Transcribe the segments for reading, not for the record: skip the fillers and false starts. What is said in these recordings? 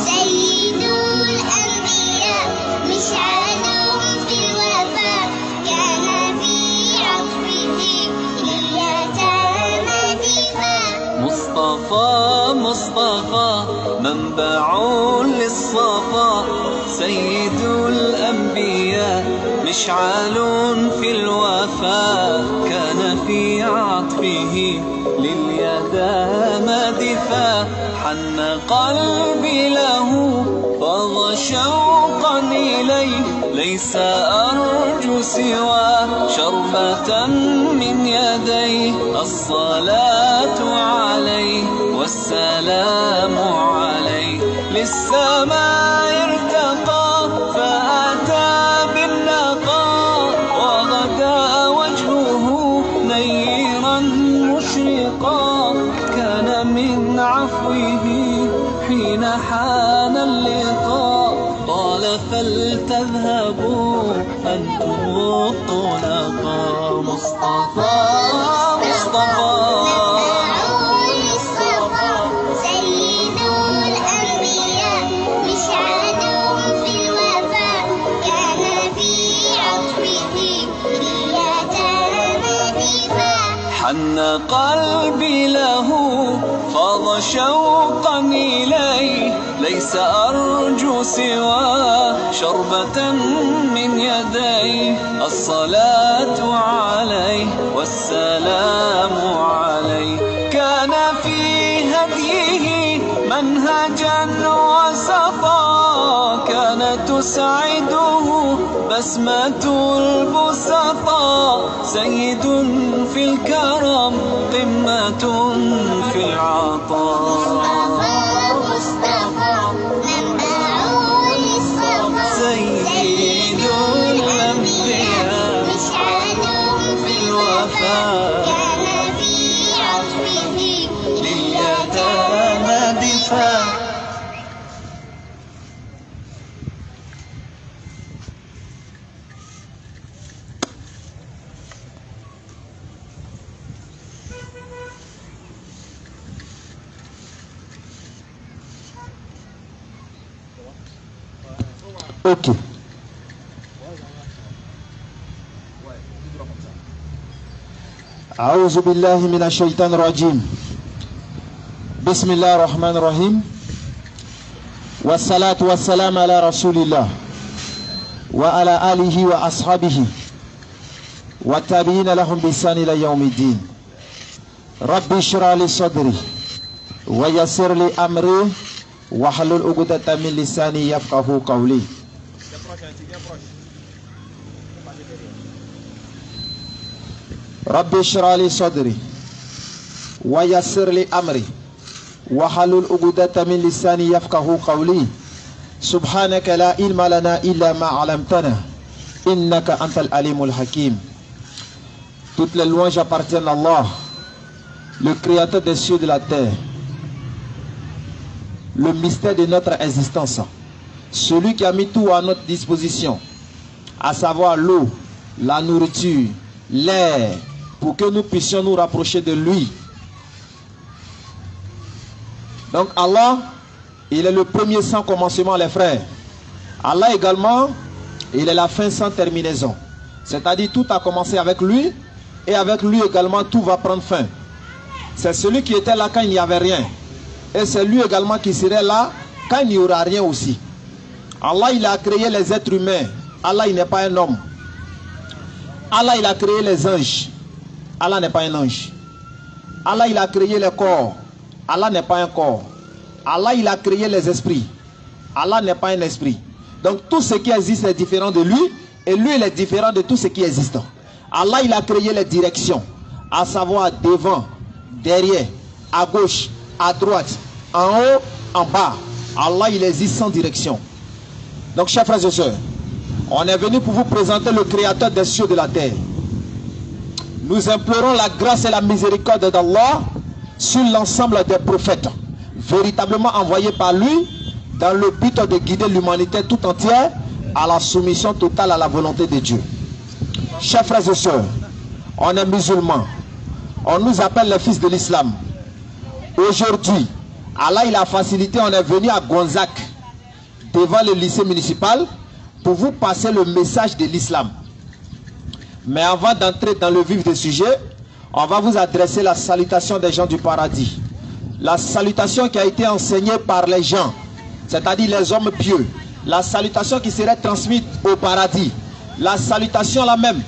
سيد الأنبياء مشعلهم في الوفاء كان في عطفه لليتامى دفاع مصطفى مصطفى منبع للصفا سيد الأنبياء مشعل في الوفاء كان في عطفه لليتامى دفاع حن قلبي له فاض شوقا إليه ليس أرجو سوى شربة من يديه الصلاة عليه والسلام عليه للسماء ارتقى فأتى بالنقاء وغدا وجهه نيرا مشرقا كان من عفوه حين حان اللقاء قال فلتذهبوا أنتم الطلقاء مصطفى مصطفى سيد الأنبياء مشعلهم في الوفاء كان في عطفه لليتامى دفاع حن قلبي له فاض شوقا إليه ليس أرجو سوى شربة من يديه الصلاة عليه والسلام عليه كان في هديه منهجا وسطا كانت تسعده بسمة البسطاء سيد في الكرم قمة في العطاء مصطفى منبع للصفا سيد الأنبياء مشعلهم في الوفاء كان في عطفه لليتامى دفاع Ok. أعوذ بالله من الشيطان الرجيم. بسم الله الرحمن الرحيم. والصلاة والسلام على رسول الله وعلى آله وأصحابه والتابعين لهم بإحسان إلى يوم الدين. رب اشرح لي صدري ويسر لي أمري واحلل عقدة من لساني يفقهوا قولي. رب اشرح لي صدري ويسر لي أمري واحلل عقدة من لساني يفقهوا قولي. سبحانك لا علم لنا إلا ما علمتنا إنك أنت العليم الحكيم. Toutes les louanges appartiennent à Allah, le créateur des cieux et de la terre, le mystère de notre existence, celui qui a mis tout à notre disposition, à savoir l'eau, la nourriture, l'air, pour que nous puissions nous rapprocher de lui. Donc Allah, il est le premier sans commencement, les frères. Allah également, il est la fin sans terminaison. C'est-à-dire tout a commencé avec lui, et avec lui également tout va prendre fin. C'est celui qui était là quand il n'y avait rien. Et c'est lui également qui serait là quand il n'y aura rien aussi. Allah, il a créé les êtres humains. Allah, il n'est pas un homme. Allah, il a créé les anges. Allah n'est pas un ange. Allah, il a créé les corps. Allah n'est pas un corps. Allah, il a créé les esprits. Allah n'est pas un esprit. Donc tout ce qui existe est différent de lui. Et lui, il est différent de tout ce qui existe. Allah, il a créé les directions. À savoir devant, derrière, à gauche, à droite, en haut, en bas. Allah, il existe sans direction. Donc, chers frères et sœurs, on est venu pour vous présenter le créateur des cieux et de la terre. Nous implorons la grâce et la miséricorde d'Allah sur l'ensemble des prophètes, véritablement envoyés par lui, dans le but de guider l'humanité tout entière à la soumission totale à la volonté de Dieu. Chers frères et sœurs, on est musulmans. On nous appelle les fils de l'islam. Aujourd'hui, Allah il a facilité, on est venu à Gonzac, devant le lycée municipal, pour vous passer le message de l'islam. Mais avant d'entrer dans le vif du sujet, on va vous adresser la salutation des gens du paradis. La salutation qui a été enseignée par les gens, c'est-à-dire les hommes pieux. La salutation qui serait transmise au paradis. La salutation la même,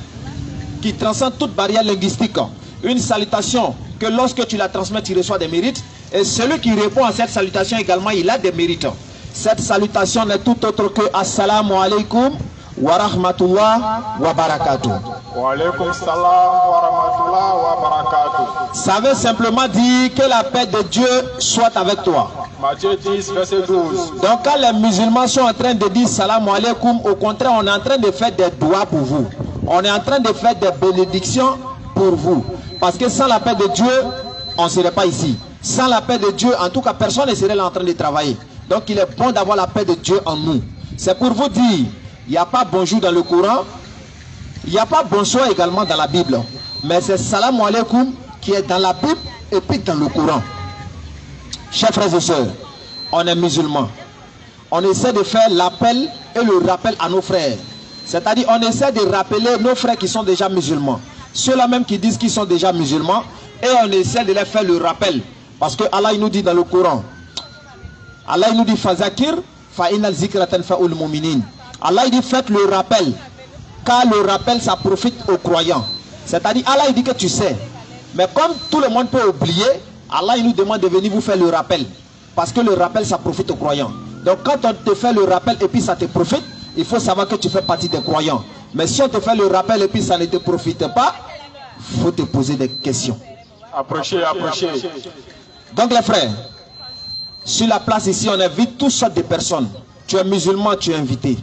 qui transcende toute barrière linguistique. Une salutation que lorsque tu la transmets, tu reçois des mérites. Et celui qui répond à cette salutation également, il a des mérites. Cette salutation n'est tout autre que Assalamu alaikum wa rahmatullah wa barakatuh. Wa alaikum salam wa rahmatullah wa barakatuh. Ça veut simplement dire que la paix de Dieu soit avec toi. Matthieu 10, verset 12. Donc quand les musulmans sont en train de dire salam alaikum, au contraire, on est en train de faire des doigts pour vous. On est en train de faire des bénédictions pour vous. Parce que sans la paix de Dieu, on ne serait pas ici. Sans la paix de Dieu, en tout cas, personne ne serait là en train de travailler. Donc il est bon d'avoir la paix de Dieu en nous. C'est pour vous dire, il n'y a pas bonjour dans le Coran, il n'y a pas bonsoir également dans la Bible. Mais c'est salam alaikum qui est dans la Bible et puis dans le Coran. Chers frères et sœurs, on est musulmans. On essaie de faire l'appel et le rappel à nos frères. C'est-à-dire, on essaie de rappeler nos frères qui sont déjà musulmans. Ceux-là même qui disent qu'ils sont déjà musulmans. Et on essaie de les faire le rappel. Parce que Allah il nous dit dans le Coran. Allah il nous dit Fazakir fa'inal zikratan fa'ul mu'minin. Allah il dit faites le rappel. Car le rappel ça profite aux croyants. C'est-à-dire, Allah il dit que tu sais. Mais comme tout le monde peut oublier, Allah il nous demande de venir vous faire le rappel. Parce que le rappel ça profite aux croyants. Donc quand on te fait le rappel et puis ça te profite, il faut savoir que tu fais partie des croyants. Mais si on te fait le rappel et puis ça ne te profite pas, il faut te poser des questions. Approchez, approchez. Donc les frères, sur la place ici, on invite toutes sortes de personnes. Tu es musulman, tu es invité.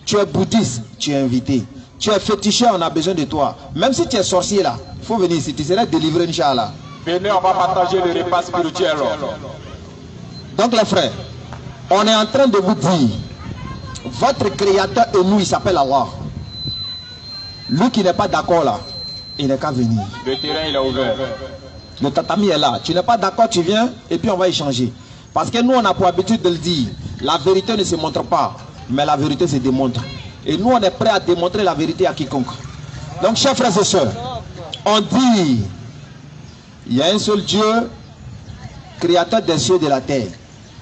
Tu es bouddhiste, tu es invité. Tu es féticheur, on a besoin de toi. Même si tu es sorcier là, il faut venir ici, tu seras délivré, Inch'Allah. Venez, on va partager le repas spirituel. Donc les frères, on est en train de vous dire, votre créateur et nous, il s'appelle Allah. Lui qui n'est pas d'accord là, il n'est qu'à venir. Le terrain, il est ouvert. Le tatami est là. Tu n'es pas d'accord, tu viens et puis on va échanger. Parce que nous, on a pour habitude de le dire. La vérité ne se montre pas, mais la vérité se démontre. Et nous, on est prêt à démontrer la vérité à quiconque. Donc, chers frères et sœurs, on dit, il y a un seul Dieu, créateur des cieux et de la terre.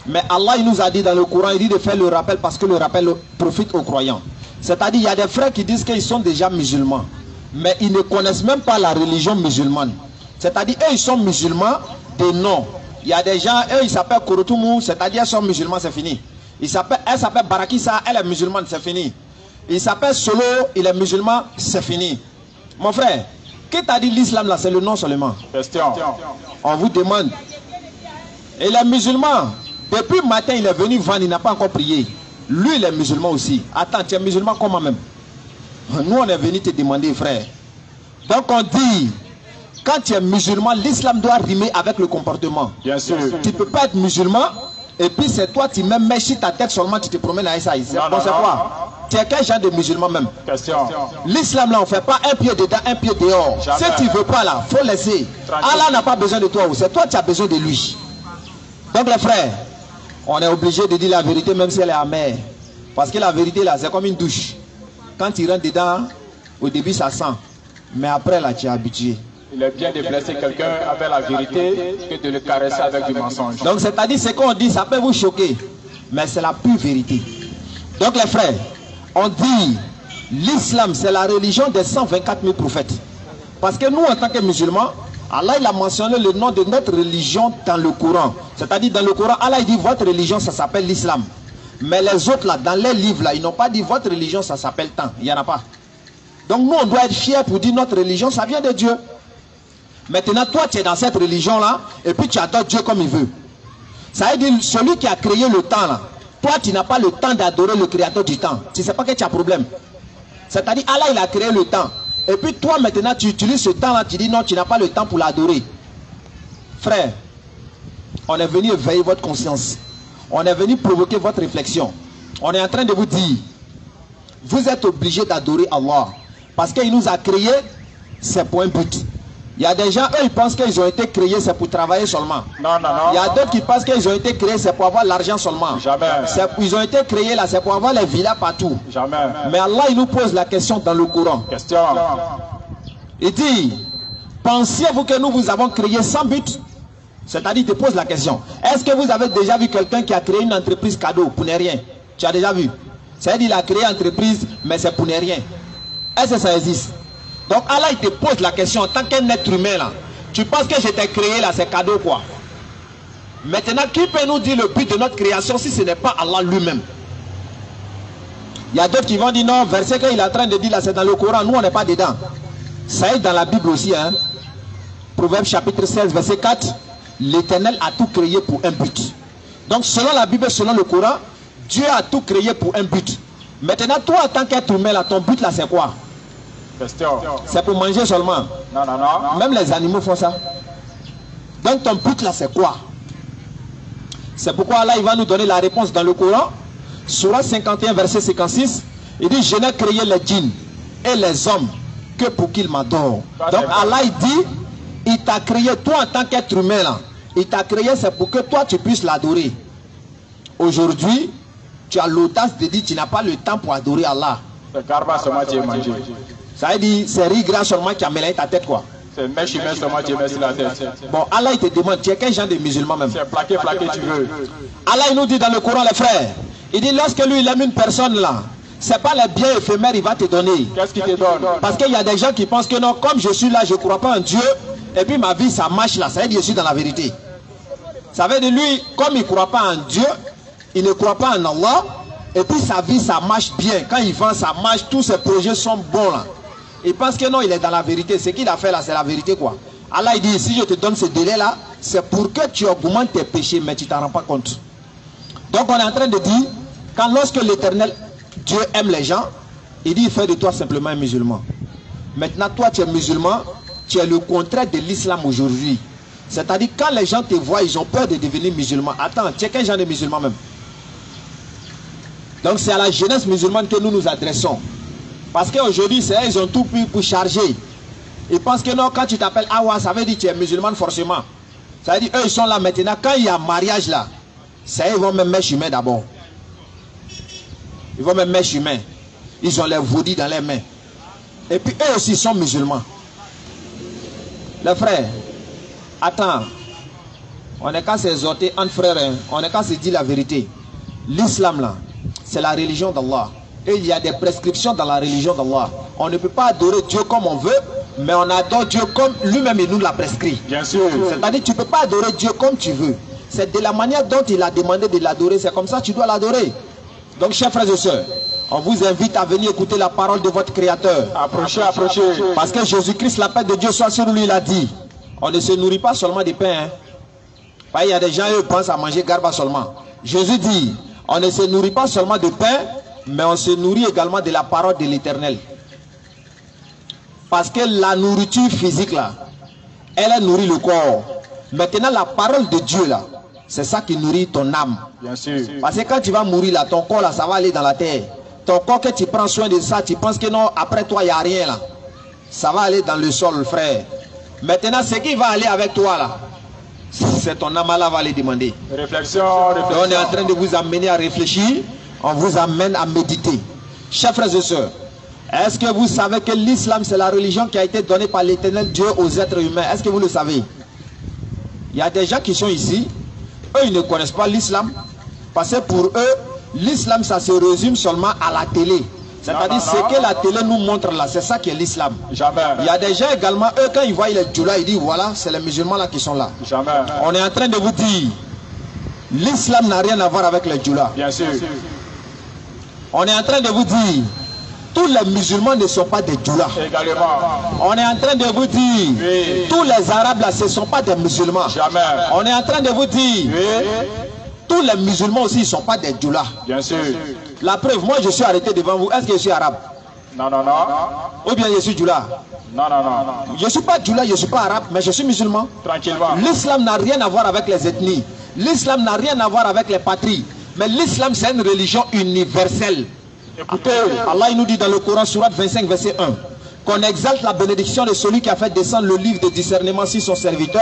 Mais Allah, il nous a dit dans le Coran, il dit de faire le rappel parce que le rappel profite aux croyants. C'est-à-dire, il y a des frères qui disent qu'ils sont déjà musulmans. Mais ils ne connaissent même pas la religion musulmane. C'est-à-dire, eux, ils sont musulmans de nom. Il y a des gens, eux, ils s'appellent Korotoumou, c'est-à-dire, ils sont musulmans, c'est fini. Elle s'appelle Barakissa, elle est musulmane, c'est fini. Il s'appelle Solo, il est musulman, c'est fini. Mon frère, qui t'a dit l'islam là, c'est le nom seulement? Question. On vous demande. Et les musulmans, depuis le matin, il est venu vendre, il n'a pas encore prié. Lui, il est musulman aussi. Attends, tu es musulman comment même? Nous, on est venu te demander, frère. Donc, on dit, quand tu es musulman, l'islam doit rimer avec le comportement. Bien sûr. Tu ne peux pas être musulman, et puis c'est toi, tu mets mèche sur ta tête seulement, tu te promènes à ça. C'est bon, c'est quoi? Tu es quel genre de musulman même? Question. L'islam, là, on ne fait pas un pied dedans, un pied dehors. Jamais. Si tu ne veux pas, là, il faut laisser. Allah n'a pas besoin de toi, c'est toi qui as besoin de lui. Donc, les frères, on est obligé de dire la vérité, même si elle est amère. Parce que la vérité, là, c'est comme une douche. Quand tu rentres dedans, au début, ça sent. Mais après, là, tu es habitué. Il est bien de blesser quelqu'un avec la vérité que de le caresser avec du mensonge. Donc, c'est-à-dire, ce qu'on dit, ça peut vous choquer. Mais c'est la pure vérité. Donc, les frères, on dit, l'islam, c'est la religion des 124 000 prophètes. Parce que nous, en tant que musulmans, Allah, il a mentionné le nom de notre religion dans le Coran. C'est-à-dire, dans le Coran, Allah, il dit, votre religion, ça s'appelle l'islam. Mais les autres, là, dans les livres, là, ils n'ont pas dit, votre religion, ça s'appelle tant. Il n'y en a pas. Donc, nous, on doit être fiers pour dire, notre religion, ça vient de Dieu. Maintenant, toi, tu es dans cette religion-là, et puis tu adores Dieu comme il veut. Ça veut dire, celui qui a créé le temps, là, toi, tu n'as pas le temps d'adorer le créateur du temps. Tu ne sais pas que tu as problème. C'est-à-dire, Allah, il a créé le temps. Et puis toi, maintenant, tu utilises ce temps-là, tu dis non, tu n'as pas le temps pour l'adorer. Frère, on est venu éveiller votre conscience. On est venu provoquer votre réflexion. On est en train de vous dire, vous êtes obligés d'adorer Allah. Parce qu'il nous a créé, c'est pour un but. Il y a des gens, eux, ils pensent qu'ils ont été créés, c'est pour travailler seulement. Non, non, non. Il y a d'autres qui pensent qu'ils ont été créés, c'est pour avoir l'argent seulement. Jamais. Ils ont été créés là, c'est pour avoir les villas partout. Jamais. Mais Allah, il nous pose la question dans le Coran. Question. Il dit, pensiez-vous que nous vous avons créé sans but? C'est-à-dire, il te pose la question. Est-ce que vous avez déjà vu quelqu'un qui a créé une entreprise cadeau pour ne rien? Tu as déjà vu? C'est-à-dire, il a créé une entreprise, mais c'est pour ne rien. Est-ce que ça existe? Donc Allah il te pose la question en tant qu'un être humain là. Tu penses que je t'ai créé là, c'est cadeau quoi? Maintenant, qui peut nous dire le but de notre création si ce n'est pas Allah lui-même? Il y a d'autres qui vont dire non, verset qu'il est en train de dire là, c'est dans le Coran, nous on n'est pas dedans. Ça est dans la Bible aussi, hein. Proverbe chapitre 16, verset 4. L'Éternel a tout créé pour un but. Donc selon la Bible, selon le Coran, Dieu a tout créé pour un but. Maintenant, toi en tant qu'être humain là, ton but là c'est quoi? C'est pour manger seulement. Non, non, non. Même les animaux font ça. Donc ton but là c'est quoi? C'est pourquoi là il va nous donner la réponse dans le Coran. Surah 51 verset 56. Il dit je n'ai créé les djinns et les hommes que pour qu'ils m'adorent. Donc Allah il dit il t'a créé toi en tant qu'être humain là. Il t'a créé c'est pour que toi tu puisses l'adorer. Aujourd'hui tu as l'audace de dire tu n'as pas le temps pour adorer Allah. C'est garba seulement tu es mangé. Ça veut dire c'est rigras seulement qui a mélangé ta tête quoi. C'est mèche humaine seulement tu es mis sur la tête. Bon Allah il te demande tu es quel genre de musulman même? C'est plaqué tu veux. Allah il nous dit dans le Coran les frères. Il dit lorsque lui il aime une personne là, c'est pas les biens éphémères il va te donner. Qu'est-ce qu'il te donne? Parce qu'il y a des gens qui pensent que non, comme je suis là, je ne crois pas en Dieu, et puis ma vie ça marche là, ça veut dire que je suis dans la vérité. Ça veut dire lui, comme il ne croit pas en Dieu, il ne croit pas en Allah, et puis sa vie ça marche bien. Quand il vend ça marche, tous ses projets sont bons là. Il pense que non, il est dans la vérité. Ce qu'il a fait là, c'est la vérité quoi. Allah il dit, si je te donne ce délai là, c'est pour que tu augmentes tes péchés, mais tu ne t'en rends pas compte. Donc on est en train de dire, quand lorsque l'Éternel, Dieu aime les gens, il dit, il fait de toi simplement un musulman. Maintenant, toi tu es musulman, tu es le contraire de l'islam aujourd'hui. C'est-à-dire, quand les gens te voient, ils ont peur de devenir musulman. Attends, tu es quel genre de musulman même? Donc c'est à la jeunesse musulmane que nous nous adressons. Parce qu'aujourd'hui, ils ont tout pris pour charger. Ils pensent que non, quand tu t'appelles Awa, ça veut dire que tu es musulman forcément. Ça veut dire eux, ils sont là maintenant. Quand il y a mariage là, ils vont même mettre humain d'abord. Ils vont même mettre humain. Ils ont les vaudis dans les mains. Et puis eux aussi sont musulmans. Les frères, attends. On n'est qu'à s'exhorter entre frères. Hein. On n'est qu'à se dire la vérité. L'islam là, c'est la religion d'Allah. Et il y a des prescriptions dans la religion d'Allah. On ne peut pas adorer Dieu comme on veut, mais on adore Dieu comme lui-même il nous l'a prescrit. Bien sûr. C'est-à-dire tu ne peux pas adorer Dieu comme tu veux. C'est de la manière dont il a demandé de l'adorer. C'est comme ça que tu dois l'adorer. Donc chers frères et sœurs, on vous invite à venir écouter la parole de votre Créateur. Approchez, approchez. Parce que Jésus-Christ, la paix de Dieu soit sur lui, il a dit, on ne se nourrit pas seulement de pain. Hein. Il y a des gens qui pensent à manger garba seulement. Jésus dit, on ne se nourrit pas seulement de pain, mais on se nourrit également de la parole de l'Éternel. Parce que la nourriture physique là, elle nourrit le corps. Maintenant la parole de Dieu là, c'est ça qui nourrit ton âme. Bien sûr. Parce que quand tu vas mourir là, ton corps là, ça va aller dans la terre. Ton corps que tu prends soin de ça, tu penses que non, après toi il n'y a rien là. Ça va aller dans le sol, frère. Maintenant ce qui va aller avec toi là, c'est ton âme là va aller demander. Réflexion, réflexion. Donc, on est en train de vous amener à réfléchir. On vous amène à méditer. Chers frères et sœurs, est-ce que vous savez que l'islam c'est la religion qui a été donnée par l'Éternel Dieu aux êtres humains? Est-ce que vous le savez? Il y a des gens qui sont ici, eux ils ne connaissent pas l'islam. Parce que pour eux, l'islam ça se résume seulement à la télé. C'est-à-dire ce que la télé nous montre là, c'est ça qui est l'islam. Jamais. Il y a des gens également, eux quand ils voient les djoulas, ils disent voilà, c'est les musulmans là qui sont là. Jamais. On est en train de vous dire, l'islam n'a rien à voir avec les djoulas. Bien sûr. On est en train de vous dire, tous les musulmans ne sont pas des djoulas. Également. On est en train de vous dire, oui. Tous les arabes là, ce ne sont pas des musulmans. Jamais. On est en train de vous dire, oui. Tous les musulmans aussi ne sont pas des djoulas. Bien sûr. La preuve, moi je suis arrêté devant vous, est-ce que je suis arabe? Non, non, non. Ou bien je suis djoula? Non, non, non. Je ne suis pas djoula, je ne suis pas arabe, mais je suis musulman. Tranquillement. L'islam n'a rien à voir avec les ethnies. L'islam n'a rien à voir avec les patries. Mais l'islam c'est une religion universelle. Écoutez, Allah il nous dit dans le Coran, Sourate 25, verset 1. qu'on exalte la bénédiction de celui qui a fait descendre le livre de discernement sur son serviteur,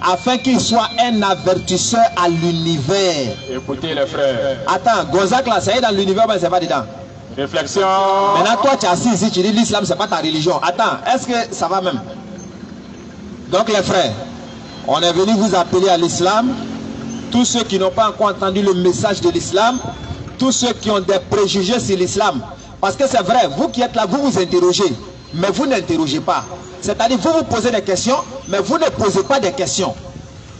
afin qu'il soit un avertisseur à l'univers. Écoutez les frères. Attends, Gonzague là, ça y est dans l'univers, mais c'est pas dedans. Réflexion. Maintenant, toi, tu es assis ici, tu dis l'islam, c'est pas ta religion. Attends, est-ce que ça va même? Donc, les frères, on est venu vous appeler à l'islam. Tous ceux qui n'ont pas encore entendu le message de l'islam, tous ceux qui ont des préjugés sur l'islam. Parce que c'est vrai, vous qui êtes là, vous vous interrogez, mais vous n'interrogez pas. C'est-à-dire, vous vous posez des questions, mais vous ne posez pas des questions.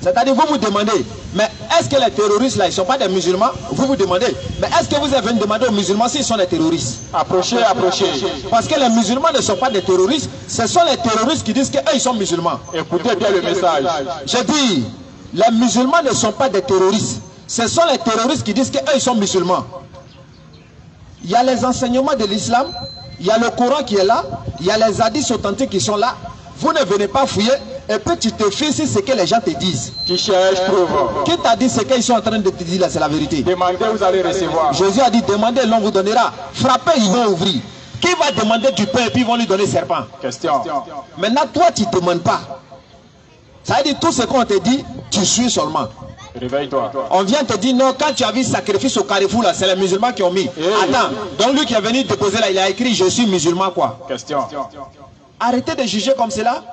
C'est-à-dire, vous vous demandez, mais est-ce que les terroristes là, ils ne sont pas des musulmans? Vous vous demandez, mais est-ce que vous avez demandé aux musulmans s'ils sont des terroristes? Approchez, approchez. Parce que les musulmans ne sont pas des terroristes, ce sont les terroristes qui disent qu'eux, ils sont musulmans. Écoutez bien le message. Je dis, les musulmans ne sont pas des terroristes, ce sont les terroristes qui disent qu'eux, ils sont musulmans. Il y a les enseignements de l'islam, il y a le Coran qui est là, il y a les hadiths authentiques qui sont là. Vous ne venez pas fouiller et puis tu te fies sur ce que les gens te disent. Qui cherche, trouve. Qui t'a dit ce qu'ils sont en train de te dire là, c'est la vérité. Demandez, vous allez recevoir. Jésus a dit, demandez, l'on vous donnera. Frappez, ils vont ouvrir. Qui va demander du pain et puis ils vont lui donner serpent? Question. Maintenant, toi, tu ne demandes pas. Ça veut dire tout ce qu'on te dit, tu suis seulement. Réveille-toi. On vient te dire non, quand tu as vu sacrifice au carrefour là, c'est les musulmans qui ont mis. Attends, donc lui qui est venu déposer là, il a écrit je suis musulman quoi. Question. Arrêtez de juger comme cela.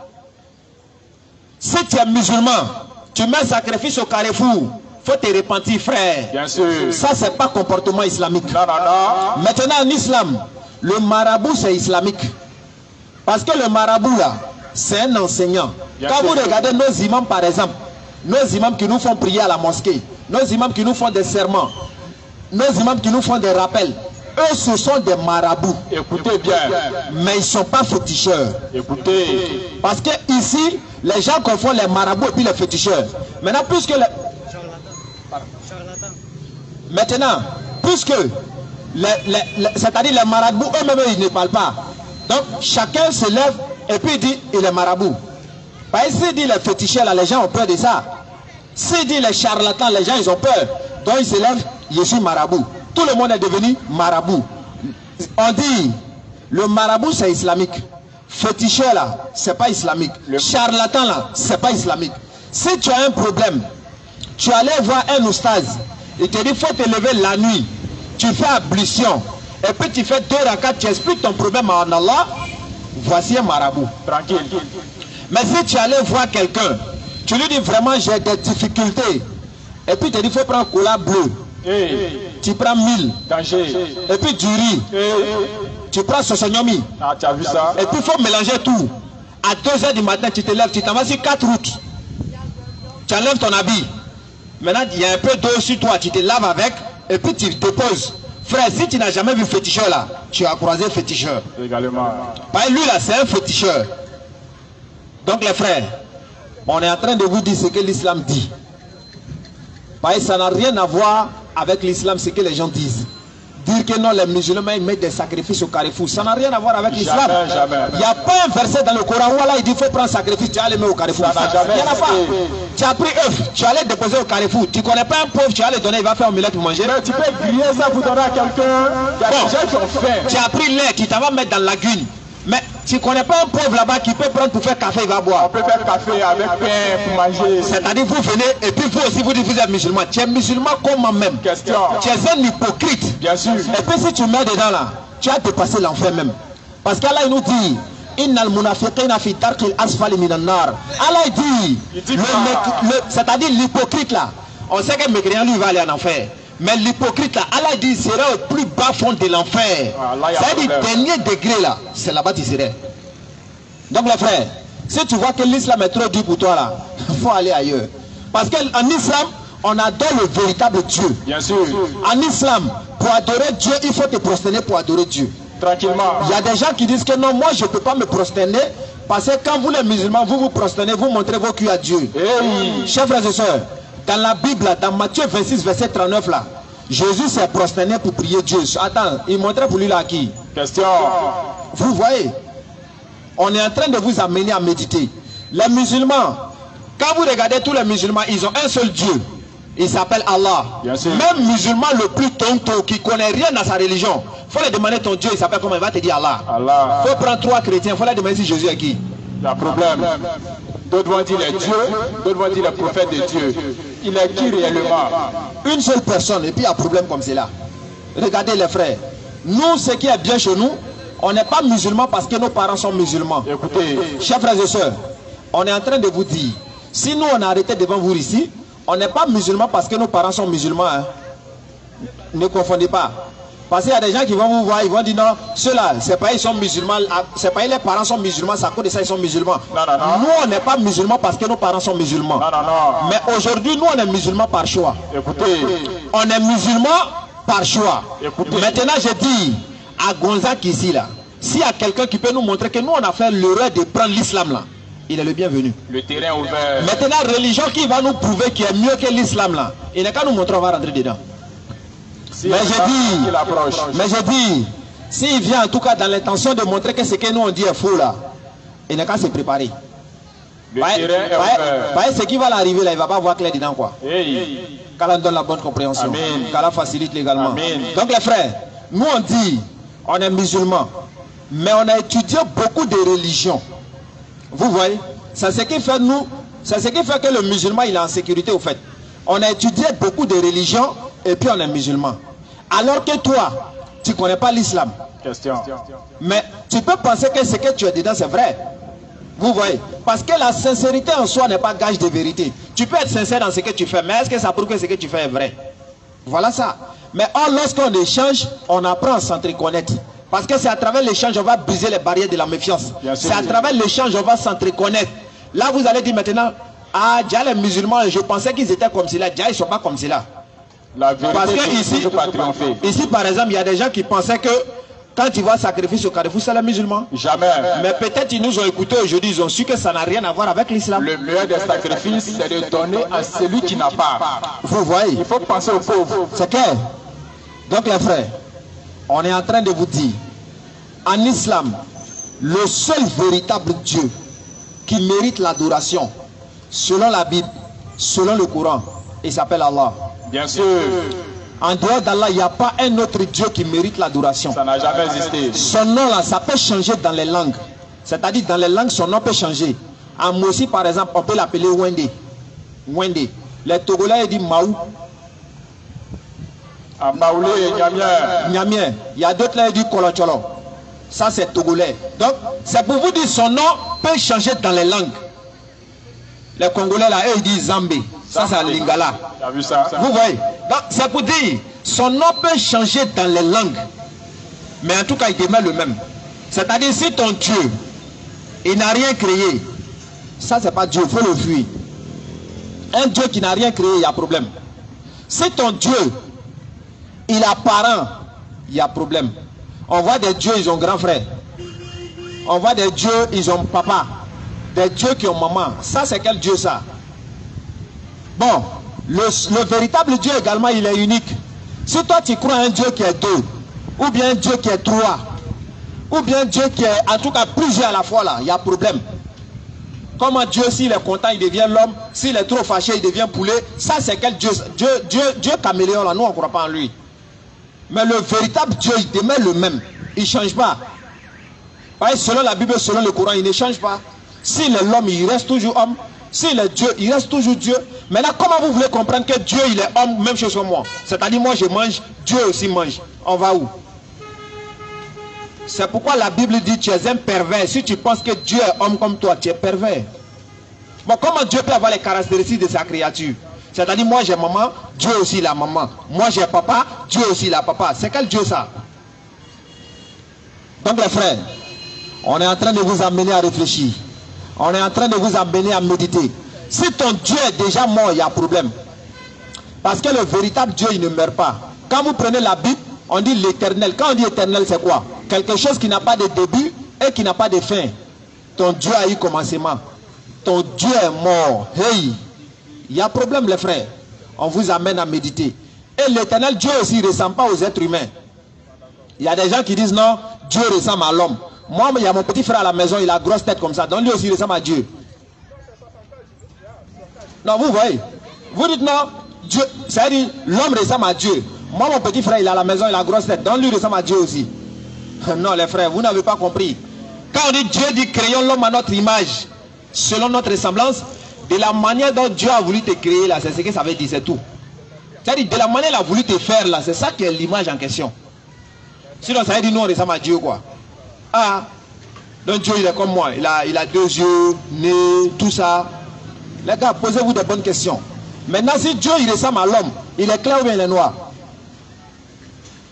Si tu es musulman, tu mets sacrifice au carrefour, faut te repentir frère. Bien sûr. Ça c'est pas comportement islamique. Non, non, non. Maintenant en islam, le marabout c'est islamique. Parce que le marabout là, c'est un enseignant. Quand vous regardez nos imams par exemple, nos imams qui nous font prier à la mosquée, nos imams qui nous font des serments, nos imams qui nous font des rappels, eux ce sont des marabouts. Écoutez bien. Mais ils ne sont pas féticheurs. Écoutez. Parce que ici, les gens confondent les marabouts et puis les féticheurs. Maintenant, puisque c'est-à-dire les marabouts eux-mêmes ils ne parlent pas. Donc chacun se lève et puis il dit il est marabout. Parce que s'il dit les féticheurs là, les gens ont peur de ça. S'il dit les charlatans, les gens ils ont peur. Donc ils se lèvent, je suis marabout. Tout le monde est devenu marabout. On dit le marabout c'est islamique. Féticheur là, c'est pas islamique. Charlatan là, c'est pas islamique. Si tu as un problème, tu allais voir un oustaz. Il te dit faut te lever la nuit. Tu fais ablution. Et puis tu fais 2 rakats, tu expliques ton problème à Allah. Voici un marabout. Tranquille. Mais si tu allais voir quelqu'un, tu lui dis vraiment j'ai des difficultés. Et puis tu te dis il faut prendre cola bleu. Tu prends 1000. Danger. Et puis du riz. Tu prends sosognomi. Ah, tu as vu ça? Et puis il faut mélanger tout. À 2 h du matin, tu te lèves, tu t'en vas sur 4 routes. Tu enlèves ton habit. Maintenant, il y a un peu d'eau sur toi, tu te laves avec. Et puis tu te poses. Frère, si tu n'as jamais vu féticheur là, tu as croisé féticheur. Également. Parce que lui là, c'est un féticheur. Donc les frères, on est en train de vous dire ce que l'islam dit. Parce que ça n'a rien à voir avec l'islam, ce que les gens disent. Dire que non, les musulmans ils mettent des sacrifices au carrefour, ça n'a rien à voir avec l'islam. Il n'y a pas un verset dans le Coran où là il dit qu'il faut prendre sacrifice, tu vas les mettre au carrefour. Il n'y en a pas. Tu as pris œuf, tu allais déposer au carrefour. Tu ne connais pas un pauvre, tu vas le donner, il va faire omelette pour manger. Mais tu peux griller ça pour donner à quelqu'un qui ont faim. Tu as pris lait, tu t'en vas mettre dans la lagune. Mais tu ne connais pas un pauvre là-bas qui peut prendre pour faire café, il va boire. On peut faire café avec pain pour manger. C'est-à-dire vous venez et puis vous aussi vous dites vous êtes musulman. Tu es musulman comme moi-même. Question. Tu es un hypocrite. Bien sûr. Et puis si tu mets dedans là, tu vas te passer l'enfer même. Parce qu'Allah il nous dit Innal munafiqina fi darkil asfali minan nar. Allah dit c'est-à-dire l'hypocrite là. On sait que le mécréant lui va aller en enfer. Mais l'hypocrite là, Allah dit, il serait au plus bas fond de l'enfer. C'est-à-dire, le dernier degré là, c'est là-bas qu'il serait. Donc les frères, si tu vois que l'islam est trop dur pour toi là, il faut aller ailleurs. Parce qu'en islam, on adore le véritable Dieu. Bien sûr. En islam, pour adorer Dieu, il faut te prosterner pour adorer Dieu. Tranquillement. Il y a des gens qui disent que non, moi je ne peux pas me prosterner. Parce que quand vous les musulmans, vous vous prosternez, vous montrez vos culs à Dieu. Chers frères et sœurs, dans la Bible, dans Matthieu 26, verset 39 là, Jésus s'est prosterné pour prier Dieu. Attends, il montrait pour lui là qui? Question. Vous voyez, on est en train de vous amener à méditer. Les musulmans, quand vous regardez tous les musulmans, ils ont un seul Dieu. Il s'appelle Allah. Bien sûr. Même musulman le plus tonto qui connaît rien dans sa religion, il faut lui demander ton Dieu, il s'appelle comment, il va te dire Allah. Allah. Il faut prendre 3 chrétiens, il faut leur demander si Jésus est qui. Il y a problème. D'autres vont dire les dieux, d'autres vont dire les prophètes de Dieu. Il est qui réellement? Une seule personne, et puis il y a un problème comme cela. Regardez les frères. Nous, ce qui est bien chez nous, on n'est pas musulmans parce que nos parents sont musulmans. Écoutez, Chers frères et sœurs, on est en train de vous dire, si nous on a arrêté devant vous ici, on n'est pas musulmans parce que nos parents sont musulmans. Hein. Ne confondez pas. Parce qu'il y a des gens qui vont vous voir, ils vont dire non, ceux-là, c'est pas ils sont musulmans, c'est pas les parents sont musulmans, c'est à cause de ça ils sont musulmans. Non, non, non. Nous on n'est pas musulmans parce que nos parents sont musulmans. non, non, non. Mais aujourd'hui, nous on est musulmans par choix. Écoutez, On est musulmans par choix. Écoutez. Maintenant, je dis à Gonzague ici, là, s'il y a quelqu'un qui peut nous montrer que nous, on a fait l'erreur de prendre l'islam, là, il est le bienvenu. le terrain ouvert. Maintenant, religion qui va nous prouver qu'il est mieux que l'islam, là, il n'est qu'à nous montrer, on va rentrer dedans. Si Mais il approche. je dis, s'il vient en tout cas dans l'intention de montrer que ce que nous on dit est faux, là, il n'est qu'à se préparer. Le terrain est ouvert. Voyez ce qui va l'arriver, là, il ne va pas voir clair dedans, quoi. Hey. Qu'Allah donne la bonne compréhension. Amen. Qu'Allah facilite légalement. Amen. Donc les frères, nous on dit, on est musulmans, mais on a étudié beaucoup de religions. Vous voyez, c'est ce qui fait nous, c'est ce qui fait que le musulman il est en sécurité au fait. On a étudié beaucoup de religions et puis on est musulman. Alors que toi, tu ne connais pas l'islam. Question. Mais tu peux penser que ce que tu es dedans c'est vrai. Vous voyez, parce que la sincérité en soi n'est pas gage de vérité. Tu peux être sincère dans ce que tu fais, mais est-ce que ça prouve que ce que tu fais est vrai? Voilà ça. Mais lorsqu'on échange, on apprend à s'entreconnaître. Parce que c'est à travers l'échange, on va briser les barrières de la méfiance. C'est à travers l'échange, on va s'entreconnaître. Là, vous allez dire maintenant, ah, déjà les musulmans, je pensais qu'ils étaient comme cela. Déjà, ils ne sont pas comme cela. La vérité Parce que ici, pas triompher. ici, par exemple, il y a des gens qui pensaient que quand tu vas sacrifier au carrefour, c'est les musulmans. Jamais. Mais peut-être ils nous ont écoutés aujourd'hui, ils ont su que ça n'a rien à voir avec l'islam. Le meilleur des sacrifices, c'est de donner à celui qui n'a pas. Vous voyez, Il faut penser aux pauvres. c'est clair. Donc les frères, on est en train de vous dire, en islam, le seul véritable Dieu qui mérite l'adoration, selon la Bible, selon le Coran, il s'appelle Allah. Bien sûr, En dehors d'Allah, il n'y a pas un autre Dieu qui mérite l'adoration. ça n'a jamais existé. Son nom là, ça peut changer dans les langues. C'est-à-dire dans les langues, son nom peut changer. En Moussi, par exemple, on peut l'appeler Wende. Wende. Les Togolais ils disent Maou, À Maoulé et Niamien. Niamien. Il y a d'autres là ils disent Kolocholo. Ça c'est Togolais. Donc, c'est pour vous dire son nom peut changer dans les langues. Les Congolais là, eux ils disent Zambé. Ça c'est Lingala. Tu as vu ça? Vous voyez? Donc, c'est pour dire, son nom peut changer dans les langues. Mais en tout cas, il demeure le même. C'est-à-dire, si ton Dieu, il n'a rien créé, ça, c'est pas Dieu, il faut le fuir. Un Dieu qui n'a rien créé, il y a problème. Si ton Dieu, il a parent, il y a problème. On voit des dieux, ils ont grand frère. On voit des dieux, ils ont papa. Des dieux qui ont maman. Ça, c'est quel Dieu, ça? Bon, le véritable Dieu également, il est unique. Si toi tu crois à un Dieu qui est deux, ou bien un Dieu qui est trois, ou bien un Dieu qui est en tout cas plusieurs à la fois là, il y a problème. Comment Dieu, s'il est content, il devient l'homme, s'il est trop fâché, il devient poulet. Ça c'est quel Dieu? Dieu caméléon là, nous on ne croit pas en lui. Mais le véritable Dieu, il demeure le même. Il ne change pas. Ouais, selon la Bible, selon le Coran, il ne change pas. S'il est l'homme, il reste toujours homme. S'il est Dieu, il reste toujours Dieu. Maintenant, comment vous voulez comprendre que Dieu, il est homme, même chose que moi? C'est-à-dire, moi, je mange, Dieu aussi mange. On va où? C'est pourquoi la Bible dit, tu es un pervers. Si tu penses que Dieu est homme comme toi, tu es pervers. Bon, comment Dieu peut avoir les caractéristiques de sa créature? C'est-à-dire, moi, j'ai maman, Dieu aussi la maman. Moi, j'ai papa, Dieu aussi la papa. C'est quel Dieu, ça? Donc, les frères, on est en train de vous amener à réfléchir. On est en train de vous amener à méditer. Si ton Dieu est déjà mort, il y a problème. Parce que le véritable Dieu, il ne meurt pas. Quand vous prenez la Bible, on dit l'éternel. Quand on dit éternel, c'est quoi? Quelque chose qui n'a pas de début et qui n'a pas de fin. Ton Dieu a eu commencement. Ton Dieu est mort. Hey! Il y a problème, les frères. On vous amène à méditer. Et l'éternel Dieu aussi ne ressemble pas aux êtres humains. Il y a des gens qui disent non, Dieu ressemble à l'homme. Moi, il y a mon petit frère à la maison, il a une grosse tête comme ça. Donc lui aussi, il ressemble à Dieu. Non, vous voyez. Vous dites non, Dieu, c'est-à-dire l'homme ressemble à Dieu. Moi, mon petit frère, il a la maison, il a la grosse tête. Donc lui ressemble à Dieu aussi. Non, les frères, vous n'avez pas compris. Quand on dit Dieu dit créons l'homme à notre image, selon notre ressemblance, de la manière dont Dieu a voulu te créer là, c'est ce que ça veut dire, c'est tout. C'est-à-dire de la manière qu'il a voulu te faire là, c'est ça qui est l'image en question. Sinon, ça veut dire nous on ressemble à Dieu quoi. Ah, donc Dieu il est comme moi, il a deux yeux, nez, tout ça. Les gars, posez-vous des bonnes questions. Maintenant, si Dieu il ressemble à l'homme, il est clair ou bien il est noir?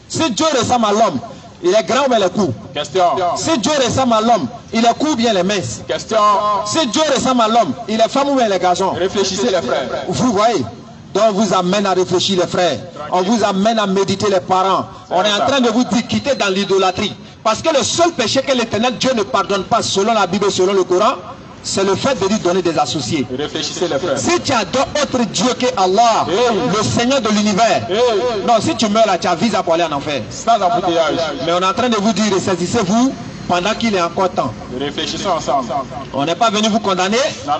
Si Dieu ressemble à l'homme, il est grand ou bien il est court? Question. Si Dieu ressemble à l'homme, il est court ou bien il est mince? Question. Si Dieu ressemble à l'homme, il est femme ou bien il est garçon? Réfléchissez les frères. Vous voyez? Donc on vous amène à réfléchir les frères. On vous amène à méditer les parents. On est en train de vous dire quitter dans l'idolâtrie. Parce que le seul péché que l'Éternel Dieu ne pardonne pas selon la Bible, selon le Coran, c'est le fait de lui donner des associés. Réfléchissez les frères. Si tu adores autre Dieu que Allah, le Seigneur de l'univers, non, si tu meurs là, tu as visa pour aller en enfer. Sans embouteillage. Mais on est en train de vous dire, ressaisissez-vous pendant qu'il est encore temps. Réfléchissons ensemble. On n'est pas venu vous condamner, Non.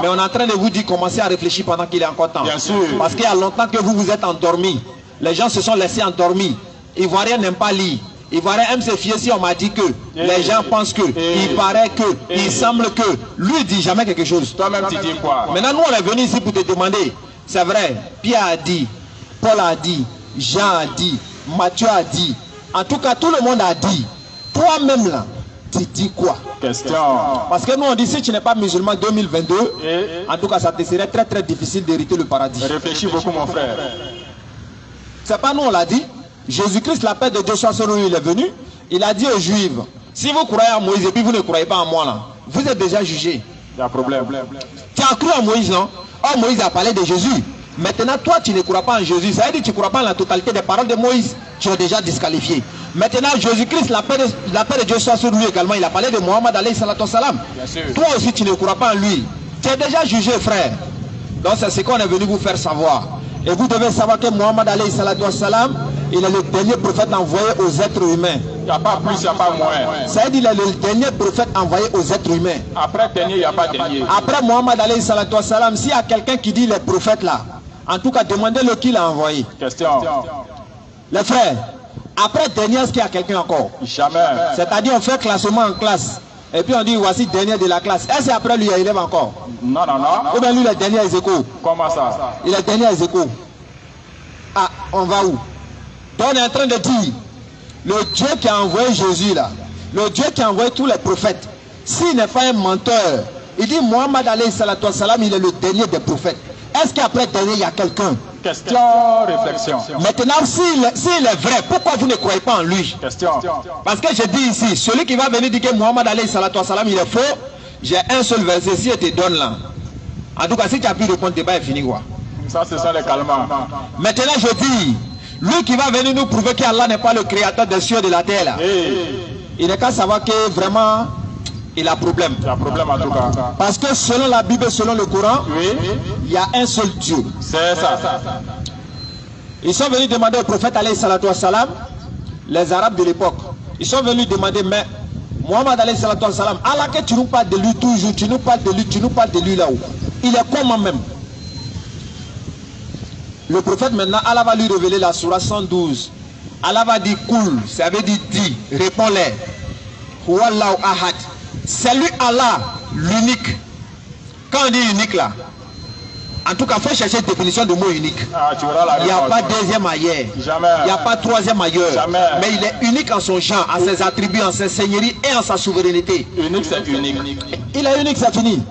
mais on est en train de vous dire, commencez à réfléchir pendant qu'il est encore temps. Bien sûr. Parce qu'il y a longtemps que vous vous êtes endormis. Les gens se sont laissés endormis. Ivoiriens n'aiment pas lire. Ivoirien aime se fier si on m'a dit que. Les gens pensent que. Il paraît que. Il semble que. Lui il dit jamais quelque chose. Toi-même tu dis quoi? Maintenant nous on est venu ici pour te demander. C'est vrai, Pierre a dit, Paul a dit, Jean a dit, Matthieu a dit. En tout cas tout le monde a dit. Toi-même là, tu dis quoi? Question. Parce que nous on dit si tu n'es pas musulman 2022, en tout cas ça te serait très très difficile d'hériter le paradis. Réfléchis beaucoup mon frère. C'est pas nous on l'a dit. Jésus-Christ, la paix de Dieu soit sur lui, il est venu. Il a dit aux Juifs, si vous croyez en Moïse et puis vous ne croyez pas en moi là, vous êtes déjà jugés. Il y a un problème. Tu as cru en Moïse, non? Oh, Moïse a parlé de Jésus. Maintenant, toi, tu ne crois pas en Jésus. Ça veut dire que tu ne crois pas en la totalité des paroles de Moïse. Tu es déjà disqualifié. Maintenant, Jésus-Christ, la paix de Dieu soit sur lui également. Il a parlé de Mohammed alayhi salatu salam. Toi aussi, tu ne crois pas en lui. Tu es déjà jugé, frère. Donc, c'est ce qu'on est venu vous faire savoir. Et vous devez savoir que Mohammed alayhi salatu salam, il est le dernier prophète envoyé aux êtres humains. Il n'y a pas plus, il n'y a pas moins. Ça veut dire qu'il est le dernier prophète envoyé aux êtres humains. Après dernier, il n'y a pas dernier. Après Mohammed alayhi salatu salam, s'il y a quelqu'un qui dit les prophètes là, en tout cas, demandez-le qui l'a envoyé. Question. Les frères, après dernier, est-ce qu'il y a quelqu'un encore? Jamais. C'est-à-dire, on fait classement en classe. Et puis on dit, voici dernier de la classe. Est-ce qu'après lui, il élève encore? Non. Ou bien lui, le dernier est écho? Comment ça? Il est dernier est écho. Ah, on va où? Donc on est en train de dire, le Dieu qui a envoyé Jésus là, le Dieu qui a envoyé tous les prophètes, s'il n'est pas un menteur, il dit Mohammed alayhi salatu salam, il est le dernier des prophètes. Est-ce qu'après dernier, il y a quelqu'un? Question, réflexion. Maintenant, s'il est vrai, pourquoi vous ne croyez pas en lui? Question. Parce que je dis ici, celui qui va venir dire que Mohammed alayhi salatu salam, il est faux, j'ai un seul verset, si je te donne là. En tout cas, si tu as pu répondre, le débat est fini quoi. Ça, ce sont les calmants. Maintenant, je dis, lui qui va venir nous prouver qu'Allah n'est pas le créateur des cieux et de la terre là. Il n'est qu'à savoir que vraiment, il a problème. Il y a un problème en tout cas. Parce que selon la Bible, selon le Coran, Oui. il y a un seul Dieu. C'est ça. Ils sont venus demander au prophète alayhi salatu salam, les Arabes de l'époque. Ils sont venus demander, mais Mohammed alayhi salatu salam, Allah que tu nous parles de lui toujours, tu nous parles de lui là-haut. Il est comment même? Le prophète maintenant, Allah va lui révéler la surah 112. Allah va dire cool, ça veut dire dis, réponds-les. Huwallahu ahad. C'est lui Allah, l'unique. Quand on dit unique là, en tout cas, il faut chercher une définition de mot unique. Ah, tu verras la Il n'y a réponse. pas deuxième ailleurs. Jamais. Il n'y a pas troisième ailleurs. Jamais. Mais il est unique en son genre, en ses attributs, en ses seigneuries et en sa souveraineté. Unique, c'est unique. Il est unique, c'est fini.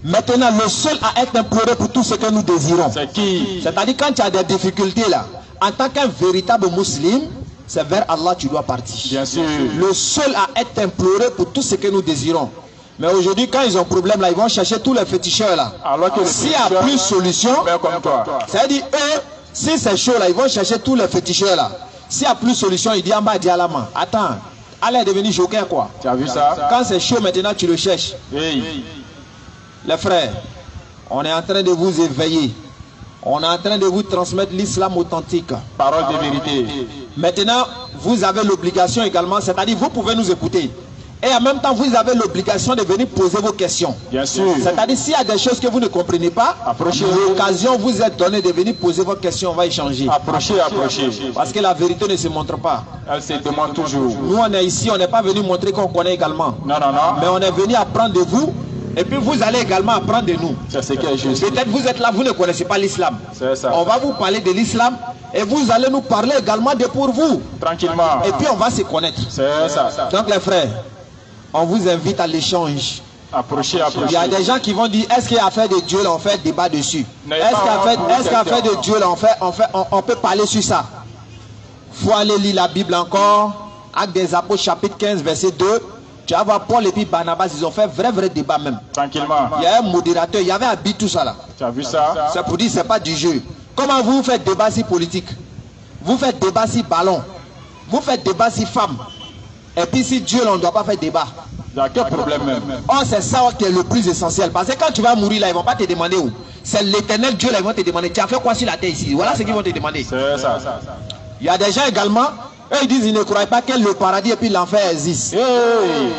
Maintenant, le seul à être imploré pour tout ce que nous désirons. C'est qui? C'est-à-dire quand tu as des difficultés là, en tant qu'un véritable musulman, c'est vers Allah tu dois partir. Bien sûr. Le seul à être imploré pour tout ce que nous désirons. Mais aujourd'hui, quand ils ont problème là, ils vont chercher tous les féticheurs là. Alors que S'il n'y a plus de solution, mais comme toi. c'est-à-dire eux, si c'est chaud là, ils vont chercher tous les féticheurs là. S'il n'y a plus de solution, il dit en bas, dit à la main. Attends, Allah est devenu joker quoi. Tu as vu ça? Quand c'est chaud maintenant, tu le cherches. Oui. Les frères, on est en train de vous éveiller. On est en train de vous transmettre l'islam authentique. Parole de vérité. Maintenant, vous avez l'obligation également, c'est-à-dire vous pouvez nous écouter. Et en même temps, vous avez l'obligation de venir poser vos questions. Bien sûr. C'est-à-dire, s'il y a des choses que vous ne comprenez pas, Approchez-vous. l'occasion vous est donnée de venir poser vos questions, on va échanger. Approchez, approchez. Parce que la vérité ne se montre pas. Elle se demande toujours. Nous, on est ici, on n'est pas venu montrer qu'on connaît également. Non, non, non. Mais on est venu apprendre de vous, et puis vous allez également apprendre de nous. C'est ce qui est juste. Peut-être vous êtes là, vous ne connaissez pas l'islam. C'est ça. On va vous parler de l'islam, et vous allez nous parler également de pour vous. Tranquillement. Et puis on va se connaître. C'est ça. Donc les frères, on vous invite à l'échange. Approchez, Il y approchez. a des gens qui vont dire, est-ce qu'il y a affaire de Dieu là, on fait débat dessus. N'ayez Est-ce pas qu'il y a affaire de Dieu là, on peut parler sur ça. Il faut aller lire la Bible encore. Actes des Apôtres chapitre 15 verset 2. Tu vas voir Paul et puis Barnabas, ils ont fait vrai débat même. Tranquillement. Il y a un modérateur, il y avait habit tout ça là. Tu as vu ça? C'est pour dire c'est pas du jeu. Comment vous faites débat si politique? Vous faites débat si ballon? Vous faites débat si femme? Et puis si Dieu là, on ne doit pas faire débat. Il y a quel problème même? Oh, c'est ça qui est le plus essentiel. Parce que quand tu vas mourir là, ils ne vont pas te demander où. C'est l'éternel Dieu là, ils vont te demander. Tu as fait quoi sur la terre ici? Voilà ce qu'ils vont te demander. C'est ça. Il y a des gens également, eux ils disent ils ne croient pas que le paradis et puis l'enfer existent. Hey,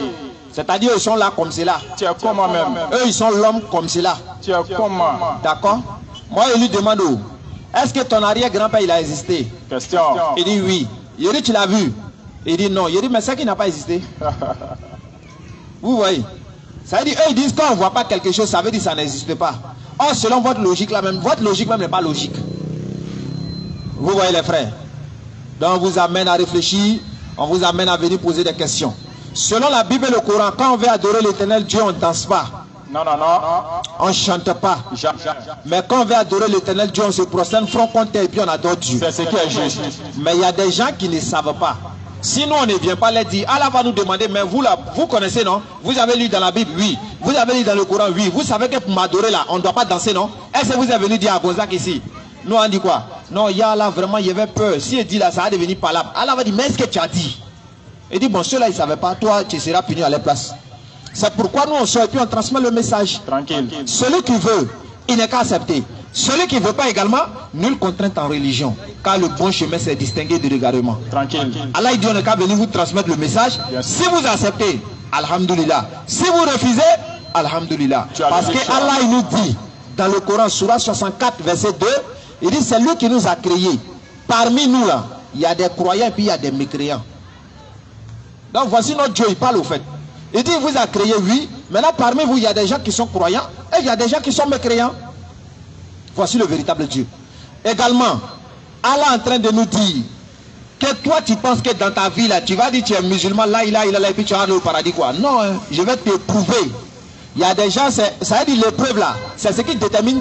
C'est-à-dire ils sont là comme cela. tu es comment même? Eux ils sont l'homme comme cela. Tu es comment? D'accord? Moi je lui demande où? Est-ce que ton arrière-grand-père il a existé? Question. Il dit oui. Il dit tu l'as vu? Il dit non. Il dit mais c'est qui n'a pas existé. Vous voyez? Ça veut dire, eux ils disent quand on ne voit pas quelque chose, ça veut dire que ça n'existe pas. Or selon votre logique là même, votre logique même n'est pas logique. Vous voyez les frères? Donc on vous amène à réfléchir, on vous amène à venir poser des questions. Selon la Bible et le Coran, quand on veut adorer l'éternel Dieu, on ne danse pas. Non, non, non. On ne chante pas. Mais quand on veut adorer l'éternel Dieu, on se prosterne front contre terre et puis on adore Dieu. C'est ce qui est juste. Mais il y a des gens qui ne savent pas. Sinon on ne vient pas leur dire, Allah va nous demander, mais vous là, vous connaissez non? Vous avez lu dans la Bible? Oui. Vous avez lu dans le Coran? Oui. Vous savez que pour m'adorer là, on ne doit pas danser, non? Est-ce que vous êtes venu dire à Gonzac ici? Nous on dit quoi? Non, il y a là vraiment, il y avait peur. Si il dit là, ça va devenir palable. Allah va dire, mais est-ce que tu as dit? Il dit, bon, ceux-là ils ne savaient pas, toi tu seras puni à leur place. C'est pourquoi nous on sort et puis on transmet le message. Tranquille. Celui qui veut, il n'est qu'à accepter. Celui qui ne veut pas également, nulle contrainte en religion. Car le bon chemin c'est distingué du regardement. Tranquille. Allah il dit on n'est qu'à venir vous transmettre le message. Si vous acceptez, alhamdulillah. Si vous refusez, alhamdulillah. Parce que Allah il nous dit dans le Coran, Surah 64, verset 2, il dit c'est lui qui nous a créés. Parmi nous là, il y a des croyants et puis il y a des mécréants. Donc voici notre Dieu, il parle au fait. Il dit il vous a créé, oui. Maintenant parmi vous, il y a des gens qui sont croyants et il y a des gens qui sont mécréants. Voici le véritable Dieu. Également, Allah est en train de nous dire que toi tu penses que dans ta vie là, tu vas dire tu es musulman, là, il a, et puis tu vas aller au paradis quoi. Non, hein, je vais te prouver. Il y a des gens, ça veut dire l'épreuve là, c'est ce qui détermine,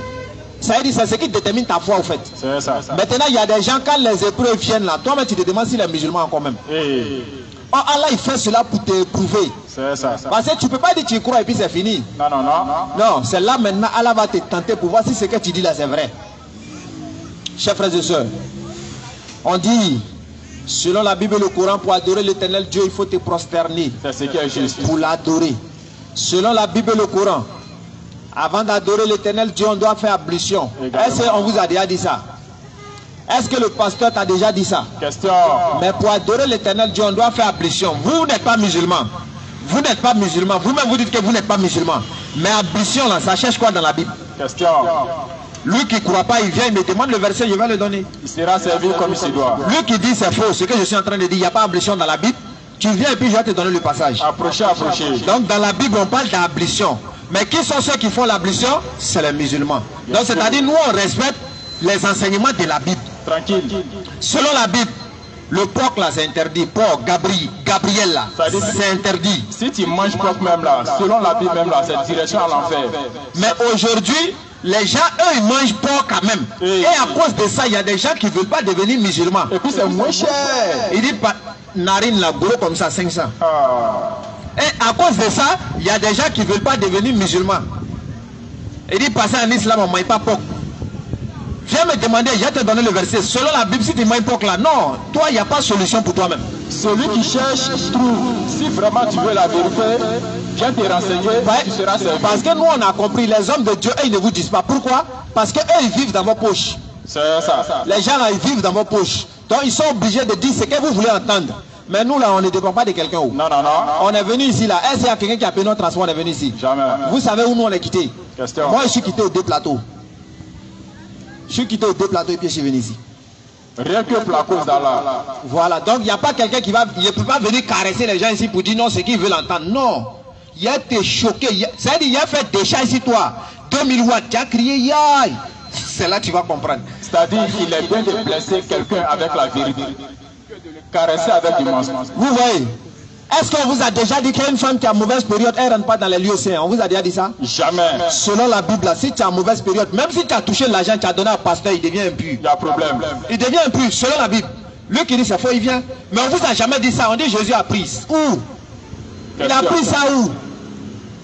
ça veut dire c'est ce qui détermine ta foi au fait. C'est ça. Maintenant, il y a des gens, quand les épreuves viennent là, toi-même tu te demandes s'il est musulman encore même. Hey. Oh, Allah il fait cela pour te prouver. C'est ça. Parce que tu ne peux pas dire que tu crois et puis c'est fini. Non, non, non. Non, c'est là maintenant, Allah va te tenter pour voir si ce que tu dis là c'est vrai. Chers frères et sœurs, on dit, selon la Bible et le Coran, pour adorer l'éternel Dieu, il faut te prosterner. C'est ce qui est juste. Pour l'adorer. Selon la Bible et le Coran, avant d'adorer l'éternel Dieu, on doit faire ablution. Est-ce qu'on vous a déjà dit ça? Est-ce que le pasteur t'a déjà dit ça? Question. Mais pour adorer l'éternel Dieu, on doit faire ablution. Vous n'êtes pas musulman. Vous n'êtes pas musulman. Vous-même vous dites que vous n'êtes pas musulman. Mais ablution là, ça cherche quoi dans la Bible? Question. Lui qui ne croit pas, il vient, il me demande le verset, je vais le donner. Il sera servi comme il se doit. Lui qui dit c'est faux, ce que je suis en train de dire, il n'y a pas ablution dans la Bible. Tu viens et puis je vais te donner le passage. Approchez, approchez. Donc dans la Bible, on parle d'ablution. Mais qui sont ceux qui font l'ablution? C'est les musulmans. Donc c'est-à-dire, nous on respecte les enseignements de la Bible. Tranquille. Selon la Bible, le porc là c'est interdit. Porc, Gabriel là, c'est interdit. Si tu manges porc même là, selon la Bible même là, c'est direction à l'enfer. Mais aujourd'hui, les gens, eux, ils mangent porc quand même. Et à cause de ça, il y a des gens qui ne veulent pas devenir musulmans. Et puis c'est moins cher. Il dit, narine là, gros comme ça, 500. Ah. Et à cause de ça, il y a des gens qui ne veulent pas devenir musulmans. Il dit, passer en islam, on ne mange pas porc. Viens me demander, je vais te donner le verset. Selon la Bible, si tu manges porc là, non, toi, il n'y a pas de solution pour toi-même. Celui qui cherche, trouve. Si vraiment tu veux la vérité, viens te renseigner, tu seras servi. Parce que nous, on a compris, les hommes de Dieu, eux, ils ne vous disent pas. Pourquoi? Parce qu'eux, ils vivent dans vos poches. C'est ça. Les gens là, ils vivent dans vos poches. Donc, ils sont obligés de dire ce que vous voulez entendre. Mais nous là, on ne dépend pas de quelqu'un. Non, non, non. On est venu ici là. Est-ce qu'il y a quelqu'un qui a payé notre transport? On est venu ici. Jamais. Vous savez où nous on est quitté? Question. Moi je suis quitté aux 2 plateaux. Je suis quitté aux 2 plateaux et puis je suis venu ici. Rien que pour la cause d'Allah. Voilà, donc il n'y a pas quelqu'un qui va... Il ne peut pas venir caresser les gens ici pour dire non, ce qu'ils veulent entendre. Non. Il a été choqué. C'est-à-dire, il a fait des chats ici, toi. 2000 watts, tu as crié, yaï. C'est là que tu vas comprendre. C'est-à-dire qu'il est bien de blesser quelqu'un avec la vérité. Caresser avec du mensonge. Vous voyez? Est-ce qu'on vous a déjà dit qu'il y a une femme qui a mauvaise période, elle ne rentre pas dans les lieux saints? On vous a déjà dit ça? Jamais. Selon la Bible, là, si tu as mauvaise période, même si tu as touché l'argent, tu as donné à pasteur, il devient impur. Il y a problème. Il devient impur, selon la Bible. Lui qui dit c'est faux, il vient. Mais on vous a jamais dit ça. On dit Jésus a pris. Où? Il a pris ça où?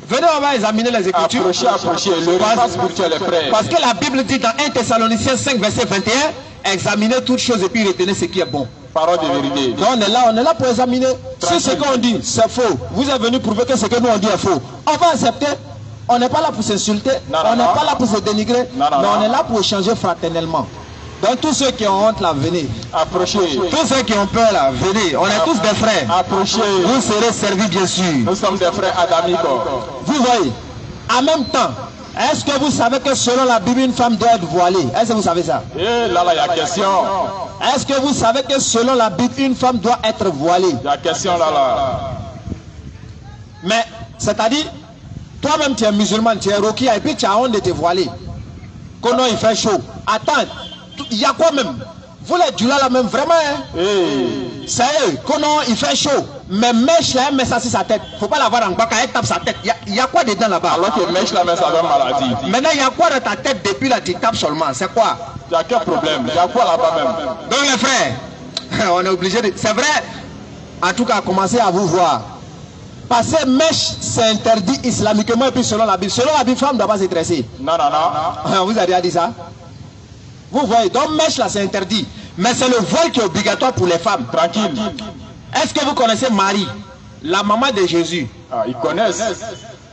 Venez, on va examiner les Écritures. Approchez. Le repas spirituel est prêt. Parce que la Bible dit dans 1 Thessaloniciens 5, verset 21, examinez toutes choses et puis retenez ce qui est bon. Parole de vérité. Donc on est là pour examiner. Si ce qu'on dit, c'est faux, vous êtes venu prouver que ce que nous on dit est faux. On va accepter. On n'est pas là pour s'insulter. On n'est pas là pour se dénigrer. Mais on est là pour échanger fraternellement. Donc tous ceux qui ont honte là, venez. Approchez. Tous ceux qui ont peur là, venez. On est tous des frères. Approchez. Vous serez servis bien sûr. Nous sommes des frères adamiques. Vous voyez. En même temps, est-ce que vous savez que selon la Bible, une femme doit être voilée? Est-ce que vous savez ça? Et là, il y a question. Est-ce que vous savez que selon la Bible, une femme doit être voilée? Il y a question là. Mais, c'est-à-dire, toi-même tu es musulman, tu es rokia et puis tu as honte de te voiler. Quand il fait chaud. Attends, il y a quoi même? Vous les djoulas là même, vraiment, hein? C'est eux, quand il fait chaud. Mais Mèche là, elle met ça sur sa tête. Faut pas l'avoir en bas, quand elle tape sa tête. Il y a quoi dedans là-bas? Alors que Mèche là, met sa maladie. Maintenant, il y a quoi dans ta tête depuis là, tu tapes seulement? C'est quoi? Il y a quel problème? Il y a quoi là-bas même? Donc les frères, on est obligé de... C'est vrai, en tout cas, commencez à vous voir. Parce que Mèche, c'est interdit islamiquement et puis selon la Bible. Selon la Bible, femme ne doit pas se dresser. Non, non, non. On vous a déjà dit ça? Vous voyez, donc Mèche là, c'est interdit. Mais c'est le voile qui est obligatoire pour les femmes. Tranquille. Est-ce que vous connaissez Marie, la maman de Jésus? Ah, ils connaissent.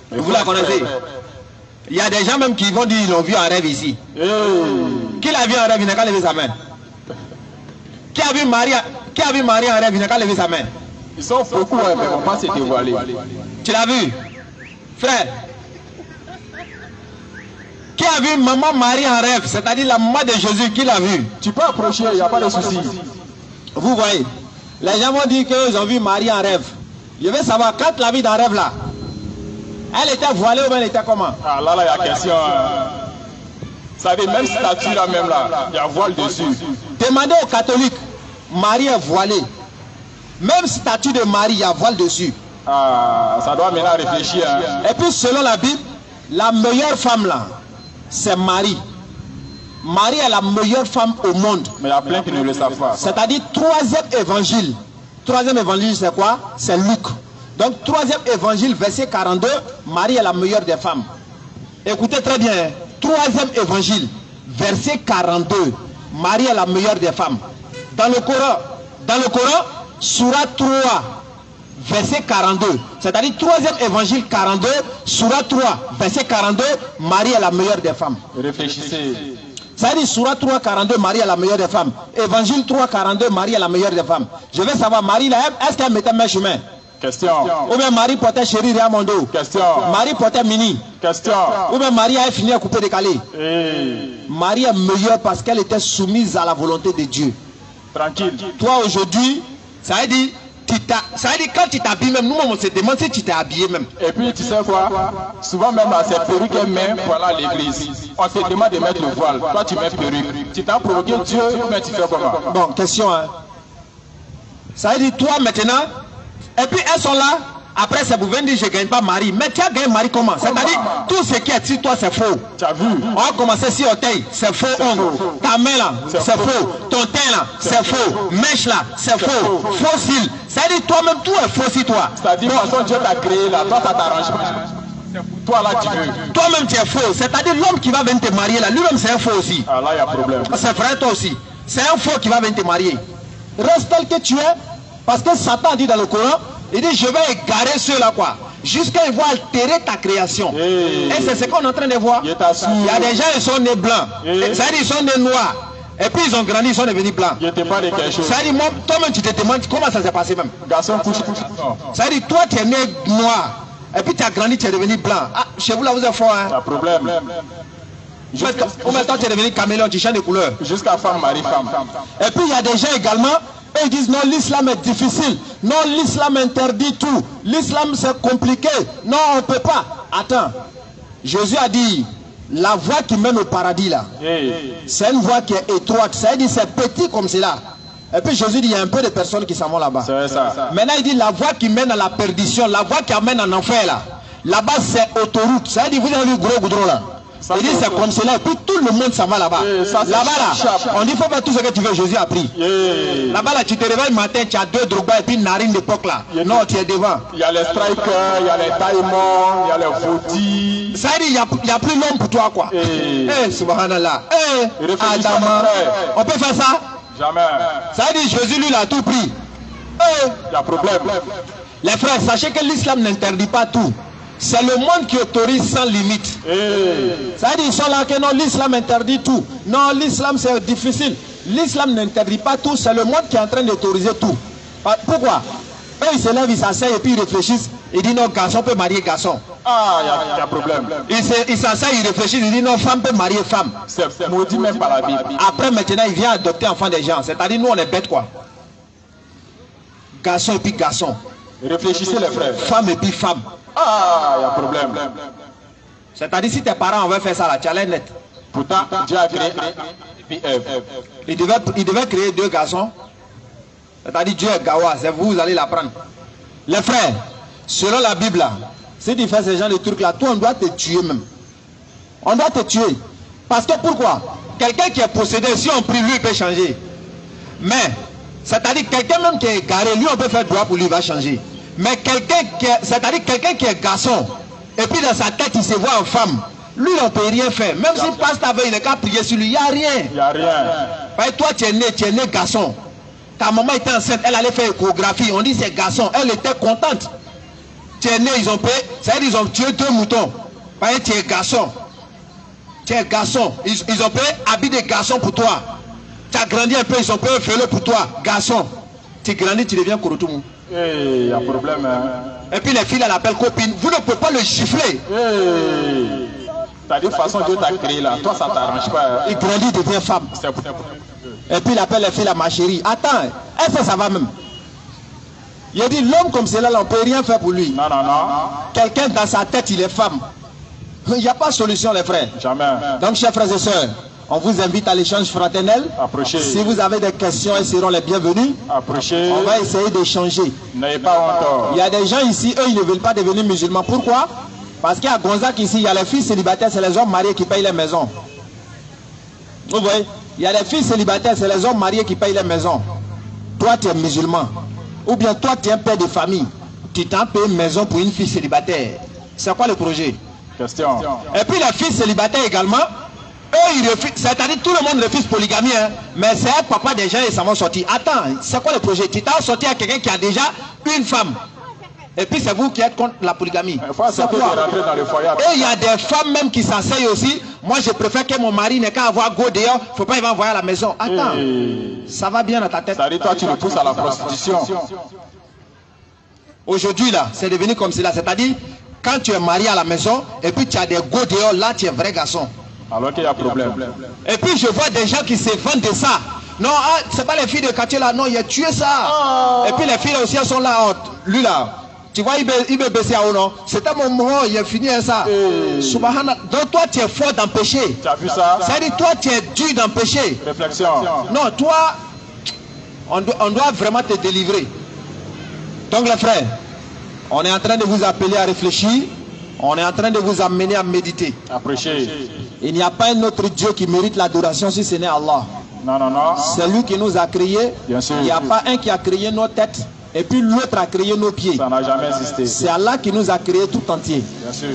Vous la connaissez? Il y a des gens même qui vont dire qu'ils l'ont vu en rêve ici. Qui l'a vu en rêve, il n'a qu'à lever sa main. Qui a vu Marie en rêve, il n'a qu'à lever sa main. Ils sont beaucoup, mais on ne va pas se dévoiler. Tu l'as vu? Frère, qui a vu maman Marie en rêve, c'est-à-dire la maman de Jésus, qui l'a vu? Tu peux approcher, il n'y a pas de souci. Vous voyez, les gens vont dire qu'ils ont vu Marie en rêve. Je veux savoir, quand la vie dans rêve là, elle était voilée ou bien elle était comment? Ah là, il y a question. Ça veut même statue là même là, il y a voile dessus. Demandez aux catholiques, Marie est voilée. Même statue de Marie, il y a voile dessus. Ah, ça doit maintenant réfléchir. Hein. Et puis selon la Bible, la meilleure femme là, c'est Marie. Marie est la meilleure femme au monde. Mais il y a plein qui ne le savent pas. C'est-à-dire, troisième évangile. Troisième évangile, c'est quoi? C'est Luc. Donc, troisième évangile, verset 42, Marie est la meilleure des femmes. Écoutez très bien. Troisième évangile, verset 42, Marie est la meilleure des femmes. Dans le Coran, Surah 3, verset 42. C'est-à-dire, troisième évangile 42, Surah 3, verset 42, Marie est la meilleure des femmes. Réfléchissez. Ça dit Surah 3, 42, Marie est la meilleure des femmes. Évangile 3, 42, Marie est la meilleure des femmes. Je veux savoir, Marie, est-ce qu'elle mettait mes chemins? Question. Ou bien Marie portait chérie Ramondo? Question. Marie portait mini? Question. Ou bien Marie a fini à couper décalé? Marie est meilleure parce qu'elle était soumise à la volonté de Dieu. Tranquille. Toi aujourd'hui, ça veut dire quand tu t'habilles même, nous on se demande si tu t'es habillé même. Et puis tu sais quoi? Souvent même à ces perruques qu'elle met pour aller à l'église, on te demande de mettre le voile. Toi tu mets perruque. Tu t'as provoqué Dieu, mais tu fais comment? Bon, question hein. Ça veut dire toi maintenant, et puis elles sont là, après ça vous venez dire je ne gagne pas Marie. Mais tu as gagné Marie comment? C'est-à-dire tout ce qui est sur toi c'est faux. Tu as vu? On va commencer sur orteil, c'est faux ongle. Ta main là, c'est faux. Ton teint là, c'est faux. Mèche là, c'est faux. Fossile. C'est-à-dire toi-même tout est faux si toi. C'est-à-dire façon Dieu t'a créé là, toi ça t'arrange pas. Toi là tu veux. Toi-même tu es faux. C'est-à-dire l'homme qui va venir te marier là, lui-même c'est un faux aussi. Ah là il y a problème. C'est vrai toi aussi. C'est un faux qui va venir te marier. Reste tel que tu es. Parce que Satan dit dans le Coran, il dit je vais égarer ceux-là quoi. Jusqu'à ils vont altérer ta création. Et c'est ce qu'on est en train de voir. Il y a des gens ils sont nés blancs. C'est-à-dire ils sont nés noirs. Et puis ils ont grandi, ils sont devenus blancs. Je te parle de quelque chose. Ça veut dire, toi-même tu te demandes comment ça s'est passé même. Garçon couche. Ça veut dire, toi tu es né noir. Et puis tu as grandi, tu es devenu blanc. Ah, chez vous là vous êtes fort hein. Pas de problème. Au même temps tu es devenu caméléon, tu changes de couleur. Jusqu'à femme, mari, femme. Et puis il y a des gens également, eux ils disent non, l'islam est difficile. Non, l'islam interdit tout. L'islam c'est compliqué. Non, on ne peut pas. Attends, Jésus a dit, la voie qui mène au paradis là, c'est une voie qui est étroite. Ça veut dire c'est petit comme cela. Et puis Jésus dit, il y a un peu de personnes qui s'en vont là-bas. C'est ça. Maintenant il dit, la voie qui mène à la perdition, la voie qui amène en enfer là. Là-bas c'est autoroute. Ça veut dire, vous avez vu gros goudron là. Il dit c'est comme cela, et puis tout le monde s'en va là-bas. Là-bas là, on dit faut faire tout ce que tu veux, Jésus a pris. Là-bas là, tu te réveilles le matin, tu as 2 drogas et puis une narine d'époque là. Non, tu es devant. Il y a les strikers, il y a les diamonds, il y a les vaudis. Ça veut dire il n'y a plus l'homme pour toi quoi. Subhanallah. Adama, on peut faire ça? Jamais. Ça veut dire Jésus lui il a tout pris. Il y a problème. Les frères, sachez que l'islam n'interdit pas tout. C'est le monde qui autorise sans limite. Ça veut dire ils sont là que non, l'islam interdit tout. Non, l'islam c'est difficile. L'islam n'interdit pas tout, c'est le monde qui est en train d'autoriser tout. Pourquoi? Eux ils se lèvent, ils s'asseyent et puis ils réfléchissent. Ils disent non, garçon peut marier garçon. Ah, il y a problème. Ils s'asseyent, ils réfléchissent, ils disent non, femme peut marier femme. C'est maudit même par la Bible. Après maintenant il vient adopter enfant des gens. C'est-à-dire nous on est bêtes quoi. Garçon et puis garçon. Réfléchissez les frères. Femme et puis femme. Ah, il y a problème. C'est-à-dire si tes parents avaient fait ça là, tu allais net. Pourtant, Dieu a créé puis Ève. Il devait créer 2 garçons. C'est-à-dire Dieu est Gawa, c'est vous allez l'apprendre. Les frères, selon la Bible là, si tu fais ce genre de trucs là, toi on doit te tuer même. On doit te tuer. Parce que pourquoi? Quelqu'un qui est possédé, si on prie, lui il peut changer. Mais, c'est-à-dire quelqu'un même qui est égaré, lui on peut faire droit pour lui, il va changer. Mais quelqu'un qui est, c'est-à-dire quelqu'un qui est garçon, et puis dans sa tête il se voit en femme, lui on ne peut rien faire. Même s'il passe ta veille, il n'est qu'à prier sur lui, il n'y a rien. Il n'y a rien. Parce que toi tu es né garçon. Ta maman était enceinte, elle allait faire échographie, on dit c'est garçon, elle était contente. Tu es né, ils ont payé, c'est-à-dire ils ont tué 2 moutons. Parce que tu es garçon. Tu es garçon. Ils ont payé habit de garçon pour toi. Tu as grandi un peu, ils ont payé un vélo pour toi, garçon. Tu grandis, tu deviens Korotoumou. Il y a problème. Hein. Et puis les filles, elles l'appellent copine. Vous ne pouvez pas le gifler. T'as dit façon Dieu t'a créé là. Toi, ça t'arrange pas. Il grandit, il devient femme. Et puis il appelle les filles la ma chérie. Attends, est-ce que ça va même? Il a dit l'homme comme cela, on ne peut rien faire pour lui. Non. Quelqu'un dans sa tête, il est femme. Il n'y a pas de solution, les frères. Jamais. Donc, chers frères et sœurs, on vous invite à l'échange fraternel. Approchez. Si vous avez des questions, elles seront les bienvenues. Approchez. On va essayer d'échanger. N'ayez pas honte. Il y a des gens ici, eux, ils ne veulent pas devenir musulmans. Pourquoi? Parce qu'à Gonzac, ici, il y a les filles célibataires, c'est les hommes mariés qui payent les maisons. Vous voyez? Il y a les filles célibataires, c'est les hommes mariés qui payent les maisons. Toi, tu es musulman. Ou bien toi, tu es un père de famille. Tu t'en payes une maison pour une fille célibataire. C'est quoi le projet? Question. Et puis les filles célibataires également, eux, ils refusent. C'est-à-dire tout le monde refuse polygamie. Hein, mais c'est un papa des gens, ils s'en vont sortir. Attends, c'est quoi le projet? Tu t'en sorti à quelqu'un qui a déjà une femme. Et puis c'est vous qui êtes contre la polygamie. C'est quoi? Et il y a des femmes même qui s'enseignent aussi. Moi je préfère que mon mari n'ait qu'à avoir go dehors. Faut pas il va envoyer à la maison. Attends, ça va bien dans ta tête. Ça dit toi tu le pousses à la prostitution. Aujourd'hui là, c'est devenu comme cela. C'est-à-dire, quand tu es marié à la maison et puis tu as des go dehors, là tu es vrai garçon. Alors qu'il y a problème. Et puis je vois des gens qui se vendent de ça. Non, c'est pas les filles de quartier là, non, il a tué ça. Et puis les filles là aussi, elles sont là, lui là. Tu vois, il veut baisser à haut, non? C'était mon moment, il a fini à ça. Subhanallah. Donc toi, tu es fort d'empêcher. Tu as vu ça? C'est-à-dire, toi, tu es dur d'empêcher. Réflexion. Non, toi, on doit vraiment te délivrer. Donc les frères, on est en train de vous appeler à réfléchir. On est en train de vous amener à méditer. Appréciez. Il n'y a pas un autre Dieu qui mérite l'adoration si ce n'est Allah. Non. C'est lui qui nous a créés. Bien sûr. Il n'y a pas un qui a créé nos têtes et puis l'autre a créé nos pieds. Ça n'a jamais existé. C'est Allah qui nous a créés tout entier. Bien sûr.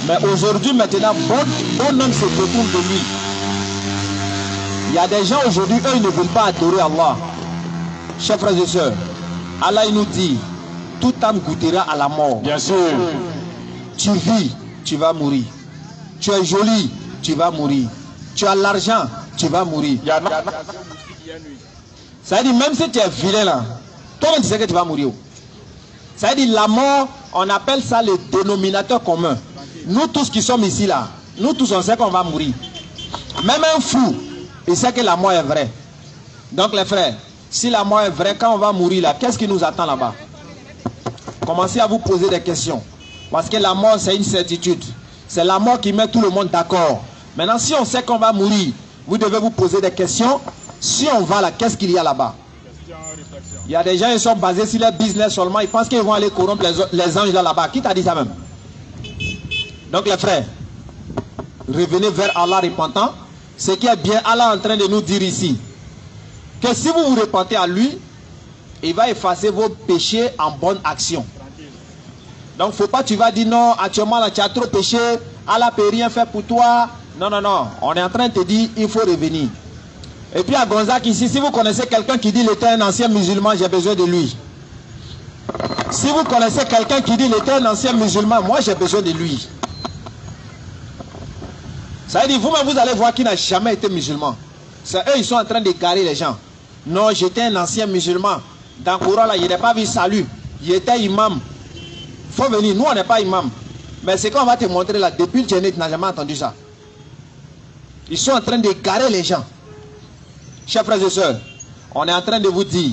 Mais aujourd'hui, maintenant, bon homme se détourne de lui. Il y a des gens aujourd'hui, eux, ils ne veulent pas adorer Allah. Chers frères et sœurs, Allah il nous dit, toute âme goûtera à la mort. Bien sûr. Tu vis, tu vas mourir. Tu es joli, tu vas mourir. Tu as l'argent, tu vas mourir. Il y en a. Ça veut dire, même si tu es vilain là, toi-même tu sais que tu vas mourir. Ça veut dire, la mort, on appelle ça le dénominateur commun. Nous tous qui sommes ici là, nous tous on sait qu'on va mourir. Même un fou, il sait que la mort est vraie. Donc les frères, si la mort est vraie, quand on va mourir là, qu'est-ce qui nous attend là-bas? Commencez à vous poser des questions. Parce que la mort, c'est une certitude. C'est la mort qui met tout le monde d'accord. Maintenant, si on sait qu'on va mourir, vous devez vous poser des questions. Si on va là, qu'est-ce qu'il y a là-bas? Il y a des gens qui sont basés sur leur business seulement. Ils pensent qu'ils vont aller corrompre les anges là-bas. Qui t'a dit ça même? Donc les frères, revenez vers Allah repentant. Ce qui est bien, Allah est en train de nous dire ici, que si vous vous repentez à lui, il va effacer vos péchés en bonne action. Donc, faut pas tu vas dire non, actuellement là, tu as trop péché, Allah peut rien faire pour toi. Non, non, non. On est en train de te dire, il faut revenir. Et puis à Gonzague ici, si vous connaissez quelqu'un qui dit, il était un ancien musulman, j'ai besoin de lui. Si vous connaissez quelqu'un qui dit, il était un ancien musulman, moi j'ai besoin de lui. Ça veut dire, vous-même, vous allez voir qu'il n'a jamais été musulman. C'est eux, ils sont en train d'égarer les gens. Non, j'étais un ancien musulman. Dans le Coran, là, il n'a pas vu salut. Il était imam. Il faut venir. Nous, on n'est pas imam. Mais c'est qu'on va te montrer là. Depuis le Djennit, tu n'as jamais entendu ça. Ils sont en train d'égarer les gens. Chers frères et sœurs, on est en train de vous dire,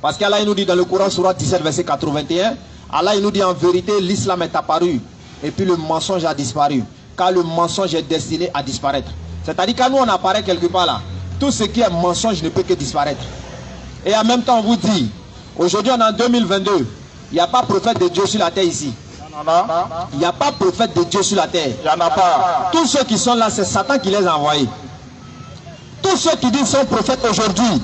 parce qu'Allah il nous dit dans le Coran, Sourate 17, verset 81, Allah il nous dit en vérité, l'islam est apparu, et puis le mensonge a disparu. Car le mensonge est destiné à disparaître. C'est-à-dire quand nous on apparaît quelque part là, tout ce qui est mensonge ne peut que disparaître. Et en même temps on vous dit, aujourd'hui on est en 2022, il n'y a pas prophète de Dieu sur la terre ici. Il n'y a pas prophète de Dieu sur la terre. Il n'y en a pas. Tous ceux qui sont là, c'est Satan qui les a envoyés. Tous ceux qui disent sont prophètes aujourd'hui,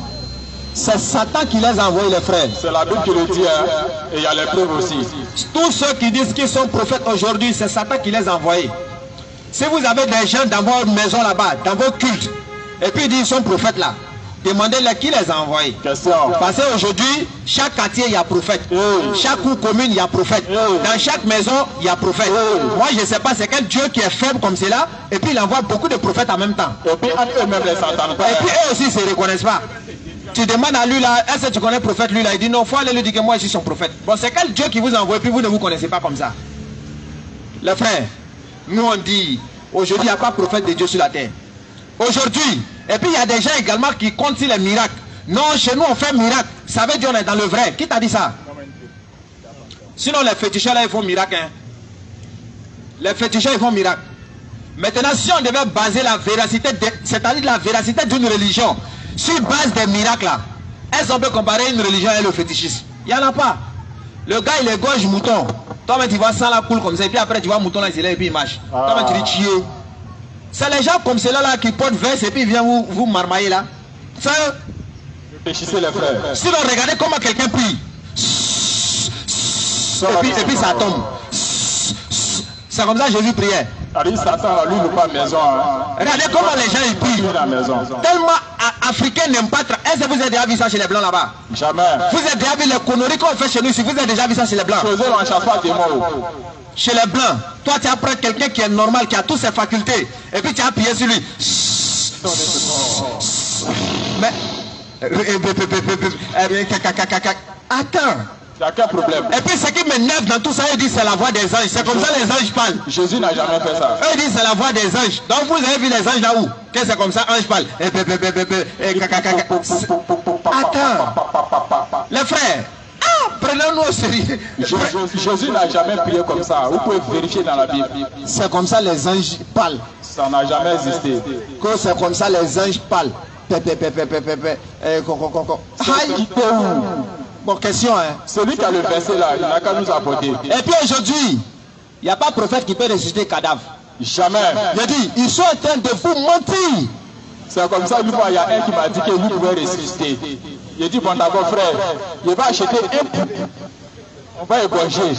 c'est Satan qui les a envoyés, les frères. C'est la Bible qui le dit, hein, et il y a les preuves aussi. Tous ceux qui disent qu'ils sont prophètes aujourd'hui, c'est Satan qui les a envoyés. Si vous avez des gens dans vos maisons là-bas, dans vos cultes, et puis ils disent qu'ils sont prophètes là, demandez-leur qui les a envoyés. Question. Parce qu'aujourd'hui, chaque quartier, il y a prophète. Chaque commune, il y a prophète. Dans chaque maison, il y a prophète. Moi, je ne sais pas, c'est quel Dieu qui est faible comme cela, et puis il envoie beaucoup de prophètes en même temps. Et puis eux-mêmes les s'entendent pas. Et puis eux aussi ne se reconnaissent pas. Tu demandes à lui là, est-ce que tu connais le prophète? Lui là, il dit non, il faut aller lui dire que moi je suis son prophète. Bon, c'est quel Dieu qui vous envoie, et puis vous ne vous connaissez pas comme ça. Les frères, nous on dit, aujourd'hui il n'y a pas prophète de Dieu sur la terre. Aujourd'hui, et puis il y a des gens également qui comptent sur les miracles. Non, chez nous on fait miracle. Ça veut dire on est dans le vrai. Qui t'a dit ça? Sinon les féticheurs là ils font miracle. Hein? Les féticheurs ils font miracle. Maintenant si on devait baser la véracité, c'est-à-dire la véracité d'une religion, sur base des miracles là, est-ce qu'on peut comparer une religion et le fétichisme? Il n'y en a pas. Le gars il est gorge mouton. Toi-même tu vas sans la coule comme ça, et puis après tu vois mouton là il se lève et puis il marche. Toi-même tu dis chier. C'est les gens comme ceux-là là, qui portent veste et puis ils viennent vous marmailler là. Ça, Réfléchissez les frères. sinon regardez comment quelqu'un prie. Et puis ça tombe. C'est comme ça que Jésus priait. Satan, lui, il n'a pas maison. Hein. Regardez comment les gens ils prient. La maison. Tellement africains n'aiment pas. Est-ce que vous avez déjà vu ça chez les blancs là-bas? Jamais. Vous avez déjà vu les conneries qu'on fait chez nous ici? Vous avez déjà vu ça chez les blancs? Faisons on ne chasse pas des morts. Chez les blancs, toi tu apprends quelqu'un qui est normal, qui a toutes ses facultés, et puis tu as appuyé sur lui. Mais attends. Il n'y a qu'un problème. Et puis ce qui m'énerve dans tout ça, ils disent c'est la voix des anges. C'est comme ça les anges parlent. Jésus n'a jamais fait ça. Eux disent c'est la voix des anges. Donc vous avez vu les anges là où? Que c'est comme ça, ange parle. Attends. Les frères, prenons-nous au sérieux. Jésus n'a jamais prié comme ça. Vous pouvez vérifier dans la Bible. C'est comme ça les anges parlent. Ça n'a jamais existé. Que c'est comme ça les anges parlent. Bon, question, hein. Celui qui a le verset là, il n'a qu'à nous apporter. Et puis aujourd'hui, il n'y a pas prophète qui peut ressusciter cadavre. Jamais. Je dis, ils sont en train de vous mentir. C'est comme ça, une fois, il y a un qui m'a dit que lui pouvait ressusciter. Il dit, bon d'accord frère, il va acheter un poulet. On va égorger.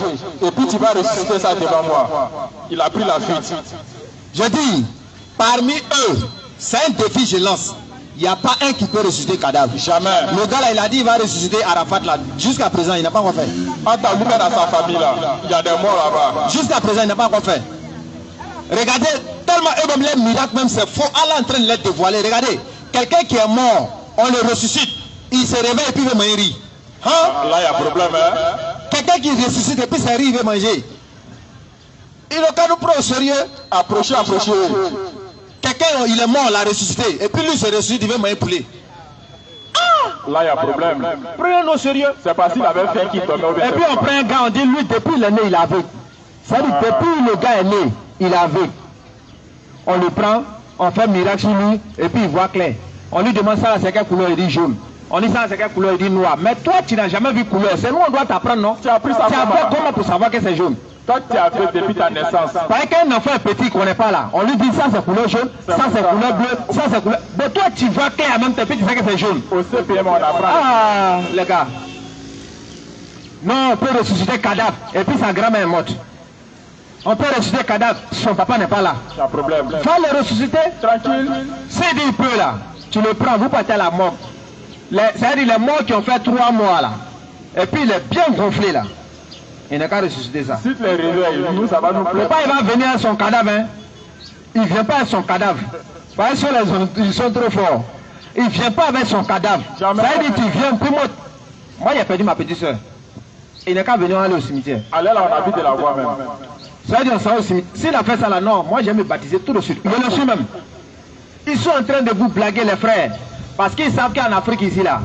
Et puis tu vas ressusciter ça devant moi. Il a pris la fuite. Je dis, parmi eux, c'est un défi je lance. Il n'y a pas un qui peut ressusciter cadavre. Jamais. Le gars là, il a dit il va ressusciter Arafat là. Jusqu'à présent, il n'a pas encore fait. Attends, lui-même dans sa famille là, il y a des morts là-bas. Jusqu'à présent, il n'a pas encore fait. Regardez, tellement eux-mêmes les miracles, même c'est faux. Allah est en train de les dévoiler. Regardez, quelqu'un qui est mort, on le ressuscite, il se réveille et puis il veut manger riz. Hein? Là, il y a problème, hein? Quelqu'un qui ressuscite et puis c'est riz, il veut manger. Il ne cas nous prendre au sérieux. Approchez. Quelqu'un, il est mort, il a ressuscité. Et puis lui, se ressuscite, il veut manger poulet. Là, il y a problème. Prenez-nous au sérieux. C'est parce qu'il avait fait qu'il tombait au Et puis on prend un gars, on dit lui, depuis il est né, il est aveugle. C'est-à-dire, depuis le gars est né, il est aveugle. On le prend, on fait miracle sur lui, et puis il voit clair. On lui demande ça, c'est quelle couleur, il dit jaune. On dit ça, c'est quelle couleur, il dit noir. Mais toi, tu n'as jamais vu couleur. C'est nous, on doit t'apprendre, non? Tu as appris ça comment pour savoir que c'est jaune? Toi, tu as appris depuis ta naissance. Parce qu'un enfant est petit qu'on n'est pas là. On lui dit ça, c'est couleur jaune, ça, c'est couleur bleue, ça, c'est couleur. Mais toi, tu vois clair, même tes petits, tu sais que c'est jaune. Au CPM, on apprend. Ah, les gars. Non, on peut ressusciter cadavre, et puis sa grand-mère est morte. On peut ressusciter cadavre, son papa n'est pas là. Il y a problème. Faut le ressusciter. Tranquille. C'est dit il peut là. Tu le prends, vous partez à la mort. C'est-à-dire les morts qui ont fait 3 mois là. Et puis il est bien gonflé là. Il n'a qu'à ressusciter ça. Si tu les réveilles, nous, ça va nous Le plaire. pas il va venir à son cadavre. Hein. Il ne vient pas à son cadavre. Parce que ils sont trop forts. Il ne vient pas avec son cadavre. Jamais. Ça veut dire tu viens pour moi. Moi j'ai perdu ma petite soeur. Il n'a qu'à venir aller au cimetière. Allez là, on a envie de la voir même. Ça veut dire on s'en va au cimetière. S'il a fait ça là, non, moi je vais me baptiser tout de suite. Je le suis même. Ils sont en train de vous blaguer les frères. Parce qu'ils savent qu'en Afrique ici là,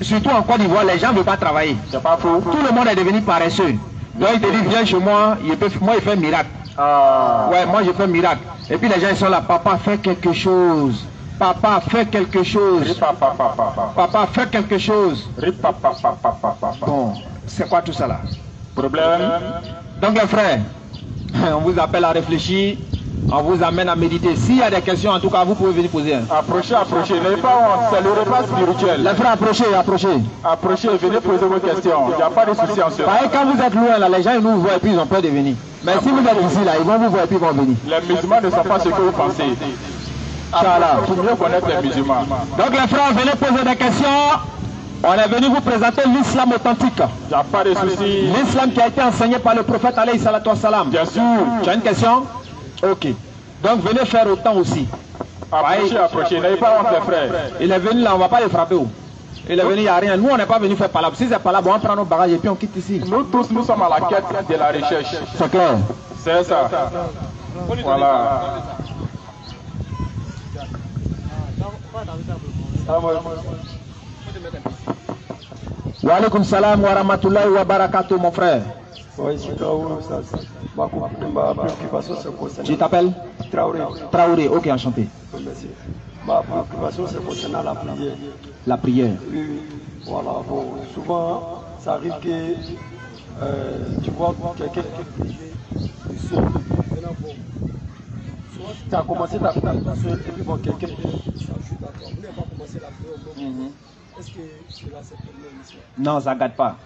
surtout en Côte d'Ivoire, les gens ne veulent pas travailler. C'est pas faux. Tout le monde est devenu paresseux. Donc il te dit viens chez moi, moi il fait miracle. Ah. Ouais, moi je fais miracle. Et puis les gens ils sont là, papa fais quelque chose. Papa fais quelque chose. Papa fais quelque chose. Bon, c'est quoi tout ça là? Problème. Donc les frères, on vous appelle à réfléchir, on vous amène à méditer. S'il y a des questions, en tout cas, vous pouvez venir poser. Approchez. N'ayez pas honte, c'est le repas spirituel. Les frères, approchez. Approchez, venez poser vos questions. Il n'y a pas de souci en cela. Quand vous êtes loin là, les gens ils nous voient et puis ils ont peur de venir. Mais si vous êtes ici là, ils vont vous voir et puis ils vont venir. Les musulmans ne sont pas ce que vous pensez. Inch'Allah. Pour mieux connaître les musulmans. Donc les frères, venez poser des questions. On est venu vous présenter l'islam authentique. Il n'y a pas de souci. L'islam qui a été enseigné par le prophète alayhi salatu wassalam. Bien sûr. Tu as une question? Ok. Donc venez faire autant aussi. Approchez. N'ayez pas honte, les frères. Il est venu là, on ne va pas le frapper. Il est venu, il n'y a rien. Nous, on n'est pas venu faire palabre. Si c'est palabre, on prend nos bagages et puis on quitte ici. Nous tous, nous sommes à la quête de la recherche. C'est clair. C'est ça. Voilà. Wa alaykum salam wa rahmatullahi wa barakatuh, mon frère. Tu t'appelles Traoré, ok, enchanté. Ma préoccupation, c'est concernant la prière. La prière. Oui, voilà. Bon, souvent, ça arrive que tu vois quelqu'un qui seul. Tu as commencé ta prière seul et puis bon, quelqu'un s'ajoute à toi. Vous n'avez pas commencé la prière. Est-ce que cela c'est problème ici? Non, ça ne gâte pas.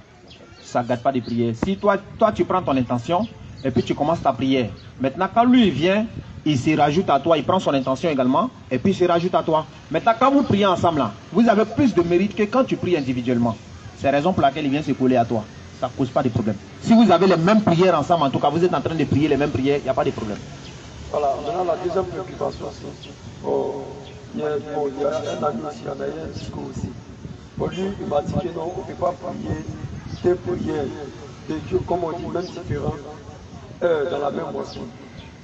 Ça ne gâte pas de prier. Si toi, tu prends ton intention et puis tu commences ta prière. Maintenant, quand lui vient, il se rajoute à toi, il prend son intention également et puis il se rajoute à toi. Maintenant, quand vous priez ensemble, là, vous avez plus de mérite que quand tu pries individuellement. C'est la raison pour laquelle il vient se coller à toi. Ça ne cause pas de problème. Si vous avez les mêmes prières ensemble, en tout cas, vous êtes en train de prier les mêmes prières, il n'y a pas de problème. Voilà, maintenant la deuxième préoccupation, c'est il y a un ami aussi, il y en a un discours aussi. Bon, lui, il m'a dit que non, on ne peut pas prier des prières de Dieu, comme on dit, même différents, dans la même moisson.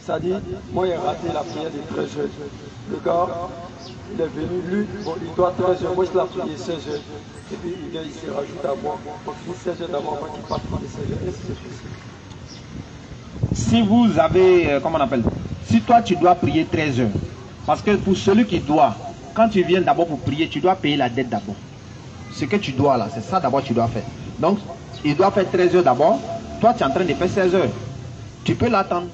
C'est-à-dire, moi, j'ai raté la prière de 13 heures. Le gars, il est venu, lui, bon, il doit 13 heures, moi, je l'ai prié 16 heures. Et puis, il se rajoute à moi. On finit 16 heures d'avant, avant qu'il parte prier 16 heures. Est-ce que c'est possible? Si vous avez, comment on appelle, si toi tu dois prier 13 heures, parce que pour celui qui doit, quand tu viens d'abord pour prier, tu dois payer la dette d'abord. Ce que tu dois là, c'est ça d'abord que tu dois faire. Donc, il doit faire 13 heures d'abord, toi tu es en train de faire 16 heures. Tu peux l'attendre.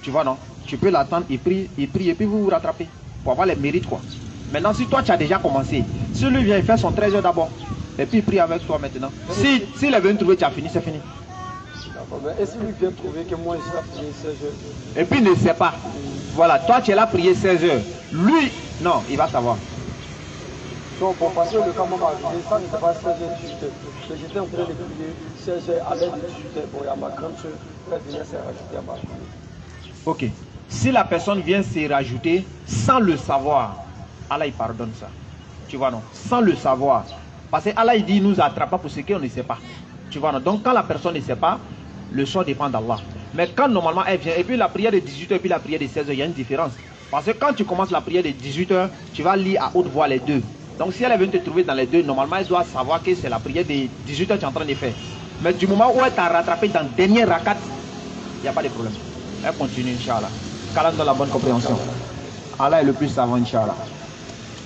Tu vois non? Tu peux l'attendre, il prie et puis vous vous rattrapez. Pour avoir les mérites quoi. Maintenant, si toi tu as déjà commencé, si lui vient, il fait son 13 heures d'abord, et puis il prie avec toi maintenant. S'il est venu trouver, tu as fini, c'est fini. Est-ce qu'il vient trouver que moi je l'ai prié 16 heures? Et puis il ne sait pas. Voilà, toi tu es là prié 16 heures. Lui, non, il va savoir. Donc, bon, parce que le cas m'a arrivé, ça n'était pas 16 heures, 18 heures. Mais j'étais en train de prier 16 heures à l'aide de 18 heures. Bon, il y a ma grande soeur, elle venait se rajouter à ma prière. Ok. Si la personne vient se rajouter sans le savoir, Allah il pardonne ça. Tu vois non? Sans le savoir. Parce que Allah il dit il nous attrape pas pour ce qu'on ne sait pas. Tu vois non? Donc quand la personne ne sait pas, le choix dépend d'Allah. Mais quand normalement elle vient, et puis la prière de 18h et puis la prière de 16h, il y a une différence. Parce que quand tu commences la prière de 18h, tu vas lire à haute voix les deux. Donc si elle vient te trouver dans les deux, normalement elle doit savoir que c'est la prière de 18h que tu es en train de faire. Mais du moment où elle t'a rattrapé dans le dernier rakat, il n'y a pas de problème. Elle continue, Inch'Allah. Qu'Allah donne la bonne compréhension. Allah est le plus savant, Inch'Allah.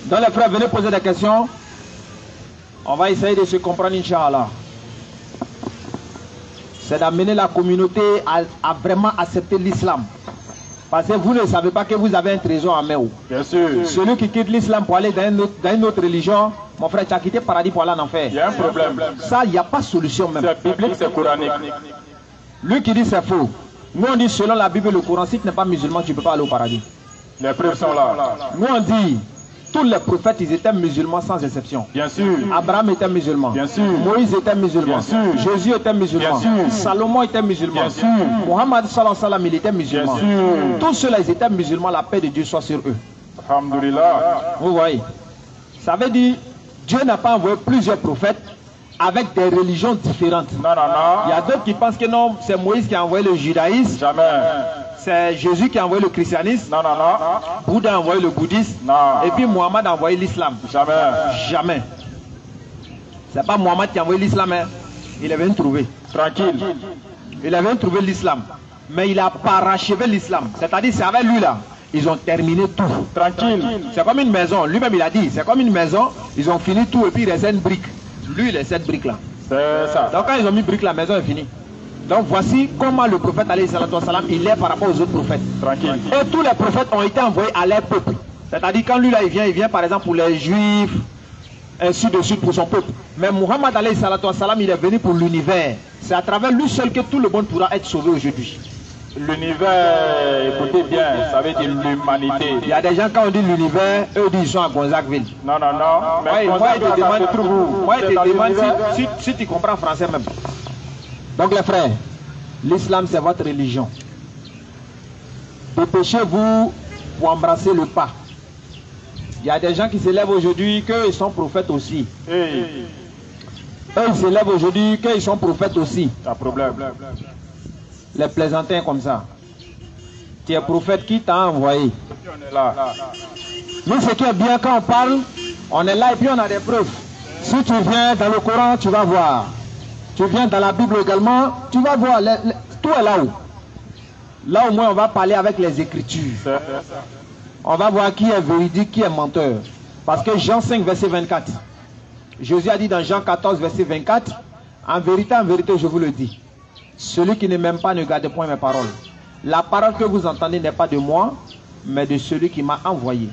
Donc les frères, venez poser des questions. On va essayer de se comprendre, Inch'Allah. C'est d'amener la communauté à vraiment accepter l'islam. Parce que vous ne savez pas que vous avez un trésor en main. Bien sûr. Celui qui quitte l'islam pour aller dans une autre religion, mon frère, tu as quitté le paradis pour aller en enfer. Il y a un problème. Ça, il n'y a pas de solution même. C'est biblique, c'est coranique. Lui qui dit c'est faux. Nous on dit selon la Bible et le Coran, si tu n'es pas musulman, tu ne peux pas aller au paradis. Les preuves sont là. Nous on dit, tous les prophètes, ils étaient musulmans sans exception. Bien sûr. Abraham était musulman. Bien sûr. Moïse était musulman. Bien sûr. Jésus était musulman. Bien sûr. Salomon était musulman. Bien sûr. Mohammed sallallahu alayhi wa sallam, il était musulman. Bien sûr. Tous ceux-là, ils étaient musulmans. La paix de Dieu soit sur eux. Alhamdulillah. Vous voyez. Ça veut dire, Dieu n'a pas envoyé plusieurs prophètes avec des religions différentes. Non, non, non. Il y a d'autres qui pensent que non, c'est Moïse qui a envoyé le judaïsme. Jamais. C'est Jésus qui a envoyé le christianisme. Non, non, non. Bouddha a envoyé le bouddhisme. Non. Et puis Mohammed a envoyé l'islam. Jamais. Jamais. C'est pas Mohammed qui a envoyé l'islam. Hein. Il est venu trouver. Tranquille. Il est venu trouver l'islam. Mais il a parachevé l'islam. C'est-à-dire, c'est avec lui là. Ils ont terminé tout. Tranquille. C'est comme une maison. Lui-même, il a dit. C'est comme une maison. Ils ont fini tout et puis il reste une brique. Lui, il est cette brique là. C'est ça. Donc quand ils ont mis brique, la maison est finie. Donc voici comment le prophète alayhi salatu wassalam, il est par rapport aux autres prophètes. Tranquille. Et tous les prophètes ont été envoyés à leur peuple. C'est-à-dire quand lui là il vient par exemple pour les juifs, ainsi de suite pour son peuple. Mais Muhammad alayhi salatu wassalam, il est venu pour l'univers. C'est à travers lui seul que tout le monde pourra être sauvé aujourd'hui. L'univers, écoutez bien, ça veut dire l'humanité. Il y a des gens quand on dit l'univers, eux disent ils sont à Gonzagueville. Non, non, non. Mais Moi je te demande si tu comprends français même. Donc les frères, l'islam c'est votre religion. Dépêchez-vous pour embrasser le pas. Il y a des gens qui s'élèvent aujourd'hui qu'ils sont prophètes aussi. Hey. Eux ils s'élèvent aujourd'hui qu'ils sont prophètes aussi. Pas problème. Les plaisantins comme ça. Tu es prophète, qui t'a envoyé? On est là. Nous ce qui est bien quand on parle, on est là et puis on a des preuves. Si tu viens dans le Coran, tu vas voir. Tu viens dans la Bible également, tu vas voir, tout est là-haut. Là au moins on va parler avec les Écritures. On va voir qui est véridique, qui est menteur. Parce que Jean 5 verset 24, Jésus a dit dans Jean 14 verset 24, en vérité, je vous le dis, celui qui ne m'aime pas ne garde point mes paroles. La parole que vous entendez n'est pas de moi, mais de celui qui m'a envoyé.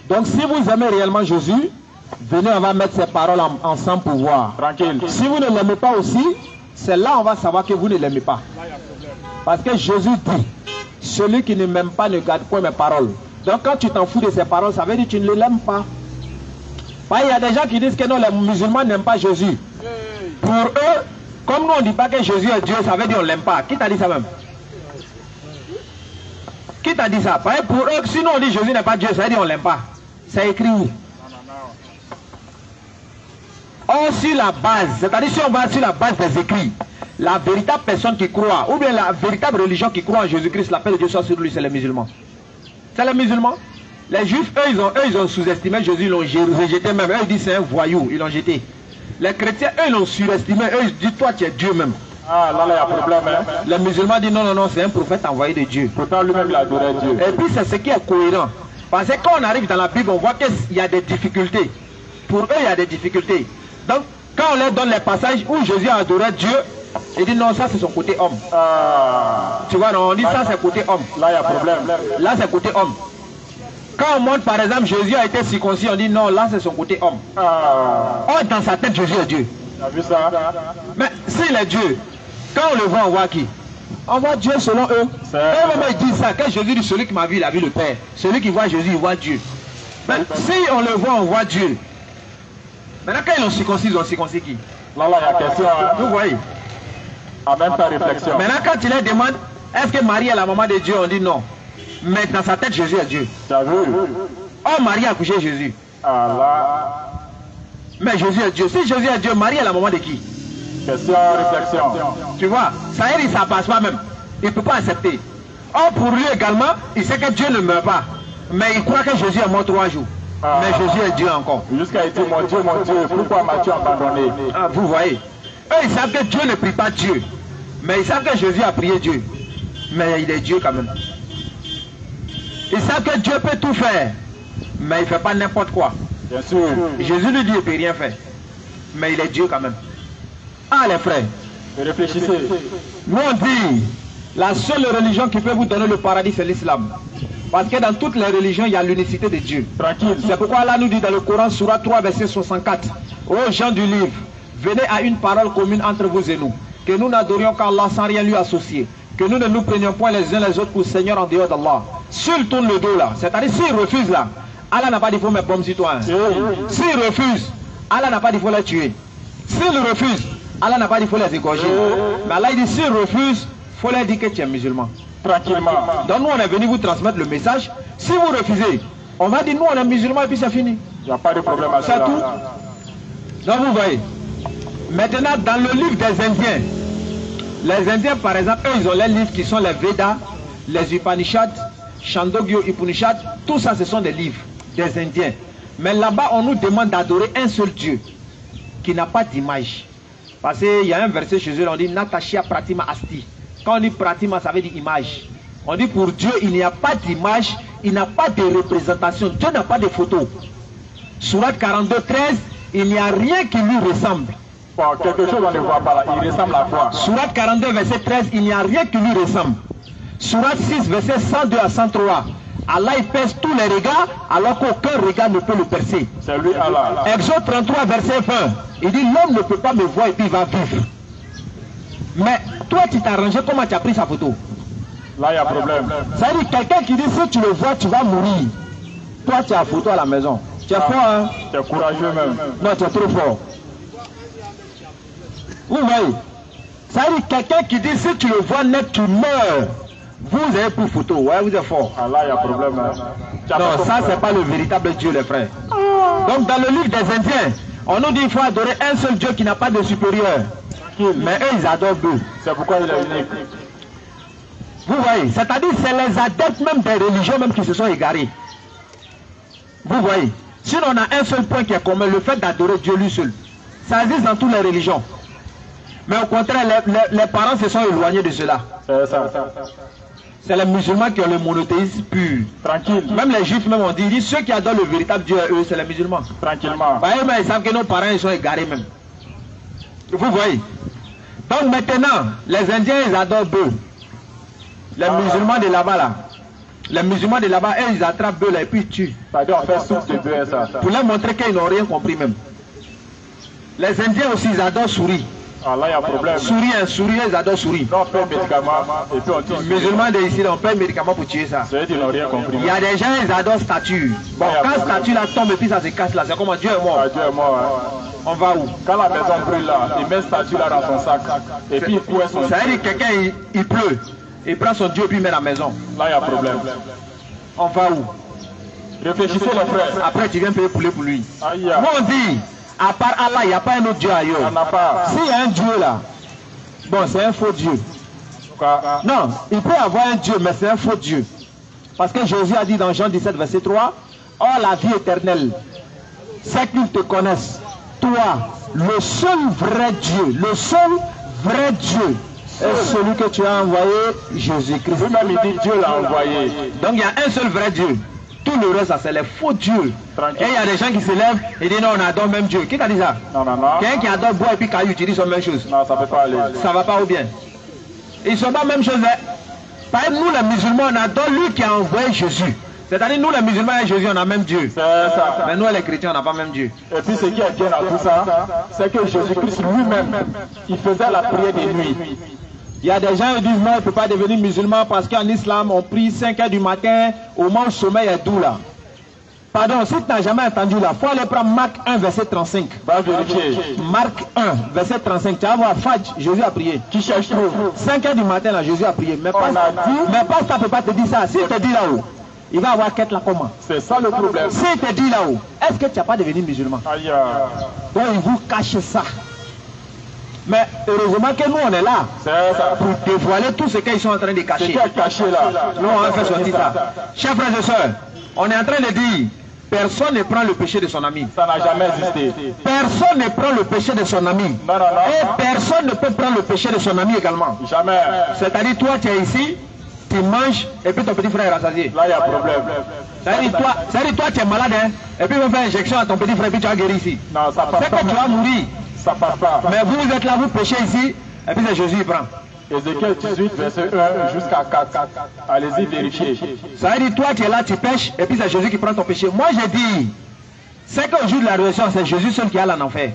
Donc si vous aimez réellement Jésus, venez, on va mettre ces paroles ensemble pour voir. Tranquille. Si vous ne l'aimez pas aussi, c'est là on va savoir que vous ne l'aimez pas. Parce que Jésus dit, celui qui ne m'aime pas ne garde point mes paroles. Donc quand tu t'en fous de ces paroles, ça veut dire que tu ne l'aimes pas. Il y a des gens qui disent que non, les musulmans n'aiment pas Jésus. Pour eux, comme nous on ne dit pas que Jésus est Dieu, ça veut dire qu'on ne l'aime pas. Qui t'a dit ça même? Qui t'a dit ça? Pour eux, sinon on dit Jésus n'est pas Dieu, ça veut dire qu'on ne l'aime pas. C'est écrit où? Or sur la base, c'est-à-dire si on va sur la base des écrits, la véritable personne qui croit, ou bien la véritable religion qui croit en Jésus-Christ, l'appel de Dieu soit sur lui, c'est les musulmans. C'est les musulmans. Les juifs, eux, ils ont sous-estimé Jésus, ils l'ont rejeté même. Eux, ils disent c'est un voyou, ils l'ont jeté. Les chrétiens, eux, ils l'ont surestimé. Eux, ils disent toi, tu es Dieu même. Ah, là, il y a un problème. Hein? Les musulmans disent non, non, non, c'est un prophète envoyé de Dieu. Pourtant, lui-même, il adorait Dieu. Et puis, c'est ce qui est cohérent. Parce que quand on arrive dans la Bible, on voit qu'il y a des difficultés. Pour eux, il y a des difficultés. Donc, quand on leur donne les passages où Jésus a adoré Dieu, il dit non, ça, c'est son côté homme. Tu vois, non, on dit ça, c'est côté homme. Là, il y a un problème. Là, c'est côté homme. Quand on montre par exemple Jésus a été circoncis, on dit non, là c'est son côté homme. Or dans sa tête Jésus est Dieu. Tu as vu ça? Mais s'il est Dieu, quand on le voit, on voit qui? On voit Dieu selon eux. Eux-mêmes ils disent ça. Quand Jésus dit celui qui m'a vu, il a vu le Père. Celui qui voit Jésus, il voit Dieu. Mais si on le voit, on voit Dieu. Maintenant quand ils l'ont circoncis qui? Là, il y a question. Hein? Vous voyez? En même temps, réflexion. Maintenant quand il leur demande, est-ce que Marie est la maman de Dieu? On dit non. Mais dans sa tête, Jésus est Dieu. Tu as vu? Oh, Marie a accouché Jésus. Allah. Mais Jésus est Dieu. Si Jésus est Dieu, Marie est la maman de qui? Question, réflexion. Tu vois, ça veut dire que ça passe pas même. Il ne peut pas accepter. Or, pour lui également, il sait que Dieu ne meurt pas. Mais il croit que Jésus est mort 3 jours. Mais Jésus est Dieu encore. Jusqu'à dire, mon Dieu, pourquoi m'as-tu abandonné? Ah, vous voyez. Eux, ils savent que Dieu ne prie pas Dieu. Mais ils savent que Jésus a prié Dieu. Mais il est Dieu quand même. Ils savent que Dieu peut tout faire. Mais il ne fait pas n'importe quoi. Bien sûr. Jésus lui dit qu'il ne peut rien faire. Mais il est Dieu quand même. Ah les frères. Réfléchissez. Nous on dit, la seule religion qui peut vous donner le paradis, c'est l'islam. Parce que dans toutes les religions, il y a l'unicité de Dieu. Tranquille. C'est pourquoi Allah nous dit dans le Coran, Surah 3, verset 64, ô gens du livre, venez à une parole commune entre vous et nous, que nous n'adorions qu'Allah sans rien lui associer, que nous ne nous prenions point les uns les autres pour Seigneur en dehors d'Allah. S'il tourne le dos là, c'est-à-dire s'il refuse là, Allah n'a pas dit qu'il faut mettre bombe sur toi. Hein. S'il refuse, Allah n'a pas dit qu'il faut les tuer. S'il refuse, Allah n'a pas dit qu'il faut les égorger. Mais Allah dit s'il refuse, il faut leur dire que tu es musulman. Tranquillement. Donc nous on est venu vous transmettre le message. Si vous refusez, on va dire nous on est musulmans et puis c'est fini. Il n'y a pas de problème à ça. C'est tout. Donc vous voyez. Maintenant dans le livre des Indiens, les Indiens par exemple, eux ils ont les livres qui sont les Védas, les Upanishads, Chandogyo Upanishad, tout ça ce sont des livres des Indiens. Mais là-bas on nous demande d'adorer un seul Dieu qui n'a pas d'image. Parce qu'il y a un verset chez eux, on dit Natashia Pratima Asti. Quand on dit Pratima, ça veut dire image. On dit pour Dieu, il n'y a pas d'image, il n'a pas de représentation. Dieu n'a pas de photo. Surat 42, 13, il n'y a rien qui lui ressemble. Bon, quelque chose on ne voit pas là, il ressemble à quoi? Surat 42, verset 13, il n'y a rien qui lui ressemble. Surat 6, verset 102 à 103. Allah il perce tous les regards alors qu'aucun regard ne peut le percer. C'est lui Allah. Exode 33, verset 20. Il dit l'homme ne peut pas me voir et puis il va vivre. Mais toi tu t'es arrangé, comment tu as pris sa photo? Là il y a problème. Ça veut dire quelqu'un qui dit si tu le vois tu vas mourir. Toi tu as la photo à la maison. Tu es fort hein? Tu es courageux même. Non tu es trop fort. Vous voyez? Ça veut dire quelqu'un qui dit si tu le vois net tu meurs. Vous avez pris photo, ouais, vous êtes fort. Ah là il y a problème. Hein. Non, ça c'est pas le véritable Dieu les frères. Donc dans le livre des Indiens, on nous dit qu'il faut adorer un seul Dieu qui n'a pas de supérieur. Mais eux ils adorent deux. C'est pourquoi il est unique. Vous voyez, c'est-à-dire c'est les adeptes même des religions même qui se sont égarés. Vous voyez, sinon on a un seul point qui est commun, le fait d'adorer Dieu lui seul. Ça existe dans toutes les religions. Mais au contraire, les parents se sont éloignés de cela. C'est ça. C'est les musulmans qui ont le monothéisme pur. Tranquille. Même les juifs même on dit ceux qui adorent le véritable Dieu, eux, c'est les musulmans. Tranquillement. Bah, eux, ils savent que nos parents ils sont égarés même. Vous voyez. Donc maintenant, les Indiens ils adorent bœufs. Les musulmans de là-bas là. Les musulmans de là-bas, eux, ils attrapent bœufs là et puis ils tuent. C'est-à-dire on fait soupe de bœuf ça. Pour leur montrer qu'ils n'ont rien compris même. Les Indiens aussi ils adorent souris. Ah là il y a problème. Souris, ils adorent souris. Là on fait médicaments et puis on tue. Les musulmans de ici, on paye médicaments pour tuer ça. C'est eux qui n'ont rien compris. Il y a des gens, ils adorent statue. Bon, quand statue là tombe et puis ça se casse là, c'est comme Dieu est mort. Ah, Dieu est mort. Hein. On va où? Quand la maison brûle là, il met statue là dans son sac. Et puis il couette son. Ça veut dire quelqu'un il pleut. Il prend son Dieu et puis il met dans la maison. Là il y a problème. On va où? Réfléchissez les frères. Après tu viens payer poulet pour lui. Aïe. Moi on dit, à part Allah, il n'y a pas un autre Dieu ailleurs. On n'a pas. S'il y a un Dieu là, bon c'est un faux Dieu. Quoi? Non, il peut y avoir un Dieu, mais c'est un faux Dieu. Parce que Jésus a dit dans Jean 17, verset 3, « Oh la vie éternelle, c'est qu'ils te connaissent, toi, le seul vrai Dieu, le seul vrai Dieu, est celui que tu as envoyé, Jésus-Christ. » Lui-même il dit Dieu l'a envoyé. Donc il y a un seul vrai Dieu. Tout le reste, ça c'est les faux dieux. Tranquille. Et il y a des gens qui se lèvent et disent non, on adore même Dieu. Qui t'a dit ça? Non. Quelqu'un qui adore bois et puis caillou, tu dis la même chose. Non, ça ne peut pas aller. Ça va pas ou bien? Ils ne sont pas la même chose. Par exemple, nous les musulmans, on adore lui qui a envoyé Jésus. C'est-à-dire nous les musulmans et Jésus, on a même Dieu. C'est ça. Mais nous les chrétiens, on n'a pas même Dieu. Et puis ce qui est bien dans tout ça, c'est que Jésus-Christ lui-même, il faisait la prière de nuit. Il y a des gens qui disent non, il ne peut pas devenir musulman parce qu'en islam, on prie 5 h du matin, au moment où le sommeil est doux là. Pardon, si tu n'as jamais entendu là, il faut aller prendre Marc 1, verset 35. Va vérifier. Marc 1, verset 35. Tu vas voir Fadj, Jésus a prié. Qui cherche trop? 5 h du matin là, Jésus a prié. Mais On a dit. pasteur ne peut pas te dire ça. S'il te dit là-haut, il va avoir quête là comment? C'est ça le problème. S'il te dit là-haut, est-ce que tu n'as pas devenu musulman? Aïe. Donc il vous cache ça. Mais heureusement que nous on est là C'est ça. pour dévoiler tout ce qu'ils sont en train de C'est cacher. qui est caché là? Nous on va faire sortir ça. Chers frères et sœurs, on est en train de dire, personne ne prend le péché de son ami. Ça n'a jamais existé. Personne ne prend le péché de son ami. Non, non, non. Et personne ne peut prendre le péché de son ami également. Jamais. C'est-à-dire, toi, tu es ici, tu manges, et puis ton petit frère est rassasié. Là, il y a problème. C'est-à-dire, toi, tu es malade, hein, et puis on va faire injection à ton petit frère, et puis tu vas guérir ici. Non, ça passe C'est pas. que tu vas mourir. Ça passe pas. Mais vous êtes là, vous péchez ici, et puis c'est Jésus qui prend. Ézéchiel 18, verset 1 jusqu'à 4. Allez-y, vérifiez. Ça veut dire, toi, tu es là, tu pêches, et puis c'est Jésus qui prend ton péché. Moi, je dis, c'est qu'au jour de la résurrection, c'est Jésus seul qui a en enfer.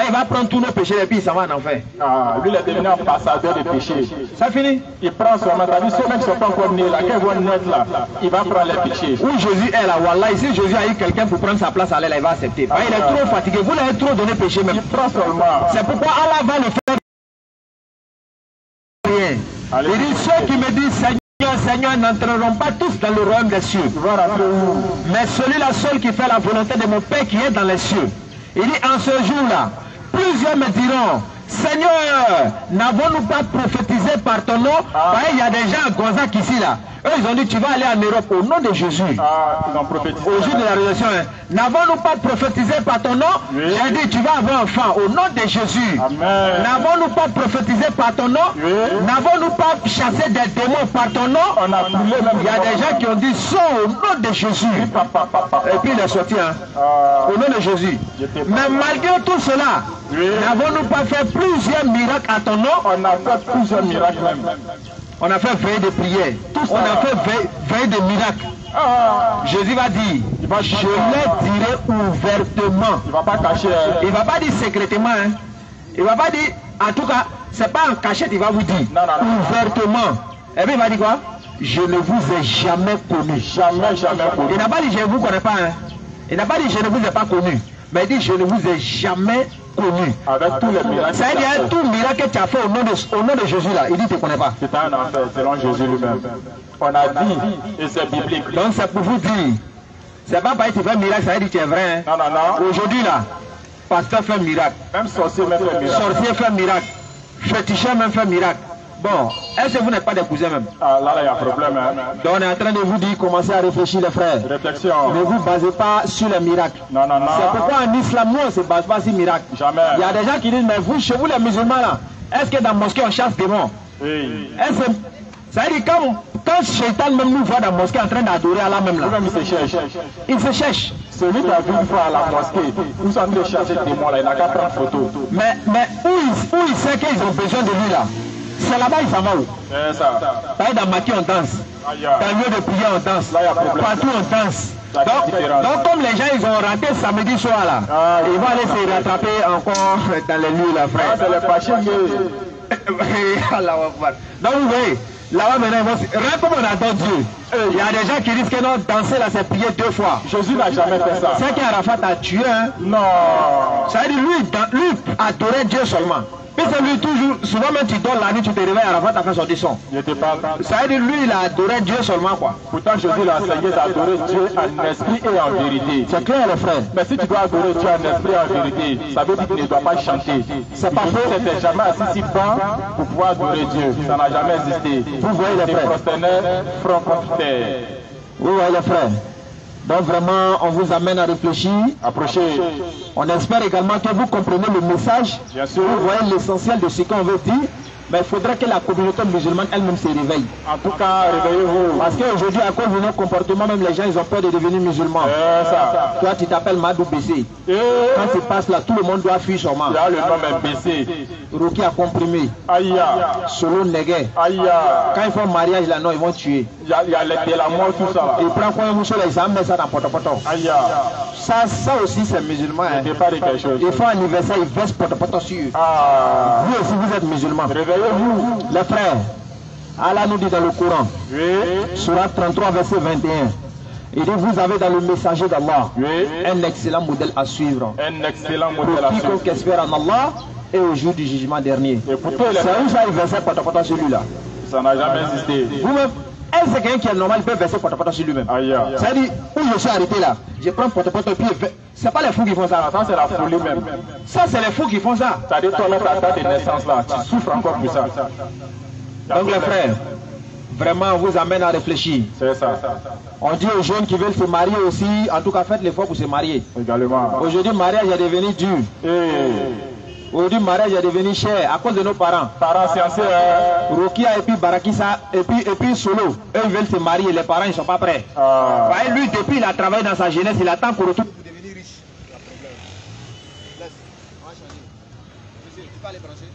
Il va prendre tous nos péchés et puis il s'en va en enfer. Ah, lui, il est devenu ambassadeur des péchés. Ça finit? Il prend son avis, ceux même qui ne sont pas encore nés là, quand ils vont naître là, il va prendre les péchés. Où Jésus est là, Wallah, ici Jésus a eu quelqu'un pour prendre sa place à l'aile, il va accepter. Il est trop fatigué, vous l'avez trop donné péché même. Il prend seulement. C'est pourquoi Allah va le faire rien. Allez. Il dit, ceux qui me disent Seigneur, Seigneur, n'entreront pas tous dans le royaume des cieux. Tu vas rentrer où? Mais celui-là seul qui fait la volonté de mon Père qui est dans les cieux. Il dit, en ce jour-là, plusieurs me diront, Seigneur, n'avons-nous pas prophétisé par ton nom? Il y a des gens à Gonzac ici là. Eux ils ont dit tu vas aller en Europe au nom de Jésus. Ah, ils ont prophétisé. Au jour de la résurrection, hein. N'avons-nous pas prophétisé par ton nom? Oui. J'ai dit tu vas avoir un enfant au nom de Jésus. Amen. N'avons-nous pas prophétisé par ton nom? Oui. N'avons-nous pas chassé des démons par ton nom? On a brûlé même. Il y a des gens qui ont dit sors au nom de Jésus. Et puis il est sorti, hein, au nom de Jésus. Mais malgré tout cela, Oui. n'avons-nous pas fait plusieurs miracles à ton nom? On a fait plusieurs miracles même. On a fait veille de prière. On a fait veille de miracles. Ah, Jésus va dire, je les dirai ouvertement. il ne va pas cacher. Il ne va pas dire secrètement. Hein. Il ne va pas dire, en tout cas, ce n'est pas en cachette, il va vous dire. Non, non, non. Ouvertement. Et puis il va dire quoi? Je ne vous ai jamais connu. Jamais, jamais connu. Il n'a pas dit je ne vous connais pas. Hein. Il n'a pas dit je ne vous ai pas connu. Mais il dit je ne vous ai jamais connu. Avec tous les miracles. Ça veut dire tout miracle que tu as fait au nom de Jésus là. Il dit tu ne connais pas. C'est un enfer selon Jésus lui-même. On a dit, et c'est biblique. Donc c'est pour vous dire, c'est pas parce que tu fais un miracle, ça veut dire que tu es vrai. Hein. Non, non, non. Aujourd'hui là, pasteur fait un miracle, Même sorcier même fait miracle. sorcier fait un miracle, féticheur même fait un miracle. Bon, est-ce que vous n'êtes pas des cousins même? Ah, là, il y a un problème. Hein. Donc on est en train de vous dire, commencez à réfléchir les frères. Réflexion. Ne vous basez pas sur les miracles. Non, non, non. C'est pourquoi en islam, nous on ne se base pas sur les miracles. Jamais. Il y a des gens qui disent, mais vous, chez vous les musulmans là, est-ce que dans la mosquée on chasse des démons? Oui. Est-ce que... Ça veut dire quand Shaitan même nous voit dans la mosquée en train d'adorer Allah même là, Lui-même, il se cherche. il se cherche. Celui qui a vu une fois à la mosquée, où sont en train de chercher des démons là, il n'a qu'à prendre photo. Mais où il sait qu'ils ont besoin de lui là? C'est là-bas il s'en va où? C'est ça. Par exemple, dans Maki on danse, Aïe. dans le lieu de prière on danse, Là, il y a problème. partout on danse. Ça fait différence. Donc comme les gens ils ont raté samedi soir là, Ah, ils vont aller se rattraper encore dans les lieux là Ah, frère. c'est le fâché. Allahu Akbar. Donc vous voyez, là-bas maintenant ils vont se... Regarde comme on adore Dieu. Il y a des gens qui disent que non, danser là c'est prier 2 fois. Jésus n'a jamais fait ça. C'est qu'Arafat a tué, hein. Non. Ça veut dire lui adorait Dieu seulement. Mais c'est lui toujours, souvent même tu dors la nuit, tu te réveilles, Arafat a fait sortir son. Il n'était pas. Ça veut dire lui il a adoré Dieu seulement quoi. Pourtant, Jésus l'a enseigné d'adorer Dieu en esprit et en vérité. C'est clair les frères. Mais si tu dois adorer Dieu en esprit et en vérité, ça veut dire que tu ne dois pas chanter. C'est pas faux. Tu n'étais jamais assis si bas pour pouvoir adorer Dieu. Ça n'a jamais existé. Vous voyez les Tu frères. prosternais front contre terre. Vous voyez les frères. Donc vraiment on vous amène à réfléchir. Approchez. On espère également que vous comprenez le message. Bien sûr. Vous voyez l'essentiel de ce qu'on veut dire. Mais il faudrait que la communauté musulmane elle-même se réveille. En tout cas, réveillez-vous. Parce qu'aujourd'hui, à cause de nos comportements, même les gens, ils ont peur de devenir musulmans. Ça. Toi, tu t'appelles Madou Bessé. Et Quand tu passes là, tout le monde doit fuir sûrement. il y a le nom est baissé. Ruki a comprimé. Aïe. Solo Neguet. Aïe. Quand ils font mariage là, non, ils vont tuer. Il y a la mort, tout ça. Ils prennent quoi un mousseau là, ils mettent ça dans poto-poto. Aïe. Ça aussi, c'est musulman. Hein. Il pas de quelque chose. Ils font anniversaire, ils versent poto-poto sur eux. Ah. Vous aussi, vous êtes musulmans. Réveillez-vous. Les frères, Allah nous dit dans le Coran, Oui. Surat 33, verset 21, il dit, vous avez dans le messager d'Allah Oui. un excellent modèle à suivre. Un excellent Pour modèle à suivre. quiconque espère en Allah et au jour du jugement dernier. Et pour tous les C'est où ça, il versait poto-poto celui-là. ça n'a jamais existé. Vous-même, Est-ce que quelqu'un qui est normal peut verser potopoto sur lui-même? C'est-à-dire, où je suis arrêté là, je prends potopoto puis c'est pas les fous qui font ça. Ça, c'est la folie même. Ça, c'est les fous qui font ça. C'est-à-dire, toi, là, ta date de naissance, là, tu souffres encore plus ça. Donc, les frères, vraiment, on vous amène à réfléchir. C'est ça. On dit aux jeunes qui veulent se marier aussi, en tout cas, faites l'effort pour se marier. Également. Aujourd'hui, le mariage est devenu dur. Aujourd'hui, le mariage est devenu cher à cause de nos parents. Parents scientifiques. Rokia et puis Barakissa et puis Solo, eux ils veulent se marier, les parents ils ne sont pas prêts. Ouais, lui, depuis il a travaillé dans sa jeunesse, il attend qu'on retourne pour devenir riche. Il y a problème. Laisse, on va changer. Monsieur, tu peux aller brancher.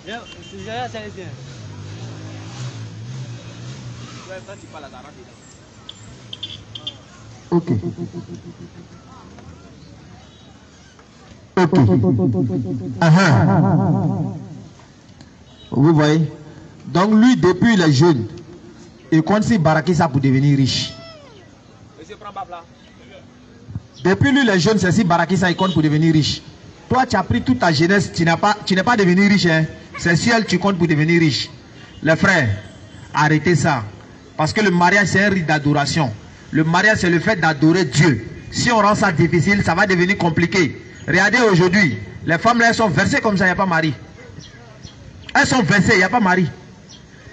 Viens, c'est déjà ça, viens. Quand tu parles à ta rate dedans. Ok. Vous voyez? Donc lui, depuis il est jeune, il compte si baraquer ça pour devenir riche. Monsieur, prends Bab là. Depuis lui, il est jeune, c'est si baraquer ça, il compte pour devenir riche. Toi, tu as pris toute ta jeunesse, tu n'es pas devenu riche. Hein? C'est seul tu comptes pour devenir riche. Les frères, arrêtez ça. Parce que le mariage, c'est un rite d'adoration. Le mariage, c'est le fait d'adorer Dieu. Si on rend ça difficile, ça va devenir compliqué. Regardez aujourd'hui, les femmes là, elles sont versées comme ça, il n'y a pas mari. Elles sont versées, il n'y a pas mari.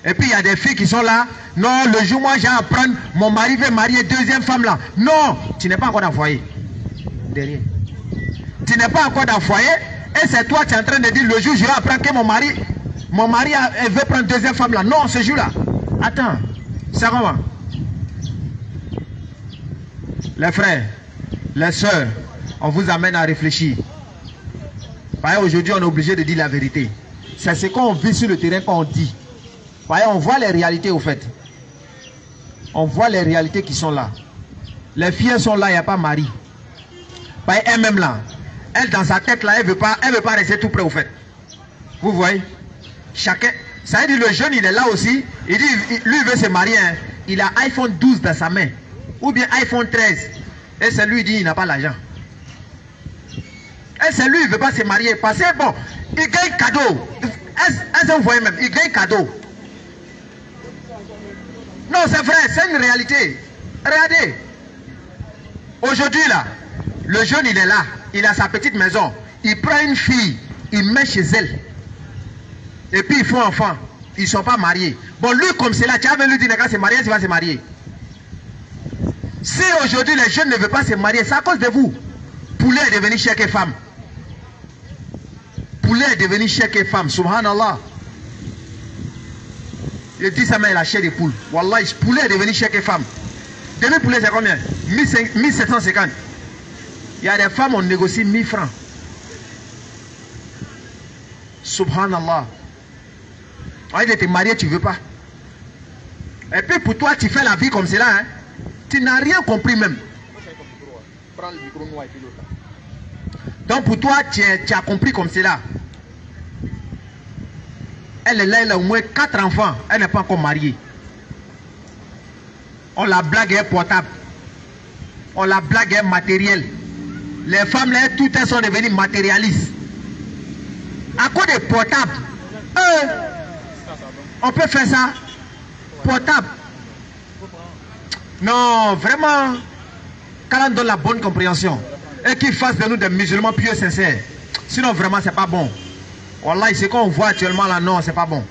Et puis il y a des filles qui sont là. Non, le jour où moi j'ai à prendre, mon mari veut marier deuxième femme là. Non, tu n'es pas encore dans le foyer. Derrière. Tu n'es pas encore dans le foyer. Et c'est toi qui es en train de dire le jour où je vais apprendre que mon mari elle veut prendre deuxième femme là. Non, ce jour là. Attends, c'est comment? Les frères, les sœurs, on vous amène à réfléchir. Aujourd'hui, on est obligé de dire la vérité. C'est ce qu'on vit sur le terrain qu'on dit. On voit les réalités au fait. On voit les réalités qui sont là. Les filles sont là, il n'y a pas mari. Elle-même là, elle dans sa tête là, elle veut pas rester tout près au fait. Vous voyez? Chacun, ça veut dire le jeune il est là aussi. Il dit, lui il veut se marier. Hein. Il a iPhone 12 dans sa main. Ou bien iPhone 13. Et c'est lui qui dit il n'a pas l'argent. Et c'est lui il ne veut pas se marier. Parce que bon, il gagne cadeau. Est-ce que vous voyez même? Il gagne cadeau. Non, c'est vrai, c'est une réalité. Regardez. Aujourd'hui là, le jeune il est là. Il a sa petite maison. Il prend une fille. Il met chez elle. Et puis ils font enfant. Ils ne sont pas mariés. Bon, lui comme c'est là, tu as lui dire qu'il va se marier, il va se marier. Si aujourd'hui les jeunes ne veulent pas se marier, c'est à cause de vous. Poulet est devenu chèque et femme. Poulet est devenu chèque et femme. Subhanallah. Je dis ça, mais la chair des poules. Wallah, poulet est devenu chèque et femme. Demi-poulet, c'est combien? 1750. Il y a des femmes, on négocie 1000 francs. Subhanallah. On dit, tu es marié, tu ne veux pas. Et puis pour toi, tu fais la vie comme cela. Hein? Tu n'as rien compris même. Donc pour toi, tu as compris comme cela. Elle est là, elle a au moins 4 enfants. Elle n'est pas encore mariée. On la blague est portable. On la blague est matérielle. Les femmes là, toutes elles sont devenues matérialistes. À cause des portables. On peut faire ça. Portable. Non, vraiment. Quand on donne la bonne compréhension. Et qu'ils fassent de nous des musulmans pieux sincères. Sinon, vraiment, c'est pas bon. Wallah, ce qu'on voit actuellement là, non, c'est pas bon.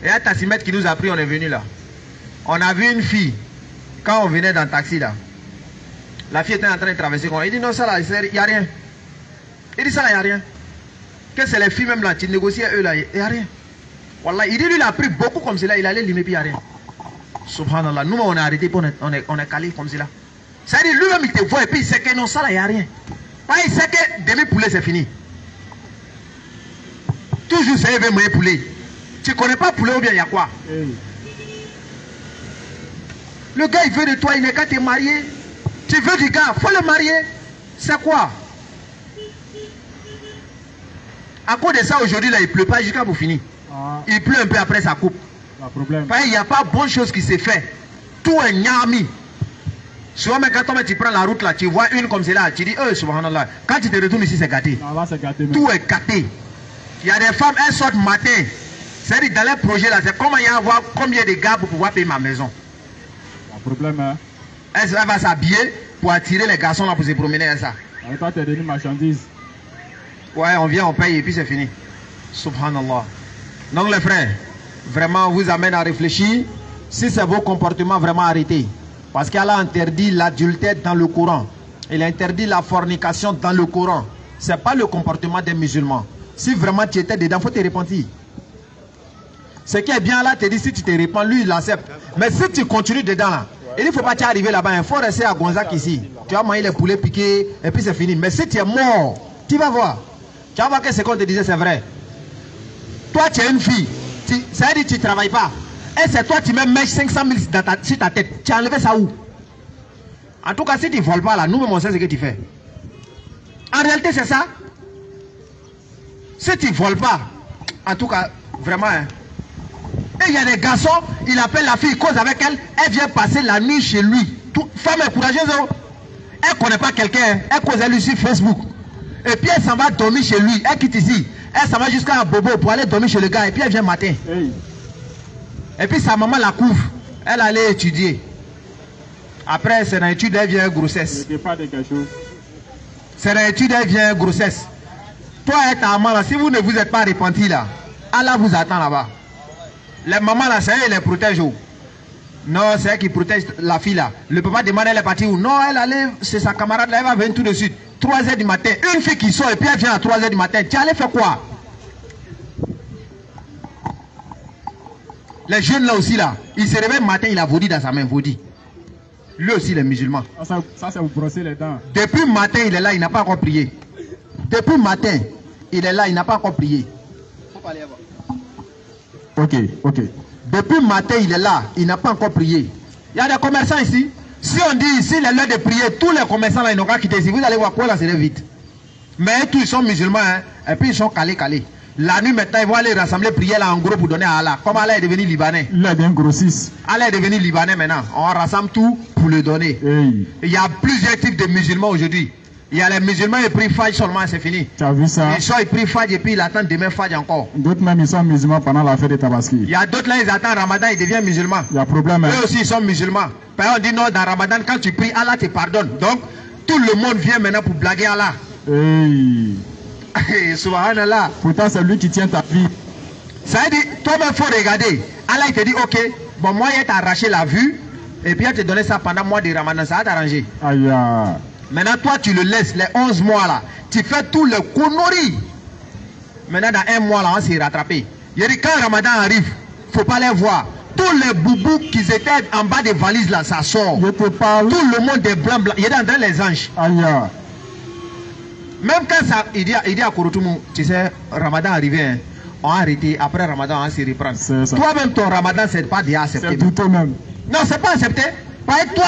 Et à Tassimètre qui nous a pris, on est venu là. On a vu une fille. Quand on venait dans le taxi là. La fille était en train de traverser. Il dit non, ça là, il n'y a rien. Il dit ça là, il n'y a rien. Que c'est les filles même là, tu négocies eux là, il n'y a rien. Wallah, il dit lui, il a pris beaucoup comme cela, il allait limer puis il n'y a rien. Subhanallah, nous on est arrêté, on est calé comme cela. Ça dit lui-même il te voit et puis il sait que non, ça là, il n'y a rien. Il sait que demi-poulet c'est fini. Toujours c'est un moyen poulet. Tu ne connais pas poulet ou bien il y a quoi? Le gars il veut de toi, il est qu'à te marier. Tu veux du gars, il faut le marier. C'est quoi? À cause de ça aujourd'hui là, il ne pleut pas jusqu'à pour finir. Il pleut un peu après ça coupe. Il n'y a pas bonne chose qui s'est fait. Tout est nyami. Souvent, mais quand tu prends la route là, tu vois une comme celle-là, tu dis, subhanallah. Quand tu te retournes ici, c'est gâté. Ah, là, c'est gâté. Tout est gâté. Il y a des femmes, elles sortent matin. C'est-à-dire, dans les projets là, c'est comment il y a avoir combien de gars pour pouvoir payer ma maison. Pas de problème, hein. Elle va s'habiller pour attirer les garçons là pour se promener à ça. Avec toi, tu es devenu marchandise. Ouais, on vient, on paye et puis c'est fini. Subhanallah. Donc les frères, vraiment, on vous amène à réfléchir. Si c'est vos comportements, vraiment arrêtez. Parce qu'Allah interdit l'adultère dans le Coran. Il interdit la fornication dans le Coran. Ce n'est pas le comportement des musulmans. Si vraiment tu étais dedans, il faut te repentir. Ce qui est bien là, te dit si tu te repens, lui il l'accepte. Mais si tu continues dedans là, il ne faut pas t'arriver là-bas. Il faut rester à Gonzac ici. Tu vas manger les poulets piqués et puis c'est fini. Mais si tu es mort, tu vas voir. Tu vas voir que ce qu'on te disait c'est vrai. Toi tu es une fille. Ça veut dire que tu ne travailles pas. Et c'est toi qui mets 500 000 sur ta tête. Tu as enlevé ça où? En tout cas, si tu ne voles pas là, nous-mêmes on sait ce que tu fais. En réalité, c'est ça. Si tu ne voles pas, en tout cas, vraiment. Hein. Et il y a des garçons, il appelle la fille, il cause avec elle, elle vient passer la nuit chez lui. Femme est courageuse. Elle ne connaît pas quelqu'un, elle cause elle lui sur Facebook. Et puis elle s'en va dormir chez lui, elle quitte ici. Elle s'en va jusqu'à Bobo pour aller dormir chez le gars. Et puis elle vient matin. Hey. Et puis sa maman la couvre. Elle allait étudier. Après, c'est dans l'étude, elle vient grossesse. C'est dans l'étude, elle vient grossesse. Toi et ta maman, là, si vous ne vous êtes pas repenti là, Allah vous attend là-bas. Les mamans là, c'est elle qui les protège. Non, c'est elle qui protège la fille là. Le papa demande, elle est partie où? Non, elle allait, c'est sa camarade là, elle va venir tout de suite. 3h du matin, une fille qui sort et puis elle vient à 3h du matin. Tu allais faire quoi? Les jeunes là aussi là, il se réveille le matin, il a vaudi dans sa main, vaudi. Lui aussi, les musulmans. Ça c'est vous brosser les dents. Depuis le matin, il est là, il n'a pas encore prié. Depuis le matin, il est là, il n'a pas encore prié. Faut pas aller voir. Ok. Depuis le matin, il est là, il n'a pas encore prié. Il y a des commerçants ici. Si on dit ici, il est l'heure de prier, tous les commerçants là, ils n'ont pas quitté ici. Vous allez voir quoi là, c'est vite. Mais tous ils sont musulmans, hein, et puis ils sont calés. La nuit maintenant, ils vont aller rassembler, prier là en gros pour donner à Allah. Comme Allah est devenu libanais. Il a bien grossisse. Allah est devenu libanais maintenant. On rassemble tout pour le donner. Hey. Il y a plusieurs types de musulmans aujourd'hui. Il y a les musulmans, ils prient Fajr seulement, c'est fini. Tu as vu ça? Ils sont, ils prient Fajr et puis ils attendent demain Fajr encore. D'autres même, ils sont musulmans pendant la fête de Tabaski. Il y a d'autres là, ils attendent Ramadan, ils deviennent musulmans. Il y a problème. Hein? Eux aussi, ils sont musulmans. Par exemple, on dit non, dans Ramadan, quand tu pries, Allah te pardonne. Donc, tout le monde vient maintenant pour blaguer Allah. Hey. Subhanallah. Pourtant, c'est lui qui tient ta vie. Ça veut dire, toi-même, il faut regarder. Allah, il te dit, ok, bon, moi, il t'a arraché la vue, et puis il te donné ça pendant le mois de Ramadan, ça va t'arranger. Aïe. Maintenant, toi, tu le laisses, les 11 mois là, tu fais tout le conneries. Maintenant, dans un mois là, on s'est rattrapé. Il dit, quand Ramadan arrive, il ne faut pas les voir. Tous les boubous qui étaient en bas des valises là, ça sort. Je te parle. Tout le monde est blanc. Il est dans les anges. Aïe. Même quand ça, il dit à Kouroutoumou, tu sais, Ramadan arrivé, hein, on a arrêté, après Ramadan, on s'est reprendre. Toi-même, ton Ramadan, c'est pas déjà accepté. C'est tout toi-même. Non, c'est pas accepté. Par exemple, toi,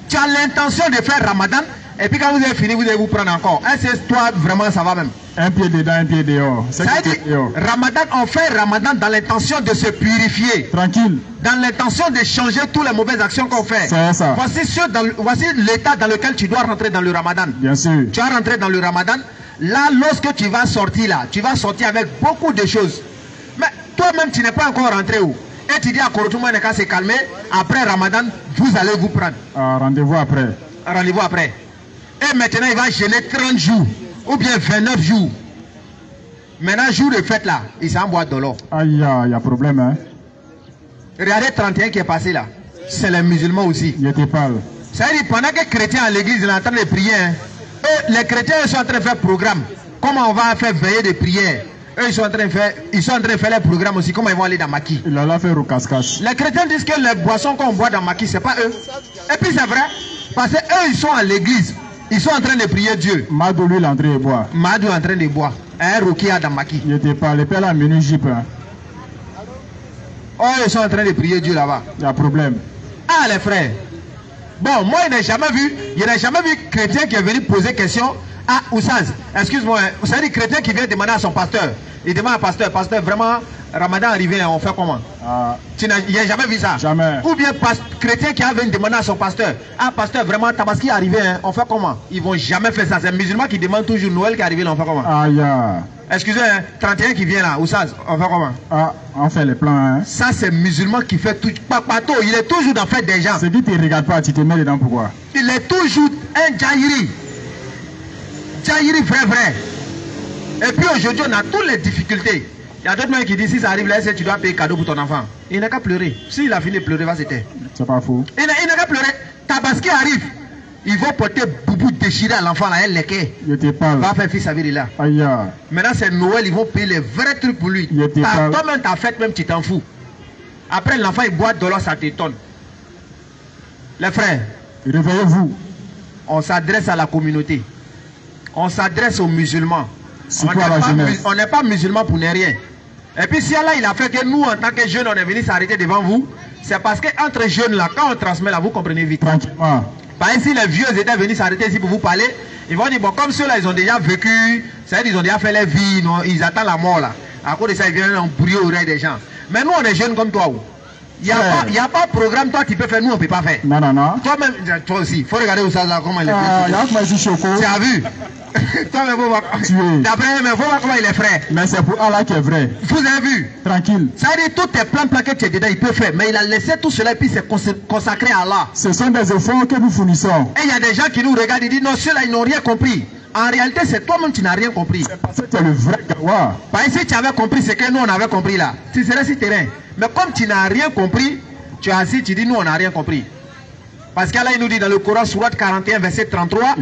tu as l'intention de faire Ramadan, et puis quand vous avez fini, vous allez vous prendre encore. C'est toi, vraiment, ça va même. Un pied dedans, un pied dehors. Ça veut dire, Ramadan, on fait Ramadan dans l'intention de se purifier. Tranquille. Dans l'intention de changer toutes les mauvaises actions qu'on fait. C'est ça. Voici l'état dans lequel tu dois rentrer dans le Ramadan. Bien sûr. Tu vas rentrer dans le Ramadan. Là, lorsque tu vas sortir là, tu vas sortir avec beaucoup de choses. Mais toi-même, tu n'es pas encore rentré où? Et tu dis à Kouroutouma, ne qu'à se calmer. Après Ramadan, vous allez vous prendre. Rendez-vous après. Rendez-vous après. Et maintenant, il va gêner 30 jours. Ou bien 29 jours. Maintenant, jour de fête là, il s'en boit de l'eau. Aïe, il y a problème, hein. Regardez 31 qui est passé là. C'est les musulmans aussi. Je te parle. Ça veut dire, pendant que les chrétiens à l'église sont en train de prier, hein, eux, les chrétiens ils sont en train de faire programme. Comment on va faire veiller de prière? Eux, ils sont en train de faire les programmes aussi. Comment ils vont aller dans Maki? Il allait faire au cache-cache. Les chrétiens disent que les boissons qu'on boit dans Maki, c'est pas eux. Et puis c'est vrai. Parce que eux, ils sont à l'église. Ils sont en train de prier Dieu. Madou, lui, il est en train de boire. Madou est en train de boire. Un Rokia dans Maki. Je te parle. Pas la menu jeep. Hein. Oh, ils sont en train de prier Dieu là-bas. Il y a problème. Ah, les frères. Bon, moi, je n'ai jamais vu chrétien qui est venu poser question à Oussaz. Excuse-moi, vous savez, chrétien qui vient demander à son pasteur. Il demande à pasteur, vraiment, Ramadan arrivé, on fait comment? Tu n'as jamais vu ça? Jamais. Ou bien chrétien qui avait demandé à son pasteur, ah pasteur, vraiment Tabaski est arrivé, hein, on fait comment? Ils vont jamais faire ça. C'est un musulman qui demande toujours Noël qui est arrivé, là, on fait comment? Excusez, hein, 31 qui vient là, Oussaz, on fait comment? On fait les plans, hein. Ça c'est musulman qui fait tout. Papato, il est toujours dans fait des gens. C'est qui ne regarde pas, tu te mets dedans, pourquoi? Il est toujours un Djaïri. Djaïri vrai. Et puis aujourd'hui on a toutes les difficultés. Il y a d'autres mecs qui disent si ça arrive là, tu dois payer cadeau pour ton enfant. Il n'a qu'à pleurer. S'il a fini de pleurer, va se taire. C'est pas faux. Il n'a qu'à pleurer. Tabaski arrive. Ils vont porter boubou déchiré à l'enfant là, elle l'équerre. Je te parle. Va faire fils à vie là. Aïe. Maintenant c'est Noël, ils vont payer les vrais trucs pour lui. Toi-même ta fête, même tu t'en fous. Après l'enfant il boit de l'eau, ça t'étonne. Les frères, réveillez-vous. On s'adresse à la communauté. On s'adresse aux musulmans. On n'est pas musulmans pour ne rien. Et puis si Allah il a fait que nous en tant que jeunes on est venus s'arrêter devant vous, c'est parce que entre jeunes là, quand on transmet là, vous comprenez vite. Tranquillement. Par exemple, si les vieux étaient venus s'arrêter ici pour vous parler, ils vont dire bon comme ceux-là ils ont déjà vécu, c'est-à-dire ils ont déjà fait leur vie, non, ils attendent la mort là. À cause de ça ils viennent embrouiller aux oreilles des gens. Mais nous on est jeunes comme toi. Il n'y a pas de programme, toi tu peux faire, nous on ne peut pas faire. Non. Toi-même, toi aussi, il faut regarder où ça là, comment il est. Tu as vu? Toi-même, faut voir. D'après, mais faut voir comment il est frère. Mais c'est pour Allah qui est vrai. Vous avez vu? Tranquille. Ça veut dire tous tes plans que tu es dedans, il peut faire. Mais il a laissé tout cela et puis c'est consacré à Allah. Ce sont des efforts que nous fournissons. Et il y a des gens qui nous regardent et disent non, ceux-là ils n'ont rien compris. En réalité, c'est toi-même qui n'as rien compris. C'est parce que tu es le vrai gawa. Par exemple, si tu avais compris ce que nous on avait compris là, tu serais sur terrain. Mais comme tu n'as rien compris, tu es assis, tu dis nous on n'a rien compris. Parce qu'Allah il nous dit dans le Coran, Sourate 41, verset 33,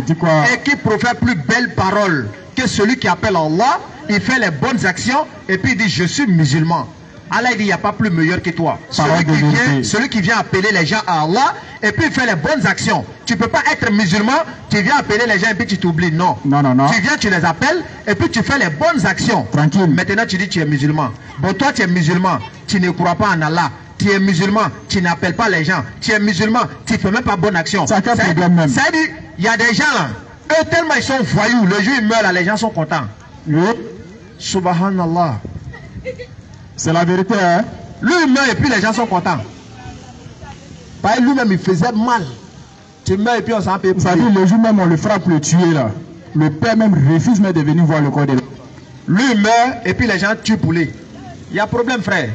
et qui profère plus belle parole que celui qui appelle Allah, il fait les bonnes actions et puis il dit je suis musulman. Allah il dit il n'y a pas plus meilleur que toi. Celui qui vient appeler les gens à Allah et puis il fait les bonnes actions. Tu ne peux pas être musulman, tu viens appeler les gens et puis tu t'oublies. Non. Tu viens, tu les appelles et puis tu fais les bonnes actions. Tranquille. Maintenant tu dis tu es musulman. Bon toi tu es musulman, tu ne crois pas en Allah. Tu es musulman, tu n'appelles pas les gens. Tu es musulman, tu ne fais même pas bonne action. Ça veut dire, il y a des gens là, eux tellement ils sont voyous, le jour ils meurent là, les gens sont contents. Oui. Subhanallah. C'est la vérité, hein. Lui il meurt et puis les gens sont contents. Par lui-même il faisait mal. Tu meurs et puis on s'en paye. Ça dit le jour même on le frappe pour le tuer là. Le père même refuse même de venir voir le corps de l'homme. Lui il meurt et puis les gens tuent pour lui. Il y a problème frère.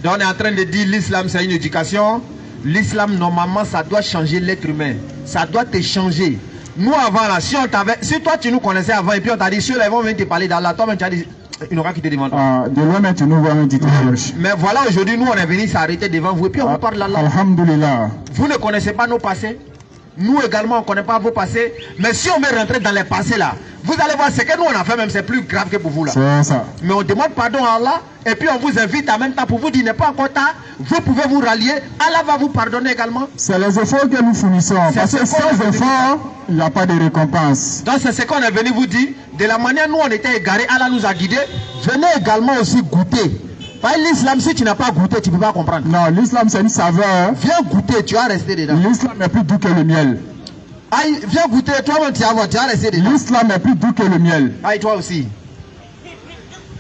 Donc on est en train de dire l'islam c'est une éducation. L'islam normalement ça doit changer l'être humain. Ça doit te changer. Nous avant là, si toi tu nous connaissais avant et puis on t'a dit ceux-là ils vont venir te parler d'Allah, toi même tu as dit il n'aura qui te demande. De loin même tu nous vois même tu te cherches. Mais voilà aujourd'hui nous on est venus s'arrêter devant vous et puis on vous parle d'Allah. Alhamdulillah. Vous ne connaissez pas nos passés. Nous également on ne connaît pas vos passés. Mais si on veut rentrer dans les passés là, vous allez voir ce que nous on a fait même c'est plus grave que pour vous là. C'est ça. Mais on demande pardon à Allah et puis on vous invite en même temps pour vous dire n'est pas encore tard. Vous pouvez vous rallier. Allah va vous pardonner également. C'est les efforts que nous fournissons. Parce que sans efforts, il n'y a pas de récompense. Donc c'est ce qu'on est venu vous dire. De la manière nous on était égarés, Allah nous a guidés. Venez également aussi goûter. Par l'islam, si tu n'as pas goûté, tu ne peux pas comprendre. Non, l'islam c'est une saveur. Viens goûter, tu vas rester dedans. L'islam est plus doux que le miel. Aïe, viens goûter, toi-même tu vas rester dedans. L'islam est plus doux que le miel. Aïe, toi aussi.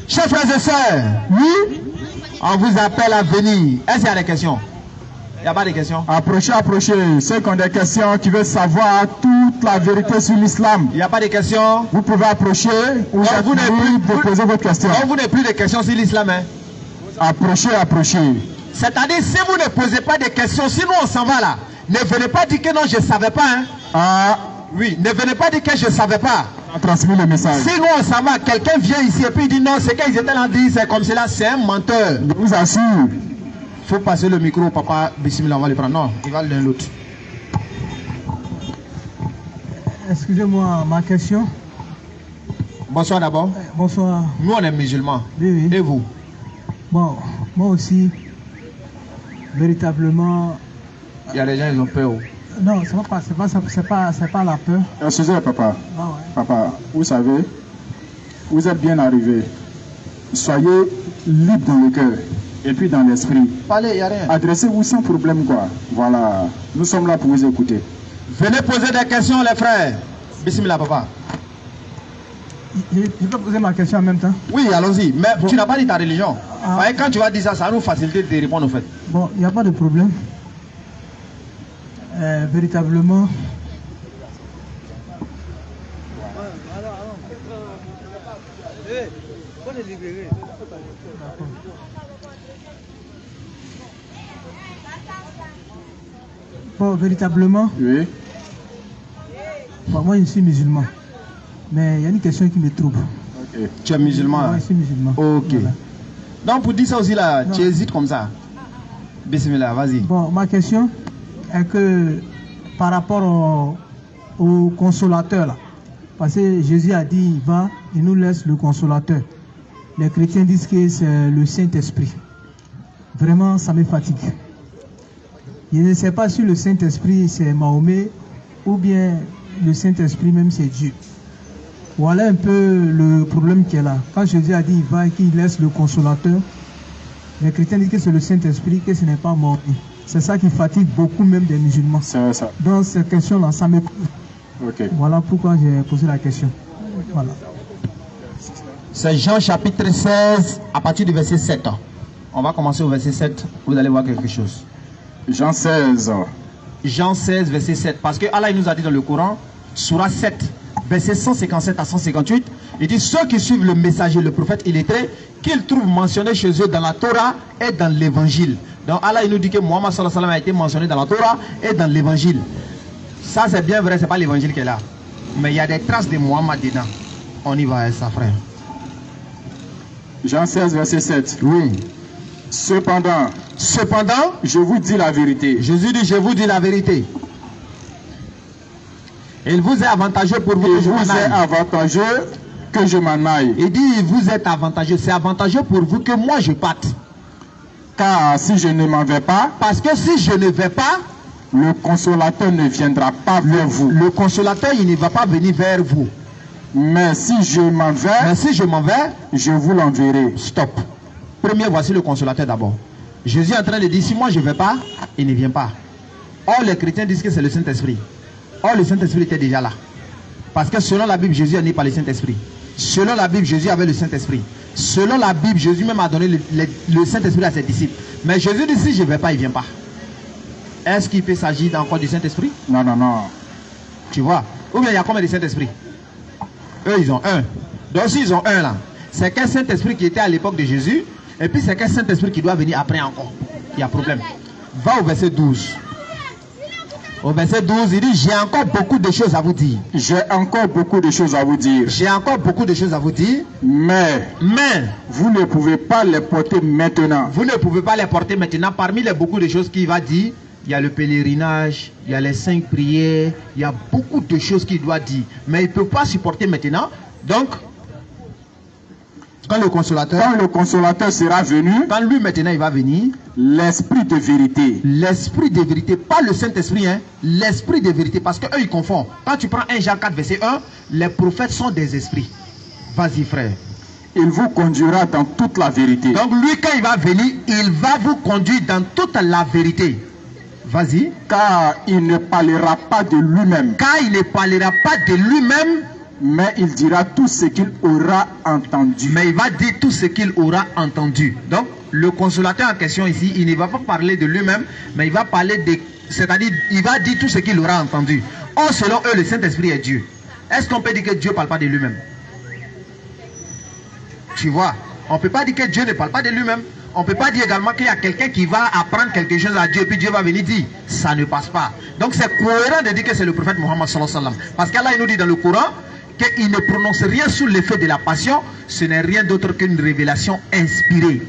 Chers frères et sœurs, oui, on vous appelle à venir. Est-ce qu'il y a des questions? Il n'y a pas de questions? Approchez. Ceux qui ont des questions, qui veulent savoir toute la vérité sur l'islam. Il n'y a pas de questions? Vous pouvez approcher ou vous de poser votre question. Donc vous n'avez plus de questions sur l'islam, hein? Approchez. C'est-à-dire, si vous ne posez pas de questions, si nous on s'en va là, ne venez pas dire que non, je ne savais pas. Hein? Oui, ne venez pas dire que je ne savais pas. On a transmis le message. Si nous on s'en va, quelqu'un vient ici et puis il dit non, c'est qu'ils étaient là, dit c'est comme cela, c'est un menteur. Je vous assure. Il faut passer le micro au papa, bismillah, on va le prendre. Non, il va l'un l'autre. Excusez-moi, ma question. Bonsoir d'abord. Bonsoir. Nous on est musulmans. Oui. Et vous? Bon, moi aussi, véritablement. Il y a des gens, ils ont peur. Non, c'est pas la peur. Excusez papa. Ah ouais. Papa, vous savez, vous êtes bien arrivé. Soyez libre dans le cœur et puis dans l'esprit. Parlez, il n'y a rien. Adressez-vous sans problème quoi. Voilà, nous sommes là pour vous écouter. Venez poser des questions les frères. Bismillah papa. Je peux poser ma question en même temps? Oui, allons-y. Mais Bon. tu n'as pas dit ta religion. Ah. Ouais, quand tu vas dire ça, ça va nous faciliter de répondre au fait. Bon, il n'y a pas de problème. Véritablement, bon, véritablement, Oui. bon, moi je suis musulman. Mais il y a une question qui me trouble. Ok. Tu es musulman. Moi hein? je suis musulman. Ok. Voilà. Donc pour dire ça aussi là, Non. tu hésites comme ça. Bismillah, vas-y. Bon, ma question est que par rapport au consolateur là, parce que Jésus a dit il va, il nous laisse le consolateur. Les chrétiens disent que c'est le Saint-Esprit. Vraiment, ça me fatigue. Je ne sais pas si le Saint-Esprit c'est Mahomet ou bien le Saint-Esprit même c'est Dieu. Voilà un peu le problème qui est là. Quand Jésus a dit il va et qu'il laisse le consolateur, les chrétiens disent que c'est le Saint-Esprit, que ce n'est pas Mahomet. C'est ça qui fatigue beaucoup même des musulmans. C'est ça. Donc cette question-là, ça me... Ok. Voilà pourquoi j'ai posé la question. Voilà. C'est Jean chapitre 16 à partir du verset 7. On va commencer au verset 7. Vous allez voir quelque chose. Jean 16. Jean 16, verset 7. Parce que Allah il nous a dit dans le Coran, Surah 7, verset 157 à 158, il dit ceux qui suivent le messager, le prophète illettré, qu'ils trouvent mentionné chez eux dans la Torah et dans l'évangile. Donc Allah il nous dit que Muhammad sallallahu alayhi wa sallam a été mentionné dans la Torah et dans l'évangile. Ça c'est bien vrai, c'est pas l'évangile qui est là. Mais il y a des traces de Muhammad dedans. On y va avec ça, frère. Jean 16, verset 7. Oui. Cependant, je vous dis la vérité. Jésus dit, je vous dis la vérité. Il vous est avantageux pour vous Il que je vous m'en est aille. avantageux que je m'en aille. Il dit, il vous est avantageux. C'est avantageux pour vous que moi je parte. Car si je ne m'en vais pas, Parce que si je ne vais pas, le consolateur ne viendra pas vers vous. le consolateur, il ne va pas venir vers vous. Mais si je m'en vais, Mais si je m'en vais, je vous l'enverrai. stop. Premier, voici le consolateur d'abord. Jésus est en train de dire, si moi je ne vais pas, il ne vient pas. Or, les chrétiens disent que c'est le Saint-Esprit. Or, le Saint-Esprit était déjà là. Parce que selon la Bible, Jésus est né par le Saint-Esprit. Selon la Bible, Jésus avait le Saint-Esprit. Selon la Bible, Jésus même a donné le Saint-Esprit à ses disciples. Mais Jésus dit, si je ne vais pas, il ne vient pas. Est-ce qu'il peut s'agir encore du Saint-Esprit? Non, non, non. Tu vois? Ou bien il y a combien de Saint-Esprit? Eux, ils ont un. Donc, s'ils ont un là, c'est quel Saint-Esprit qui était à l'époque de Jésus, et puis c'est quel Saint-Esprit qui doit venir après encore? Il y a problème. Va au verset 12. Au verset 12, il dit, j'ai encore beaucoup de choses à vous dire. J'ai encore beaucoup de choses à vous dire. J'ai encore beaucoup de choses à vous dire, Mais mais vous ne pouvez pas les porter maintenant. vous ne pouvez pas les porter maintenant. Parmi les beaucoup de choses qu'il va dire, il y a le pèlerinage, il y a les 5 prières, il y a beaucoup de choses qu'il doit dire. Mais il ne peut pas supporter maintenant. Donc, quand le consolateur, Quand le consolateur sera venu, quand lui maintenant il va venir, l'esprit de vérité, l'esprit de vérité, pas le Saint-Esprit, hein, l'esprit de vérité, parce qu'eux ils confondent. Quand tu prends 1 Jean 4, verset 1, les prophètes sont des esprits. Vas-y frère. il vous conduira dans toute la vérité. Donc lui quand il va venir, il va vous conduire dans toute la vérité. Vas-y. Car il ne parlera pas de lui-même, Car il ne parlera pas de lui-même, mais il dira tout ce qu'il aura entendu. mais il va dire tout ce qu'il aura entendu. Donc, le consolateur en question ici, il ne va pas parler de lui-même, mais il va parler de... C'est-à-dire, il va dire tout ce qu'il aura entendu. Or, selon eux, le Saint-Esprit est Dieu. Est-ce qu'on peut dire que Dieu ne parle pas de lui-même? Tu vois, on ne peut pas dire que Dieu ne parle pas de lui-même. On ne peut pas dire également qu'il y a quelqu'un qui va apprendre quelque chose à Dieu, puis Dieu va venir dire, ça ne passe pas. Donc, c'est cohérent de dire que c'est le prophète Mohammed sallallahu alayhi wa sallam. Parce qu'Allah, il nous dit dans le Coran, qu'il ne prononce rien sous l'effet de la passion, ce n'est rien d'autre qu'une révélation inspirée.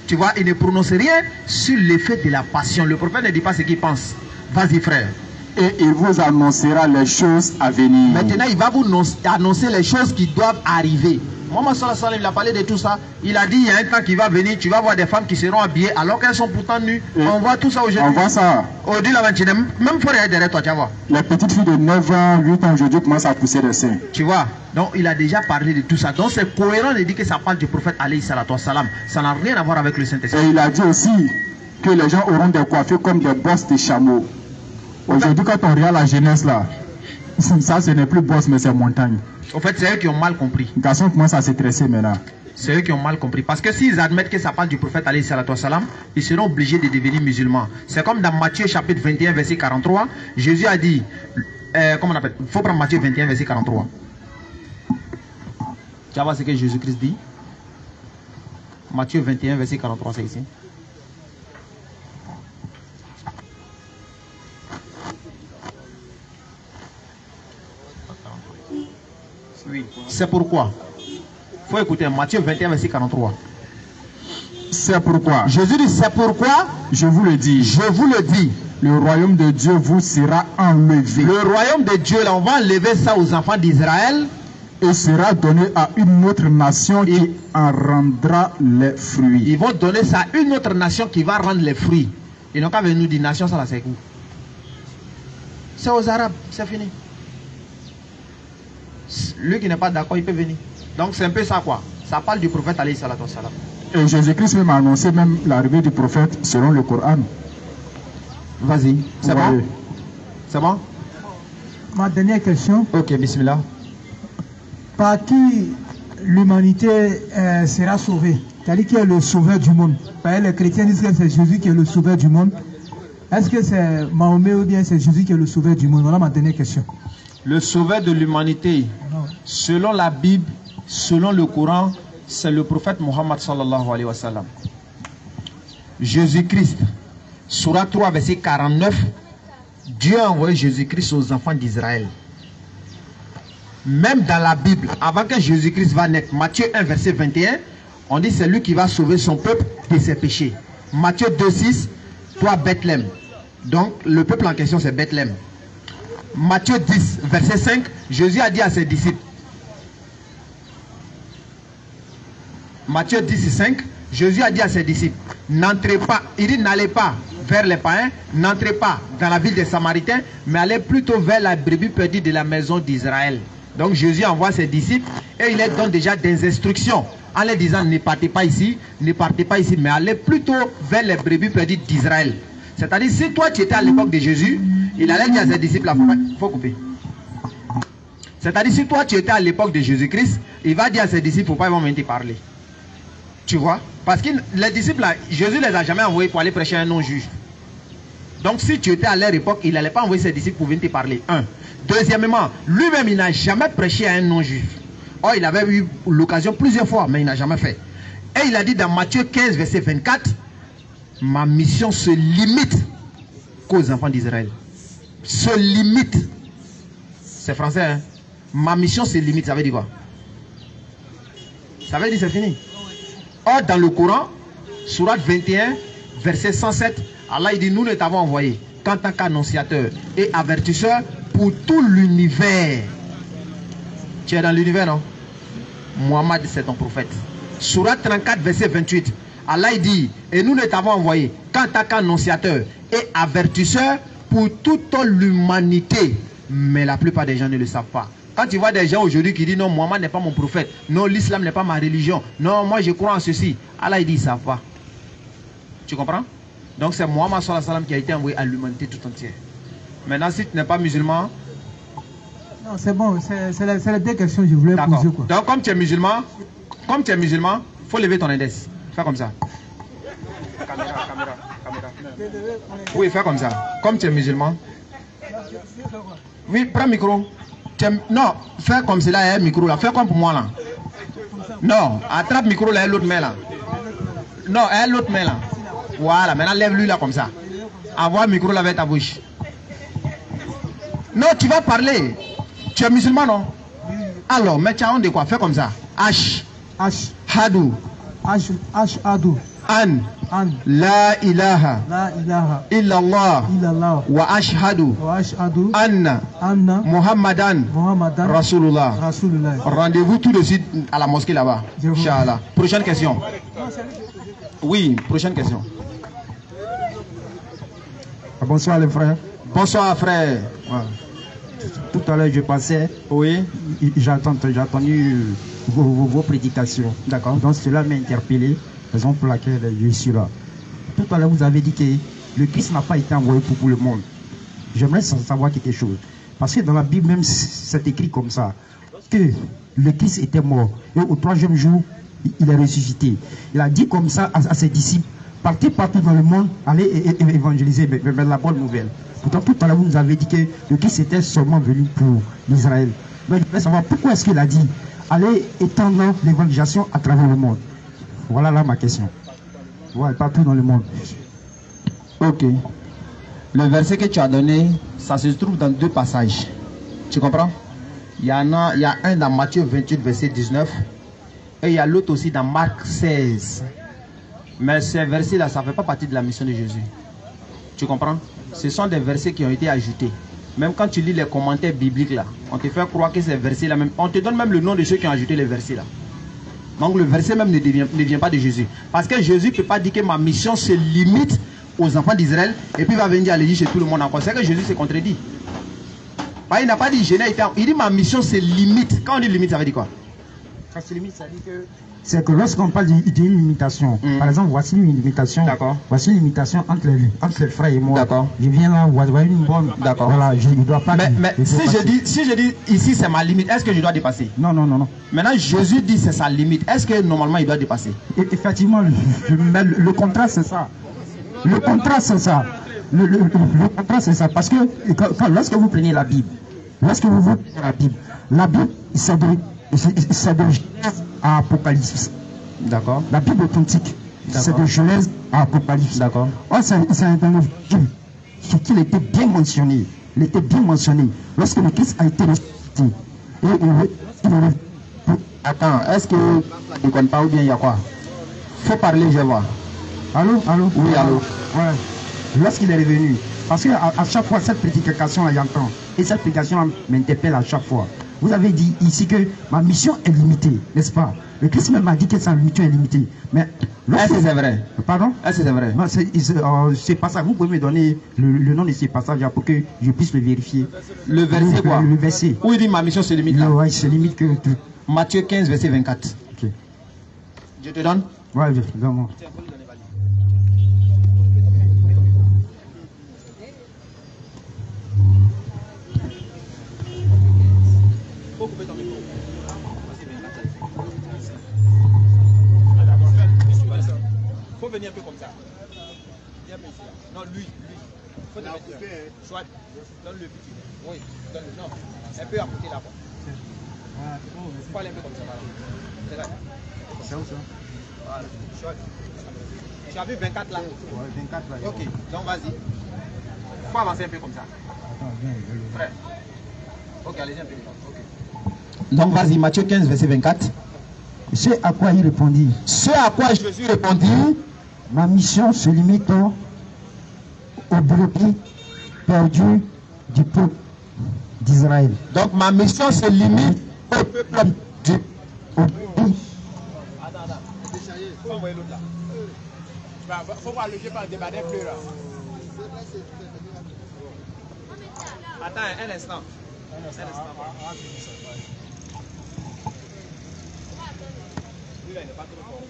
Tu vois, il ne prononce rien sur l'effet de la passion. Le prophète ne dit pas ce qu'il pense. Vas-y frère. Et il vous annoncera les choses à venir. Maintenant, il va vous annoncer les choses qui doivent arriver. Mohammed sallallahu alayhi wa sallam, il a parlé de tout ça. Il a dit, il y a un temps qui va venir, tu vas voir des femmes qui seront habillées alors qu'elles sont pourtant nues. On voit tout ça aujourd'hui. On voit ça. Aujourd'hui, la vingtième, même pour aller derrière toi, tu vas voir. Les petites filles de 9 ans, 8 ans aujourd'hui commencent à pousser des seins. Tu vois, donc il a déjà parlé de tout ça. Donc c'est cohérent de dire que ça parle du prophète alayhi salatu wassalam. Ça n'a rien à voir avec le Saint-Esprit. Et il a dit aussi que les gens auront des coiffures comme des bosses de chameaux. Aujourd'hui, quand on regarde la jeunesse là, Ça, ce n'est plus boss, mais c'est montagne. En fait, c'est eux qui ont mal compris. Les garçons commencent à se stresser maintenant. C'est eux qui ont mal compris. Parce que s'ils admettent que ça parle du prophète alayhi salatu wassalam, ils seront obligés de devenir musulmans. C'est comme dans Matthieu chapitre 21, verset 43. Jésus a dit, comment on appelle? Il faut prendre Matthieu 21, verset 43. Tu vas voir ce que Jésus-Christ dit. Matthieu 21, verset 43, c'est ici. Oui. C'est pourquoi. Il faut écouter Matthieu 21, verset 43. C'est pourquoi. Jésus dit, c'est pourquoi. Je vous le dis. Je vous le dis. Le royaume de Dieu vous sera enlevé. Le royaume de Dieu, là, on va enlever ça aux enfants d'Israël. Et sera donné à une autre nation qui en rendra les fruits. Ils vont donner ça à une autre nation qui va rendre les fruits. Ils n'ont qu'à venir nous dire, nation, ça là, c'est où? C'est aux Arabes, c'est fini. Lui qui n'est pas d'accord, il peut venir. Donc c'est un peu ça quoi. Ça parle du prophète alayhi salatu wassalam. Et Jésus-Christ même a annoncé même l'arrivée du prophète selon le Coran. Vas-y, c'est bon? C'est bon? Ma dernière question. Ok, bismillah. Par qui l'humanité sera sauvée? C'est-à-dire qui est le sauveur du monde? Parce que les chrétiens disent que c'est Jésus qui est le sauveur du monde. Est-ce que c'est Mahomet ou bien c'est Jésus qui est le sauveur du monde? Voilà ma dernière question. Le sauveur de l'humanité, selon la Bible, selon le Coran, c'est le prophète Mohammed sallallahu alayhi wa sallam. Jésus-Christ, Surah 3, verset 49, Dieu a envoyé Jésus-Christ aux enfants d'Israël. Même dans la Bible, avant que Jésus-Christ va naître, Matthieu 1, verset 21, on dit c'est lui qui va sauver son peuple de ses péchés. Matthieu 2, 6, toi Bethléem. Donc le peuple en question c'est Bethléem. Matthieu 10, verset 5, Jésus a dit à ses disciples. Matthieu 10, 5, Jésus a dit à ses disciples, n'entrez pas, il dit n'allez pas vers les païens, n'entrez pas dans la ville des Samaritains, mais allez plutôt vers la brebis perdue de la maison d'Israël. Donc Jésus envoie ses disciples et il leur donne déjà des instructions en leur disant ne partez pas ici, mais allez plutôt vers les brebis perdues d'Israël. C'est-à-dire si toi tu étais à l'époque de Jésus, il allait dire à ses disciples, il faut couper. C'est-à-dire si toi tu étais à l'époque de Jésus-Christ, il va dire à ses disciples, il ne faut pas venir te parler. Tu vois? Parce que les disciples, là, Jésus ne les a jamais envoyés pour aller prêcher un non-juif. Donc si tu étais à leur époque, il n'allait pas envoyer ses disciples pour venir te parler. Un. Deuxièmement, lui-même, il n'a jamais prêché à un non-juif. Oh, il avait eu l'occasion plusieurs fois, mais il n'a jamais fait. Et il a dit dans Matthieu 15, verset 24, ma mission se limite qu'aux enfants d'Israël. Se limite. C'est français, hein? Ma mission se limite, ça veut dire quoi? Ça veut dire c'est fini. Or, dans le Coran, Sourate 21, verset 107, Allah il dit, nous ne t'avons envoyé qu'en tant qu'annonciateur et avertisseur pour tout l'univers. Tu es dans l'univers, non? Muhammad, c'est ton prophète. Sourate 34, verset 28, Allah il dit, et nous ne t'avons envoyé qu'en tant qu'annonciateur et avertisseur pour toute l'humanité. Mais la plupart des gens ne le savent pas. Quand tu vois des gens aujourd'hui qui disent non, Muhammad n'est pas mon prophète, non, l'islam n'est pas ma religion, non, moi je crois en ceci, Allah il dit, ils ne savent pas. Tu comprends? Donc c'est Muhammad sallallahu alayhi wa sallam qui a été envoyé à l'humanité tout entière. Maintenant, si tu n'es pas musulman... Non, c'est bon, c'est les deux questions que je voulais poser. Quoi. Donc comme tu es musulman, il faut lever ton index. Fais comme ça. Caméra. Oui, fais comme ça. Comme tu es musulman. Oui, prends le micro. Non, fais comme cela, micro là. Fais comme pour moi là. Non, attrape le micro là, l'autre main là. Non, l'autre main là. Voilà, maintenant lève-lui là comme ça. Envoie le micro là avec ta bouche. Non, tu vas parler. Tu es musulman, non? Alors, mais tu as honte de quoi? Fais comme ça. H. Hadou. Hadou. An. La ilaha. Illallah. Wa ashhadu. Anna. Muhammadan. Rasulullah. Rendez-vous tout de suite à la mosquée là-bas. Inch'Allah. Prochaine question. Oui, prochaine question. Bonsoir les frères. Bonsoir frère. Voilà. Tout à l'heure je passais. Oui. J'ai entendu vos prédications. D'accord. Donc cela m'a interpellé. Raison pour laquelle je suis là. Tout à l'heure vous avez dit que le Christ n'a pas été envoyé pour le monde. J'aimerais savoir quelque chose. Parce que dans la Bible même, c'est écrit comme ça, que le Christ était mort. Et au 3e jour, il est ressuscité. Il a dit comme ça à ses disciples, partez partout dans le monde, allez évangéliser, mais la bonne nouvelle. Pourtant, tout à l'heure, vous nous avez dit que le Christ était seulement venu pour l'Israël. Mais je voudrais savoir pourquoi est-ce qu'il a dit, allez étendre l'évangélisation à travers le monde. Voilà là ma question. Voilà, partout dans le monde. Ok. Le verset que tu as donné, ça se trouve dans 2 passages. Tu comprends? Il y a un dans Matthieu 28, verset 19. Et il y a l'autre aussi dans Marc 16. Mais ces versets-là, ça ne fait pas partie de la mission de Jésus. Tu comprends? Ce sont des versets qui ont été ajoutés. Même quand tu lis les commentaires bibliques là, on te fait croire que ces versets-là, même, on te donne même le nom de ceux qui ont ajouté les versets là. Donc le verset même ne vient pas de Jésus. Parce que Jésus ne peut pas dire que ma mission se limite aux enfants d'Israël et puis il va venir aller dire chez tout le monde encore. C'est que Jésus se contredit. Il n'a pas dit je n'ai été. Il dit ma mission se limite. Quand on dit limite, ça veut dire quoi? Ça se limite, ça dit que... C'est que lorsqu'on parle d'une limitation, par exemple, voici une limitation. D'accord. Voici une limitation entre les frères et moi. D'accord. Je viens là, voici une bonne. D'accord. Voilà, je ne dois pas. Mais si je dis ici c'est ma limite, est-ce que je dois dépasser? Non. Maintenant Jésus dit c'est sa limite. Est-ce que normalement il doit dépasser? Effectivement, le contrat c'est ça. Le contrat c'est ça. Le contrat c'est ça. Parce que lorsque vous prenez la Bible, la Bible, c'est de Genèse à Apocalypse. D'accord. La Bible authentique, c'est de Genèse à Apocalypse. D'accord. C'est un qu'il était bien mentionné. Il était bien mentionné. Lorsque le Christ a été ressuscité. Attends, est-ce que tu ne connais pas ou bien il y a quoi? Faut parler, je vois. Allô? Oui, allô. Ouais. Lorsqu'il est revenu. Parce qu'à chaque fois, cette prédication-là, j'entends. Et cette prédication m'interpelle à chaque fois. Vous avez dit ici que ma mission est limitée, n'est-ce pas? Le Christ même a dit que sa mission est limitée. Mais est-ce que c'est vrai? Pardon? Est-ce que c'est vrai? Non, c'est pas ça. Vous pouvez me donner le nom de ces passages pour que je puisse le vérifier. Le verset quoi? Le verset. Où il dit ma mission se limite là? Oui, c'est limite que... Matthieu 15, verset 24. Ok. Je te donne? Ouais, donne-moi. Faut venir un peu comme ça. Viens un peu ici. Non, lui. Faut te mettre là. Soit, donne le petit. Oui, donne-le. Non, un peu à côté là-bas. Faut aller un peu comme ça. C'est là. C'est où ça? Voilà. Soit. Tu as vu 24 là? Ouais, 24 là. Ok, donc vas-y. Faut avancer un peu comme ça. Attends, viens. Frère. Ok, allez-y un peu. Ok. Donc vas-y, Matthieu 15, verset 24. Ce à quoi il répondit? Ce à quoi Jésus répondit, ma mission se limite aux brebis perdues du peuple d'Israël. Donc ma mission se limite au peuple du brebis. Attends. Faut envoyer l'autre là. Faut voir le jeu par débat des fleurs là. Attends, un instant. Lui là, il n'est pas trop fort.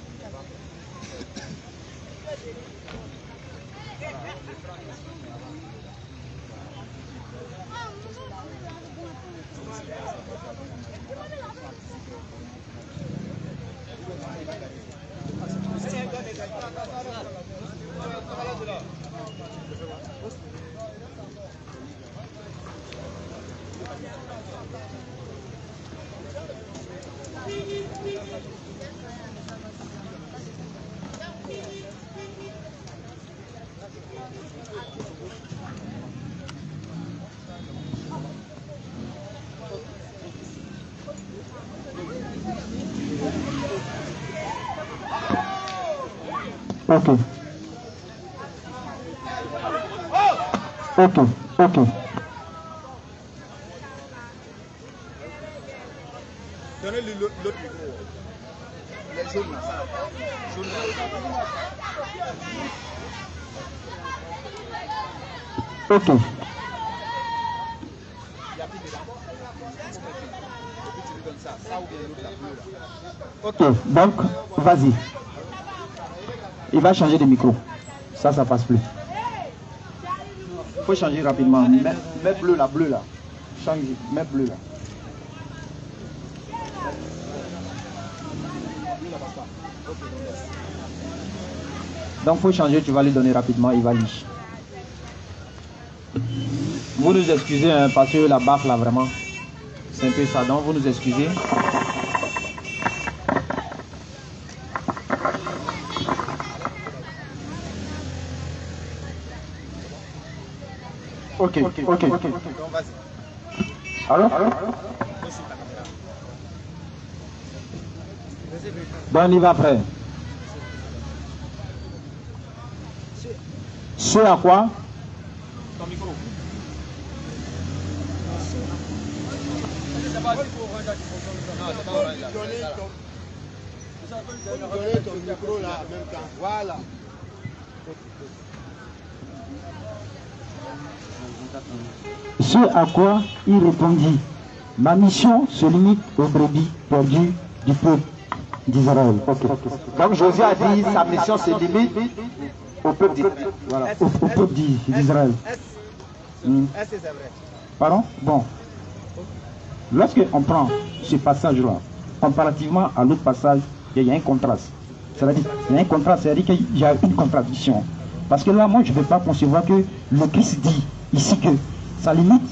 Ok. Donnez-lui l'autre micro. Les jaunes là, ça. Jaune là. Ok. Il y a plus de là. Et puis tu lui donnes ça. Ça ou bien l'autre là, bleu là. Ok, donc, vas-y. Il va changer de micro. Ça passe plus. Faut changer rapidement. Mets bleu là. Change, mets bleu là. Donc, il faut changer, tu vas lui donner rapidement, il va lire. Vous nous excusez, hein, parce que la baffe là, vraiment, c'est un peu ça. Donc, vous nous excusez. Ok. Alors? Bon, on y va, frère. Ce à quoi? Ton micro. Voilà. Ce à quoi il répondit, ma mission se limite aux brebis perdues du peuple d'Israël. Donc Josué a dit sa mission se limite au peuple d'Israël. Voilà, au peuple d'Israël. Est-ce que c'est vrai? Pardon? Bon. Lorsqu'on prend ce passage-là, comparativement à l'autre passage, il y a un contraste. C'est-à-dire, il y a un contraste, c'est-à-dire qu'il y a une contradiction. Parce que là, moi, je ne peux pas concevoir que le Christ dit ici que sa limite,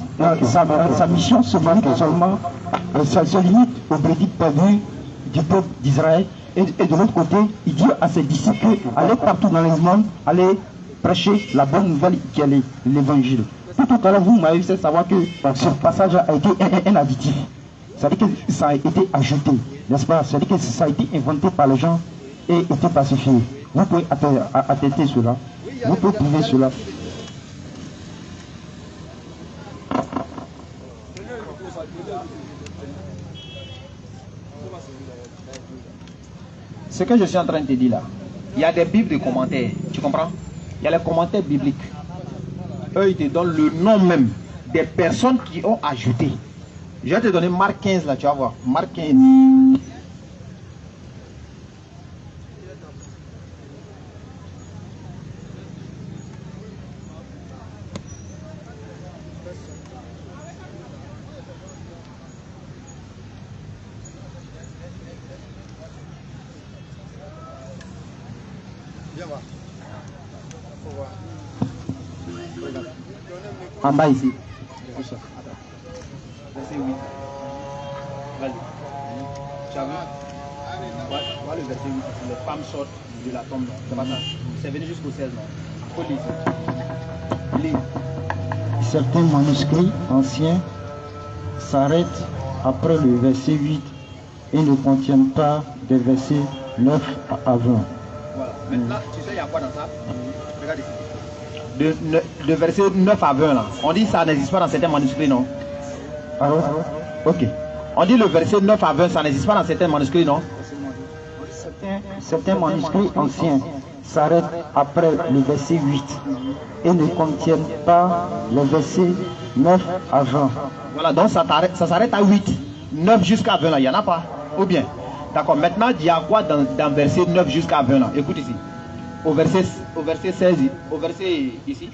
sa mission se limite seulement, ça se limite aux brebis perdues du peuple d'Israël. Et de l'autre côté, il dit à ses disciples allez partout dans le monde, allez prêcher la bonne nouvelle qui est l'évangile. Tout à l'heure, vous m'avez fait savoir que ce passage a été un additif. C'est-à-dire que ça a été ajouté, n'est-ce pas? C'est-à-dire que ça a été inventé par les gens et été pacifié. Vous pouvez attester cela. Vous pouvez prouver cela. Ce que je suis en train de te dire là, il y a des bibles de commentaires, tu comprends? Il y a les commentaires bibliques. Eux, ils te donnent le nom même des personnes qui ont ajouté. Je vais te donner Marc 15 là, tu vas voir. Marc 15. En bas ici. Verset 8. Vas-y. Tu as vu? Voilà le verset 8. Les femmes sortent de la tombe. C'est pas ça. C'est venu jusqu'au 16. Il faut lire. Lis. Certains manuscrits anciens s'arrêtent après le verset 8 et ne contiennent pas des versets 9 à 20. Voilà. Maintenant, tu sais, il y a quoi dans ça? Regarde ici. De verset 9 à 20 là. On dit que ça n'existe pas dans certains manuscrits, non? Alors, ok. On dit le verset 9 à 20, ça n'existe pas dans certains manuscrits, non? Certains manuscrits anciens s'arrêtent après le verset 8 et ne contiennent pas le verset 9 à 20. Voilà, donc ça s'arrête à 8. 9 jusqu'à 20 là, il n'y en a pas. Ou bien? D'accord, maintenant il y a quoi dans verset 9 jusqu'à 20 là? Écoute ici. Au verset 16, au verset ici,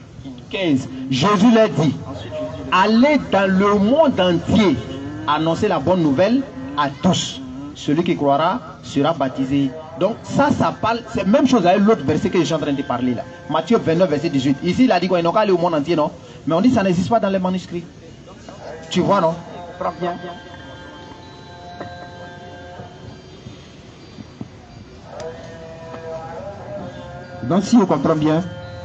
15, Jésus leur dit, allez dans le monde entier annoncer la bonne nouvelle à tous. Celui qui croira sera baptisé. Donc ça parle, c'est la même chose avec l'autre verset que je suis en train de parler là. Matthieu 29, verset 18. Ici, il a dit quoi? Ils n'ont qu'à aller au monde entier, non? Mais on dit que ça n'existe pas dans les manuscrits. Tu vois, non? Prends bien. Donc si on comprend bien,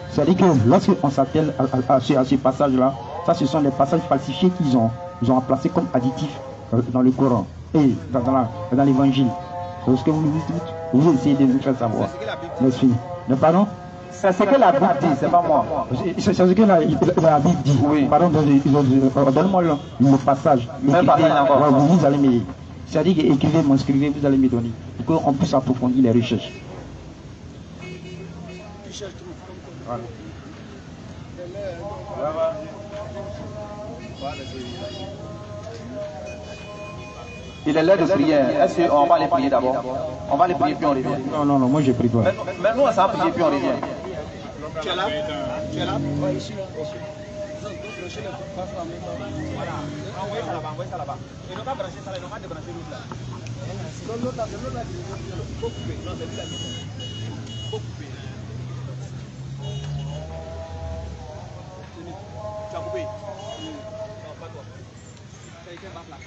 c'est-à-dire que lorsqu'on s'appelle à ce passage-là, ça ce sont les passages falsifiés qu'ils ont placés comme additifs dans le Coran et dans l'évangile. C'est ce que vous essayez de nous faire savoir. Laisse finir. Mais pardon? C'est ce que la Bible dit, c'est pas moi. C'est ce que la Bible dit. Oui. Pardon, donne-moi le passage. Même passage encore. Vous allez me... C'est-à-dire que écrivez, m'inscrivez, vous allez me donner. Pour qu'on puisse approfondir les recherches. Voilà. Il est l'heure de prier. Est-ce qu'on va les prier d'abord? On va les prier puis on revient. Non, moi j'ai pris toi. Mais nous on s'en prier puis on revient. Tu es là? Tu es là? Voilà. Envoyez ça là-bas, Et non pas brancher ça là, non pas débrancher l'autre là. Non, l'autre là, il faut couper. Non, c'est lui là qui il faut couper. Tu as coupé? Non, pas toi. Quelqu'un va là.